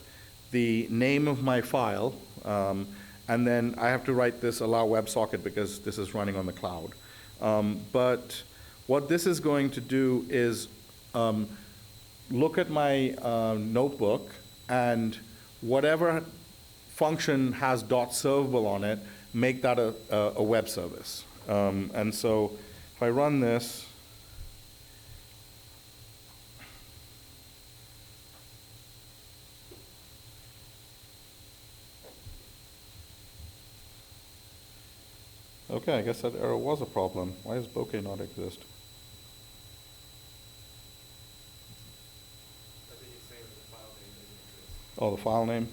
the name of my file, and then I have to write this allow WebSocket because this is running on the cloud. But what this is going to do is look at my notebook, and whatever function has .servable on it, make that a web service. And so if I run this, okay, I guess that error was a problem. Why does bokeh not exist? Oh, the file name?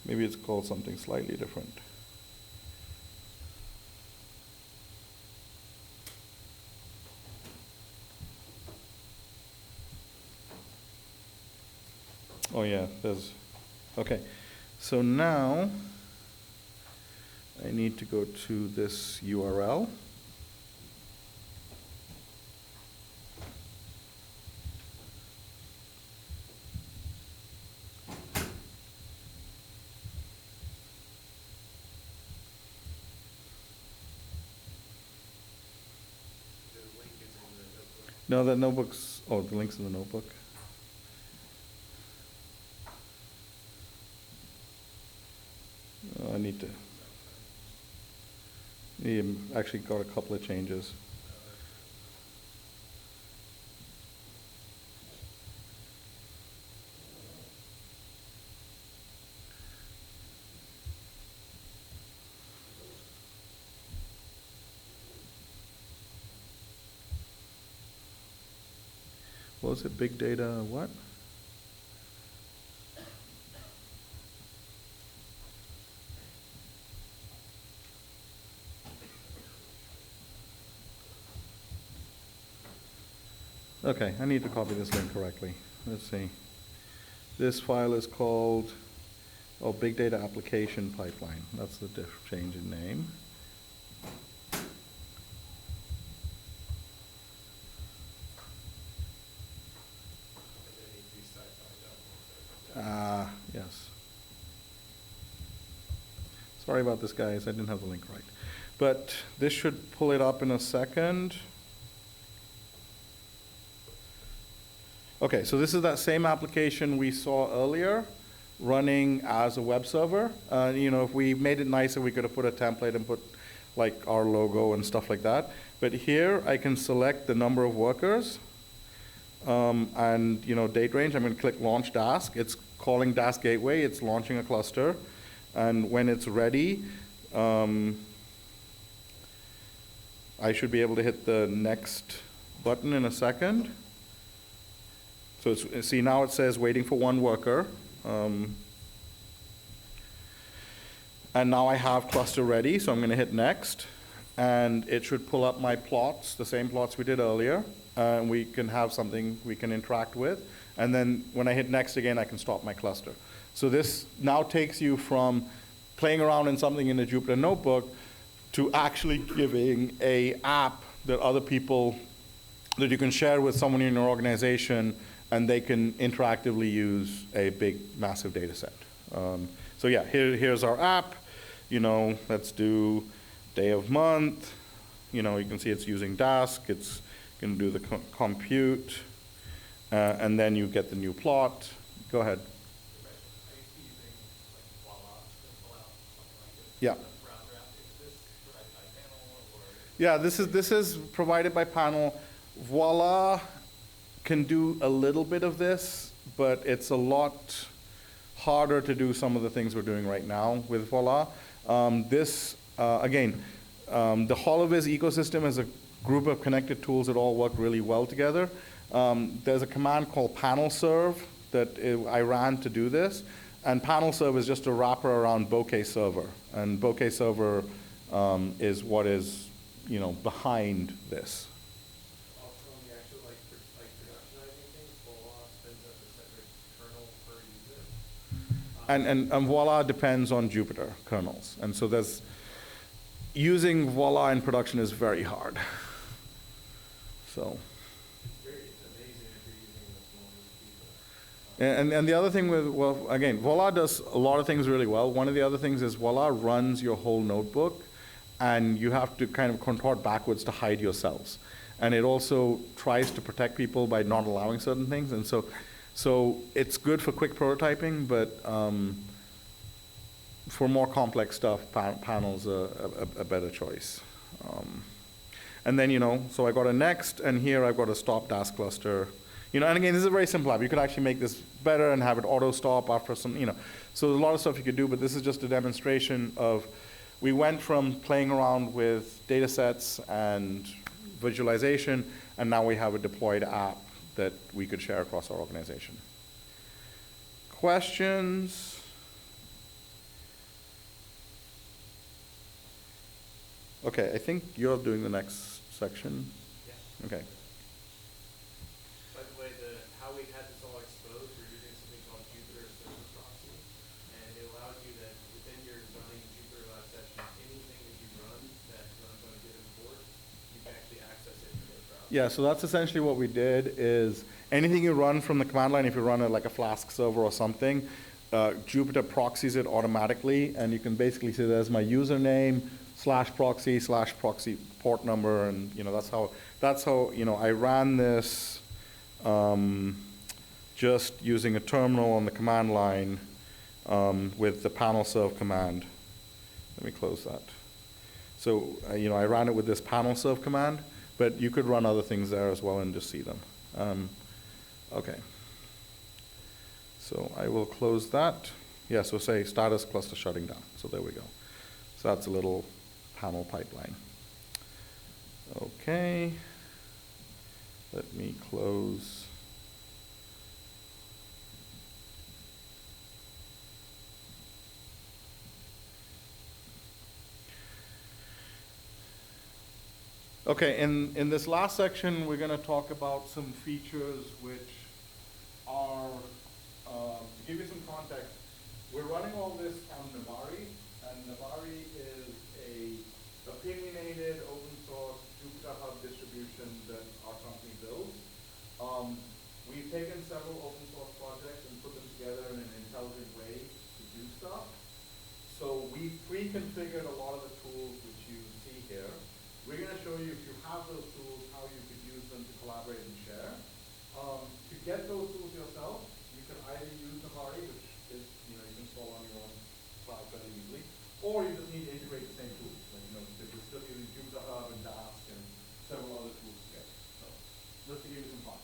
Maybe it's called something slightly different. Oh yeah, there's, okay. So now, I need to go to this URL. No, the notebook's, oh, the link's in the notebook. I need to, actually got a couple of changes. What was it, big data, what? Okay, I need to copy this link correctly. Let's see. This file is called, oh, Big Data Application Pipeline. That's the change in name. Yes. Sorry about this, guys. I didn't have the link right. But this should pull it up in a second. Okay, so this is that same application we saw earlier running as a web server. You know, if we made it nicer, we could have put a template and put like our logo and stuff like that. But here I can select the number of workers and, you know, date range. I'm going to click Launch Dask. It's calling Dask Gateway. It's launching a cluster. And when it's ready, I should be able to hit the next button in a second. So it's, see, now it says waiting for one worker. And now I have cluster ready, so I'm going to hit next. and it should pull up my plots, the same plots we did earlier, and we can have something we can interact with. And then when I hit next again, I can stop my cluster. So this now takes you from playing around in something in a Jupyter Notebook to actually giving a app that other people, that you can share with someone in your organization, and they can interactively use a big, massive data set. So yeah, here's our app. You know, let's do day of month. You know, you can see it's using Dask. It's going to do the compute, and then you get the new plot. Go ahead. Yeah. Yeah, this is provided by Panel. Voila can do a little bit of this, but it's a lot harder to do some of the things we're doing right now with Voila. Again, the HoloViz ecosystem is a group of connected tools that all work really well together. There's a command called panel serve that I ran to do this, and panel serve is just a wrapper around Bokeh server, and Bokeh server is what is, you know, behind this. And Voila depends on Jupyter kernels. And so using Voila in production is very hard. So. It's amazing if you're using the small people. And the other thing with, well, again, Voila does a lot of things really well. One of the other things is Voila runs your whole notebook, and you have to kind of contort backwards to hide your cells. And it also tries to protect people by not allowing certain things. And so it's good for quick prototyping, but for more complex stuff, Panel's a better choice. And then, you know, so I got a next, and here I've got a stop Dask cluster. You know, and again, this is a very simple app. You could actually make this better and have it auto stop after some, you know. So there's a lot of stuff you could do, but this is just a demonstration of, we went from playing around with data sets and visualization, and now we have a deployed app that we could share across our organization. Questions? Okay, I think you're doing the next section. Yeah. Okay. By the way, how we had this all exposed, we're using something called Jupyter Server Proxy, and it allows you that within your running Jupyter Lab session, anything that you run that runs on a given port, you can actually access it in your browser. Yeah, so that's essentially what we did is anything you run from the command line, if you run like a Flask server or something, Jupyter proxies it automatically, and you can basically say there's my username, /proxy port number, and you know that's how you know I ran this just using a terminal on the command line with the panel serve command. Let me close that. So you know I ran it with this panel serve command, but you could run other things there as well and just see them. Okay. So I will close that. Yeah, so say status cluster shutting down. So there we go. So that's a little panel pipeline. Okay. Let me close. Okay, in this last section, we're going to talk about some features which are, to give you some context, we're running all this on Navari, and Navari is a opinionated open source Jupyter Hub distribution that our company builds. We've taken several open source projects and put them together in an intelligent way to do stuff. So we pre-configured a lot of the tools which you see here. We're going to show you, if you have those tools, how you could use them to collaborate and share. To get those tools yourself, you can either use Navari, which is, you know, you can install on your own cloud fairly easily, or you just need to integrate the same tools. Like, you know, if you're still using Jupyter Hub and Dask and several other tools together. So, just to give you some fun.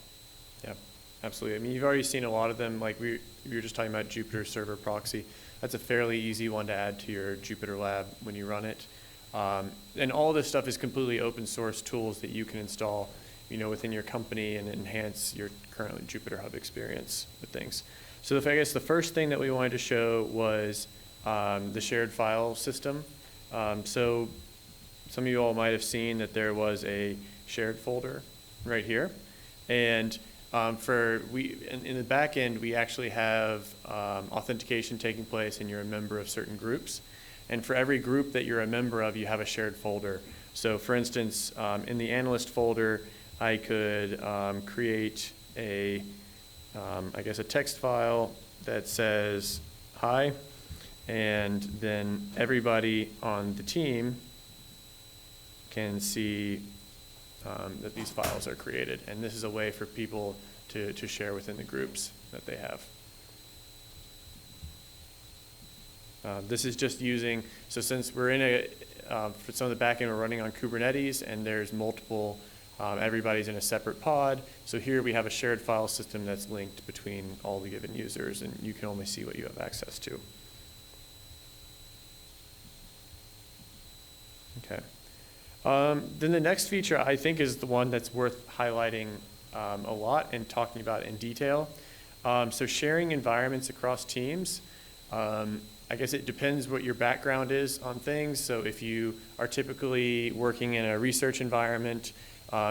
Yep, absolutely. I mean, you've already seen a lot of them. Like we were just talking about Jupyter Server Proxy. That's a fairly easy one to add to your Jupyter Lab when you run it. And all this stuff is completely open source tools that you can install, you know, within your company and enhance your current Jupyter Hub experience with things. So I guess the first thing that we wanted to show was the shared file system. So some of you all might have seen that there was a shared folder right here. And in the back end, we actually have authentication taking place and you're a member of certain groups. And for every group that you're a member of, you have a shared folder. So for instance, in the analyst folder, I could create a text file that says, hi, and then everybody on the team can see that these files are created. And this is a way for people to share within the groups that they have. This is just using, so since we're in for some of the backend, we're running on Kubernetes and there's multiple, everybody's in a separate pod. So here we have a shared file system that's linked between all the given users and you can only see what you have access to. Okay. Then the next feature I think is the one that's worth highlighting a lot and talking about in detail. So sharing environments across teams. I guess it depends what your background is on things. So if you are typically working in a research environment,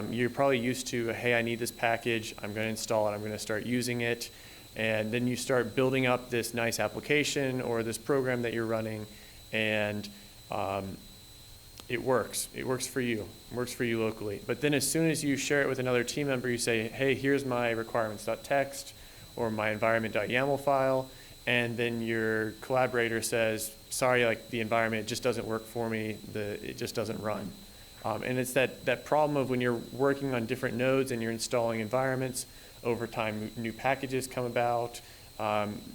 you're probably used to, hey, I need this package, I'm going to install it, I'm going to start using it. And then you start building up this nice application or this program that you're running, and it works. It works for you. It works for you locally. But then as soon as you share it with another team member, you say, hey, here's my requirements.txt or my environment.yaml file. And then your collaborator says, sorry, like the environment, it just doesn't work for me. It just doesn't run. And it's that problem of when you're working on different nodes and you're installing environments, over time new packages come about.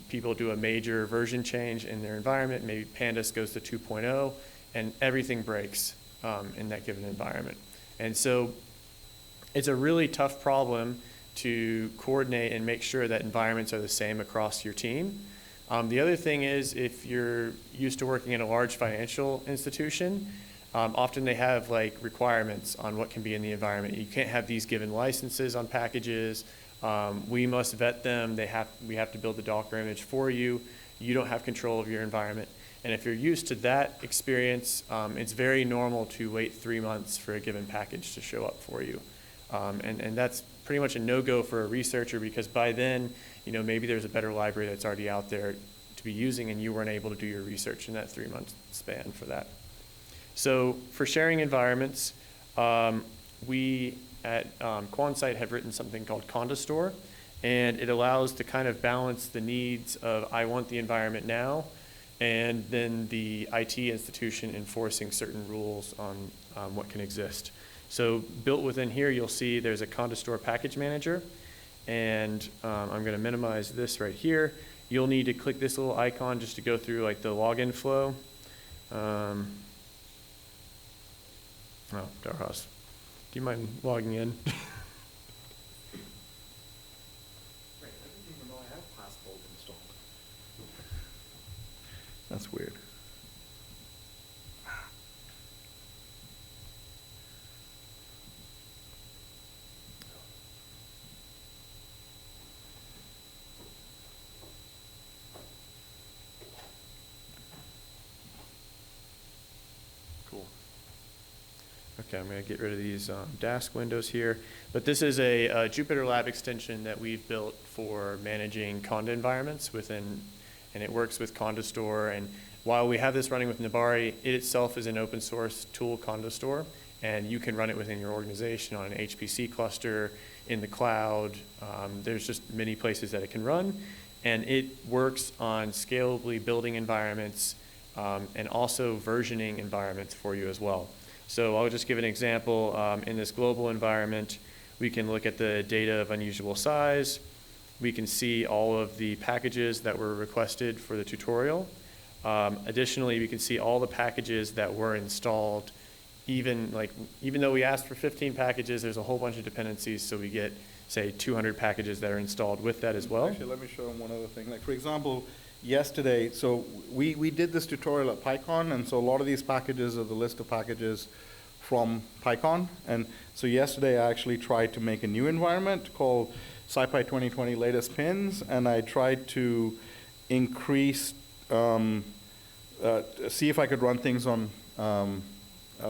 People do a major version change in their environment. Maybe Pandas goes to 2.0 and everything breaks in that given environment. And so it's a really tough problem to coordinate and make sure that environments are the same across your team. The other thing is, if you're used to working in a large financial institution, often they have like requirements on what can be in the environment. You can't have these given licenses on packages. We must vet them. We have to build the Docker image for you. You don't have control of your environment. And if you're used to that experience, it's very normal to wait 3 months for a given package to show up for you. And that's pretty much a no-go for a researcher, because by then, maybe there's a better library that's already out there to be using and you weren't able to do your research in that 3-month span for that. So for sharing environments, we at Quansight have written something called Condastore, and it allows to kind of balance the needs of I want the environment now, and then the IT institution enforcing certain rules on what can exist. So built within here, you'll see there's a Condastore package manager, and I'm going to minimize this right here. You'll need to click this little icon just to go through like the login flow. Oh, Darhas, do you mind logging in? Right, I didn't even know I have Passbolt installed. That's weird. Cool. Okay, I'm going to get rid of these Dask windows here. But this is a Jupyter Lab extension that we've built for managing Conda environments within, and it works with Condastore. And while we have this running with Nibari, it itself is an open source tool, Condastore, and you can run it within your organization on an HPC cluster, in the cloud. There's just many places that it can run. And it works on scalably building environments and also versioning environments for you as well. So I'll just give an example. In this global environment, we can look at the data of unusual size. We can see all of the packages that were requested for the tutorial. Additionally, we can see all the packages that were installed. Even though we asked for 15 packages, there's a whole bunch of dependencies, so we get, say, 200 packages that are installed with that as well. Actually, let me show them one other thing. Like, for example, yesterday, so we did this tutorial at PyCon, and so a lot of these packages are the list of packages from PyCon. And so yesterday I actually tried to make a new environment called SciPy 2020 latest pins, and I tried to increase, see if I could run things on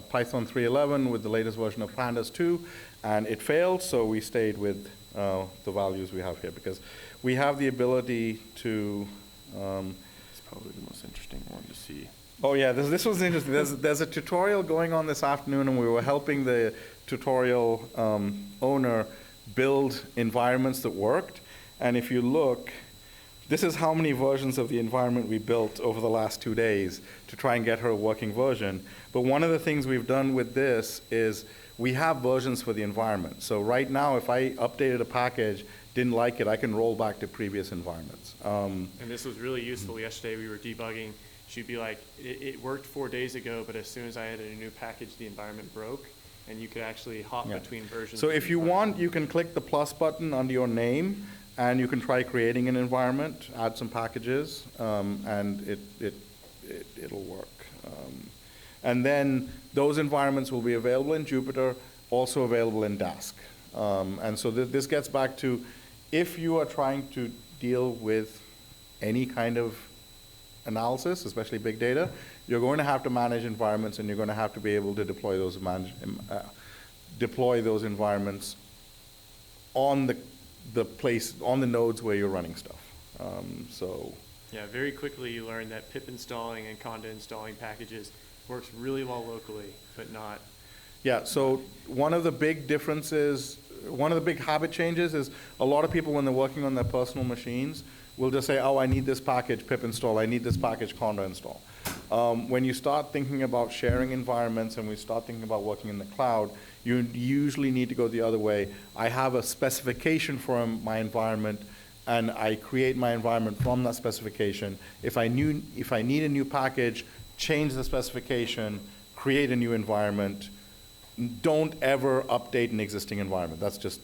Python 3.11 with the latest version of Pandas 2, and it failed, so we stayed with the values we have here, because we have the ability to, It's probably the most interesting one to see. oh yeah, this was interesting. There's a tutorial going on this afternoon, and we were helping the tutorial owner build environments that worked. And if you look, this is how many versions of the environment we built over the last 2 days to try and get her a working version. But one of the things we've done with this is we have versions for the environment. So right now, if I updated a package, didn't like it, I can roll back to previous environments. And this was really useful. Yesterday we were debugging. She'd be like, it worked 4 days ago, but as soon as I added a new package, the environment broke, and you could actually hop Yeah. between versions. So of if the you environment. want, you can click the plus button under your name, and you can try creating an environment, add some packages, and it'll work. And then those environments will be available in Jupyter, also available in Dask. And so this gets back to, if you are trying to deal with any kind of analysis, especially big data, you're going to have to manage environments, and you're going to have to be able to deploy those environments on on the nodes where you're running stuff. So Yeah, very quickly you learn that pip installing and conda installing packages works really well locally, but not. yeah, so one of the big differences, one of the big habit changes is a lot of people, when they're working on their personal machines, will just say, oh, I need this package pip install, I need this package conda install. When you start thinking about sharing environments and we start thinking about working in the cloud, you usually need to go the other way. I have a specification for my environment, and I create my environment from that specification. If I need a new package, change the specification, create a new environment. Don't ever update an existing environment. That's just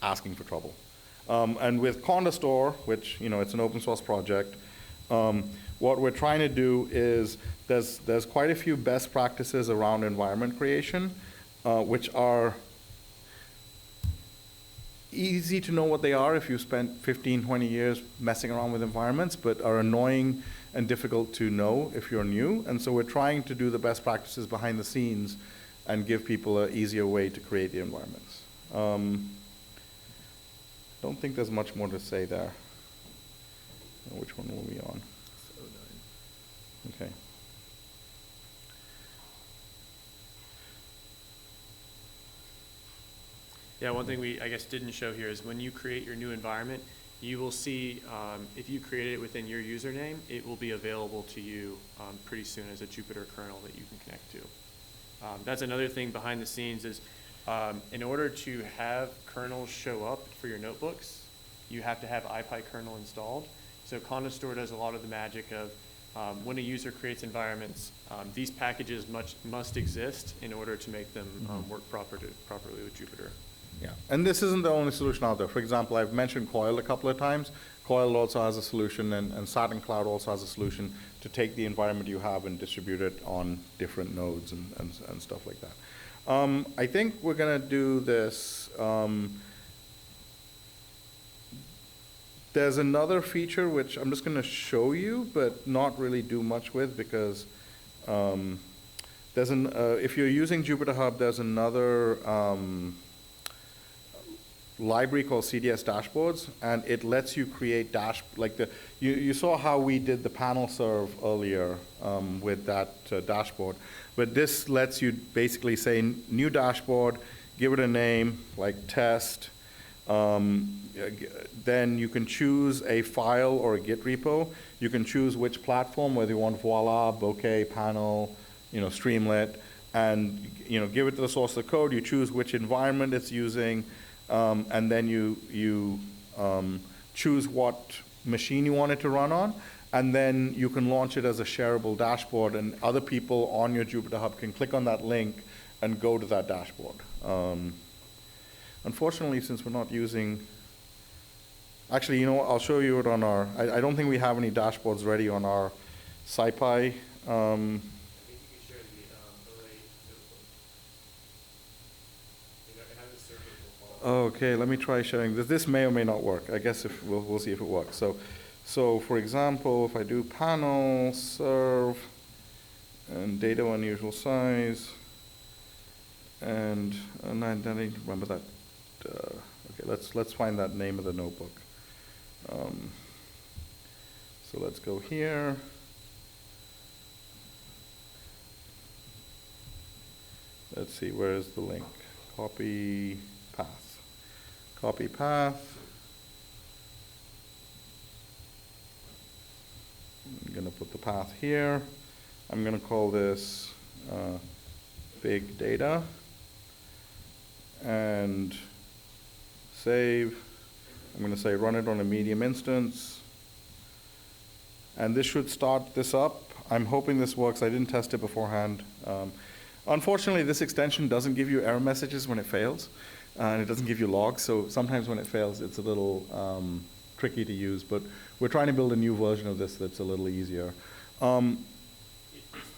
asking for trouble. And with CondaStore, which, it's an open source project, what we're trying to do is there's quite a few best practices around environment creation, which are easy to know what they are if you spent 15, 20 years messing around with environments, but are annoying and difficult to know if you're new. And so we're trying to do the best practices behind the scenes and give people an easier way to create the environments. Don't think there's much more to say there. Which one were we on? Okay. Yeah, one thing we, I guess, didn't show here is when you create your new environment, you will see, if you created it within your username, it will be available to you pretty soon as a Jupyter kernel that you can connect to. That's another thing behind the scenes is, in order to have kernels show up for your notebooks, you have to have IPyKernel installed. So CondaStore does a lot of the magic of, when a user creates environments, these packages must exist in order to make them work properly with Jupyter. Yeah, and this isn't the only solution out there. For example, I've mentioned Coil a couple of times. Coil also has a solution, and Saturn Cloud also has a solution to take the environment you have and distribute it on different nodes and stuff like that. I think we're going to do this. There's another feature which I'm just going to show you, but not really do much with, because if you're using Jupyter Hub, there's another library called CDS Dashboards, and it lets you create you saw how we did the panel serve earlier with that dashboard, but this lets you basically say new dashboard, give it a name like test, then you can choose a file or a Git repo. You can choose which platform, whether you want Voila, Bokeh, Panel, Streamlit, and give it to the source of the code. You choose which environment it's using, and then you choose what machine you want it to run on, and then you can launch it as a shareable dashboard, and other people on your Jupyter Hub can click on that link and go to that dashboard. Unfortunately, since we're not using, actually, I'll show you it on our, I don't think we have any dashboards ready on our SciPy. I think you can share the array notebook. It has a server profile. Okay, let me try sharing this. This may or may not work. I guess if we'll see if it works. So for example, if I do panel serve, and data unusual size, and I need to remember that. Okay, let's find that name of the notebook. So let's go here. Let's see, where is the link? Copy path. Copy path. I'm going to put the path here. I'm going to call this big data and save. I'm going to say run it on a medium instance. And this should start this up. I'm hoping this works. I didn't test it beforehand. Unfortunately, this extension doesn't give you error messages when it fails, and it doesn't give you logs. So sometimes when it fails, it's a little tricky to use. But we're trying to build a new version of this that's a little easier. It just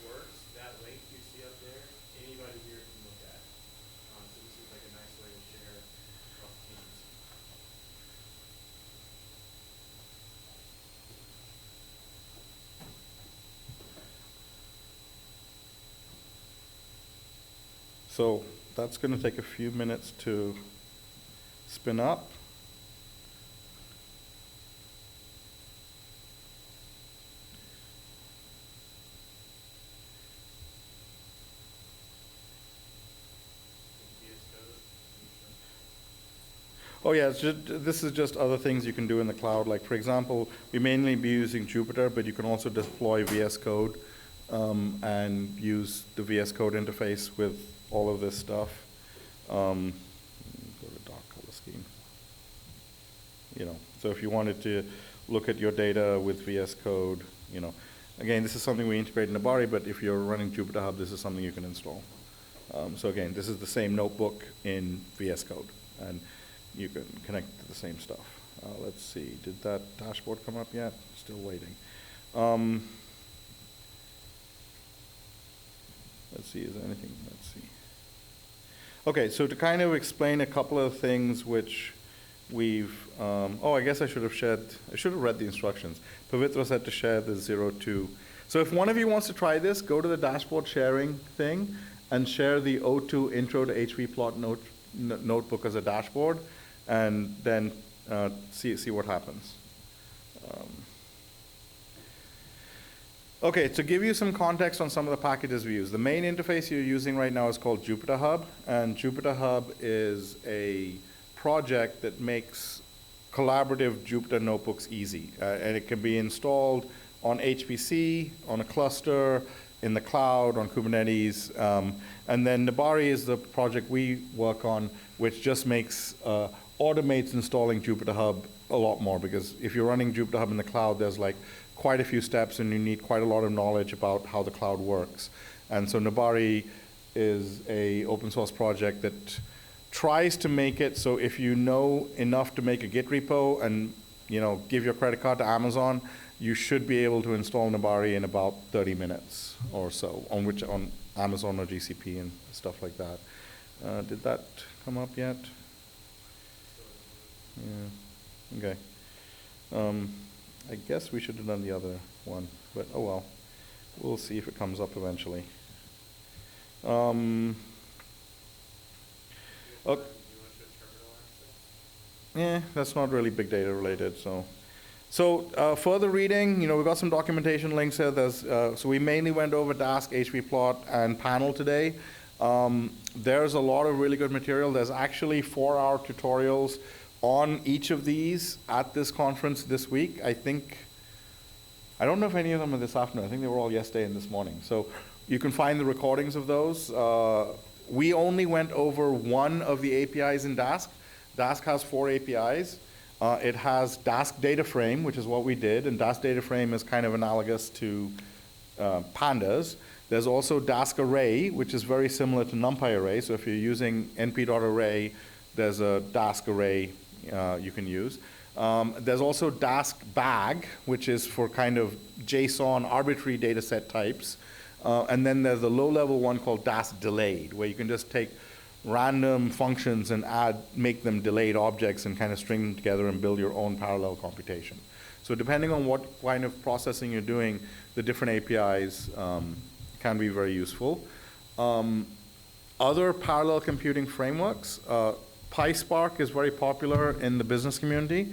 works, that link you see up there, anybody here can look at. So this seems like a nice way to share across teams. So that's going to take a few minutes to spin up. Oh yeah, this is just other things you can do in the cloud. Like for example, we mainly be using Jupyter, but you can also deploy VS Code and use the VS Code interface with all of this stuff. Go to dark color scheme. You know, so if you wanted to look at your data with VS Code, you know, again, this is something we integrate in Nabari, but if you're running Jupyter Hub, this is something you can install. So again, this is the same notebook in VS Code, and you can connect to the same stuff. Let's see, did that dashboard come up yet? Still waiting. Let's see, is there anything, let's see. Okay, so to kind of explain a couple of things which we've, I guess I should have read the instructions. Pavitra said to share the 02. So if one of you wants to try this, go to the dashboard sharing thing and share the O2 Intro to HVPlot notebook as a dashboard, and then see what happens. Okay, to give you some context on some of the packages we use, the main interface you're using right now is called Jupyter Hub, and Jupyter Hub is a project that makes collaborative Jupyter notebooks easy, and it can be installed on HPC, on a cluster, in the cloud, on Kubernetes, and then Nabari is the project we work on, which just makes automates installing Jupyter Hub a lot more, because if you're running Jupyter Hub in the cloud, there's like quite a few steps and you need quite a lot of knowledge about how the cloud works. And so Nabari is a open source project that tries to make it so if you know enough to make a Git repo and give your credit card to Amazon, you should be able to install Nabari in about 30 minutes or so, on Amazon or GCP and stuff like that. Did that come up yet? Yeah, okay. I guess we should have done the other one, but oh well. We'll see if it comes up eventually. Yeah, that's not really big data related, so further reading, we've got some documentation links here. So we mainly went over Dask, HVPlot, and Panel today. There's a lot of really good material. There's actually 4-hour tutorials on each of these at this conference this week. I don't know if any of them are this afternoon. I think they were all yesterday and this morning. So you can find the recordings of those. We only went over one of the APIs in Dask. Dask has 4 APIs. It has Dask Data Frame, which is what we did, and Dask Data Frame is kind of analogous to Pandas. There's also Dask Array, which is very similar to NumPy Array. So if you're using np.array, there's a Dask Array you can use. There's also Dask Bag, which is for kind of JSON arbitrary data set types. And then there's a low-level one called Dask Delayed, where you can just take random functions and make them delayed objects and kind of string them together and build your own parallel computation. So depending on what kind of processing you're doing, the different APIs kind can be very useful. Other parallel computing frameworks, PySpark is very popular in the business community.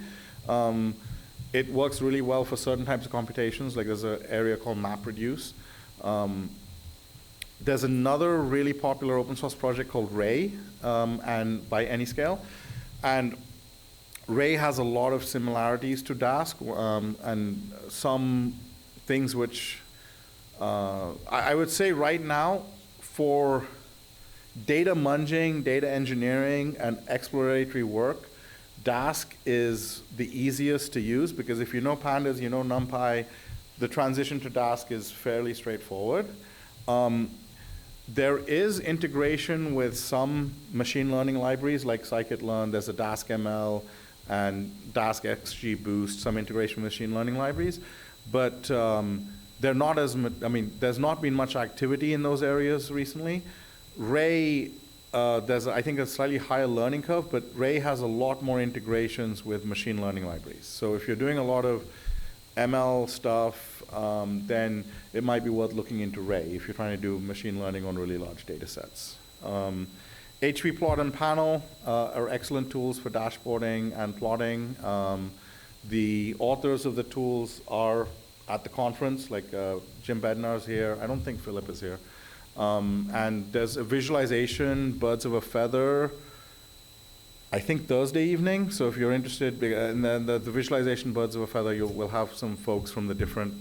It works really well for certain types of computations, like there's an area called MapReduce. There's another really popular open source project called Ray, and by Anyscale. And Ray has a lot of similarities to Dask, and some things which I would say right now for data munging, data engineering, and exploratory work, Dask is the easiest to use because if you know pandas, you know NumPy, the transition to Dask is fairly straightforward. There is integration with some machine learning libraries like scikit-learn. There's a Dask ML and Dask XGBoost, some integration with machine learning libraries. But they're not as, there's not been much activity in those areas recently. Ray, there's, I think, a slightly higher learning curve, but Ray has a lot more integrations with machine learning libraries. So if you're doing a lot of ML stuff, then it might be worth looking into Ray if you're trying to do machine learning on really large data sets. HVPlot and Panel are excellent tools for dashboarding and plotting. The authors of the tools are at the conference, like Jim Bednar's here. I don't think Philip is here. And there's a visualization, Birds of a Feather, I think Thursday evening. So if you're interested, and then the visualization Birds of a Feather, we'll have some folks from the different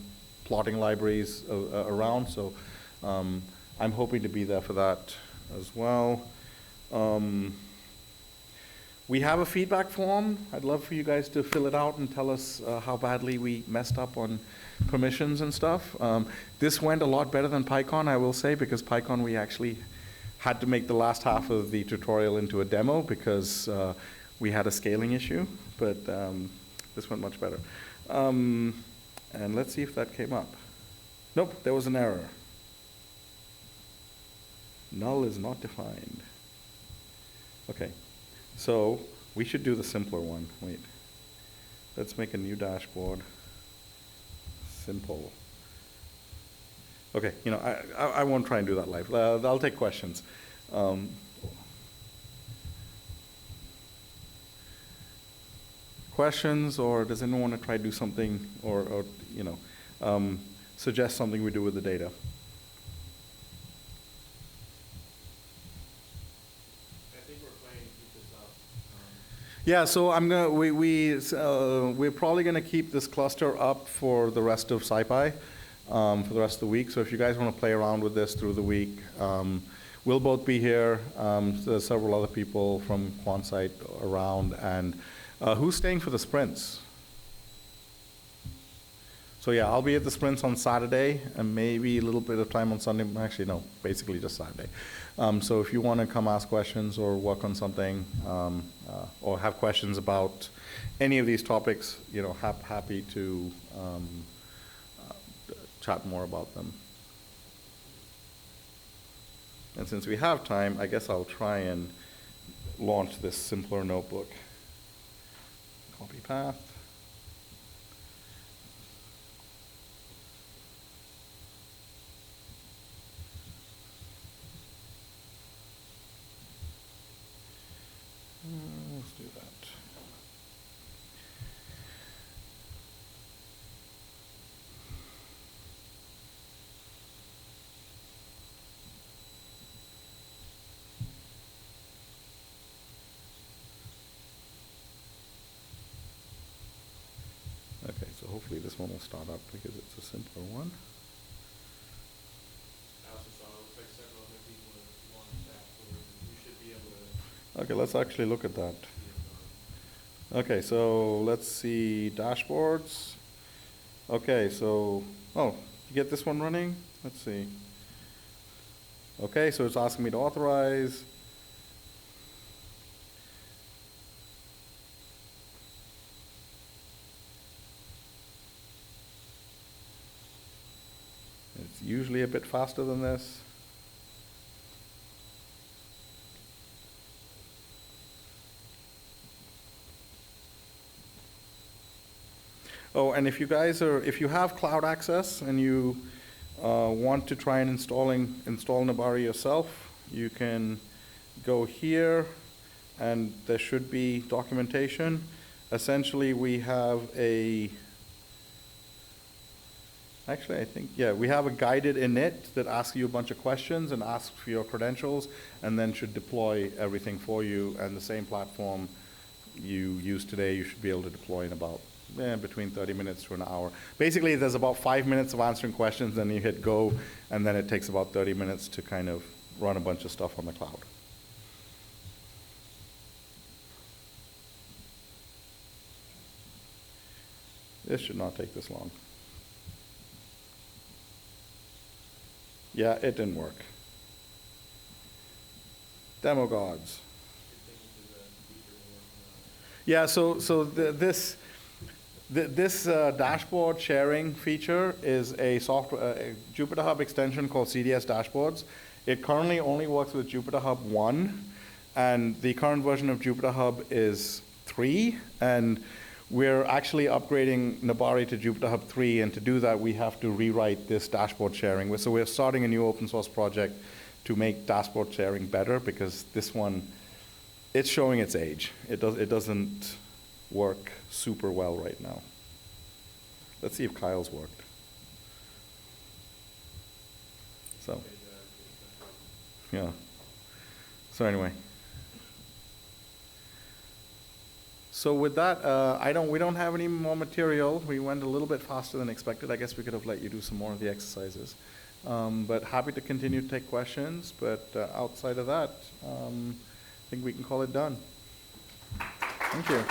plotting libraries around. So I'm hoping to be there for that as well. We have a feedback form. I'd love for you guys to fill it out and tell us how badly we messed up on permissions and stuff. This went a lot better than PyCon, I will say, because PyCon we actually had to make the last half of the tutorial into a demo because we had a scaling issue, but this went much better. And let's see if that came up. Nope, there was an error. Null is not defined. Okay, so we should do the simpler one. Wait, let's make a new dashboard. Simple. Okay, you know, I won't try and do that live. I'll take questions. Questions, or does anyone want to try to do something, or you know, suggest something we do with the data? I think we're planning to keep this up. Yeah, so I'm gonna we're probably gonna keep this cluster up for the rest of SciPy, for the rest of the week. So if you guys want to play around with this through the week, we'll both be here. There's several other people from Quantsite around, and who's staying for the sprints? So yeah, I'll be at the sprints on Saturday and maybe a little bit of time on Sunday. Actually, no, basically just Saturday. So if you want to come ask questions or work on something, or have questions about any of these topics, you know, happy to chat more about them. And since we have time, I guess I'll try and launch this simpler notebook. Copy path. Let's do that. Okay, so hopefully this one will start up because it's a simpler one. I also saw it looks like several other people have launched dashboards, and you should be able to Okay, let's actually look at that. see it. Okay, so let's see dashboards. Okay, so, oh, you get this one running? Let's see. Okay, so it's asking me to authorize. It's usually a bit faster than this. Oh, and if you guys are, if you have cloud access and you want to try and install Nabari yourself, you can go here, and there should be documentation. Essentially, we have actually, I think, yeah, we have a guided init that asks you a bunch of questions and asks for your credentials, and then should deploy everything for you. And the same platform you use today, you should be able to deploy in about between 30 minutes to an hour. Basically, there's about 5 minutes of answering questions, then you hit go, and then it takes about 30 minutes to kind of run a bunch of stuff on the cloud. This should not take this long. Yeah, it didn't work. Demo gods. Yeah, so this dashboard sharing feature is a Jupyter Hub extension called CDS Dashboards. It currently only works with Jupyter Hub 1, and the current version of Jupyter Hub is 3, and we're actually upgrading Nabari to Jupyter Hub 3, and to do that, we have to rewrite this dashboard sharing. So we're starting a new open source project to make dashboard sharing better, because this one, it's showing its age. It doesn't work super well right now. Let's see if Kyle's worked. So, yeah. So anyway. So with that, we don't have any more material. We went a little bit faster than expected. I guess we could have let you do some more of the exercises. But happy to continue to take questions. But outside of that, I think we can call it done. Thank you.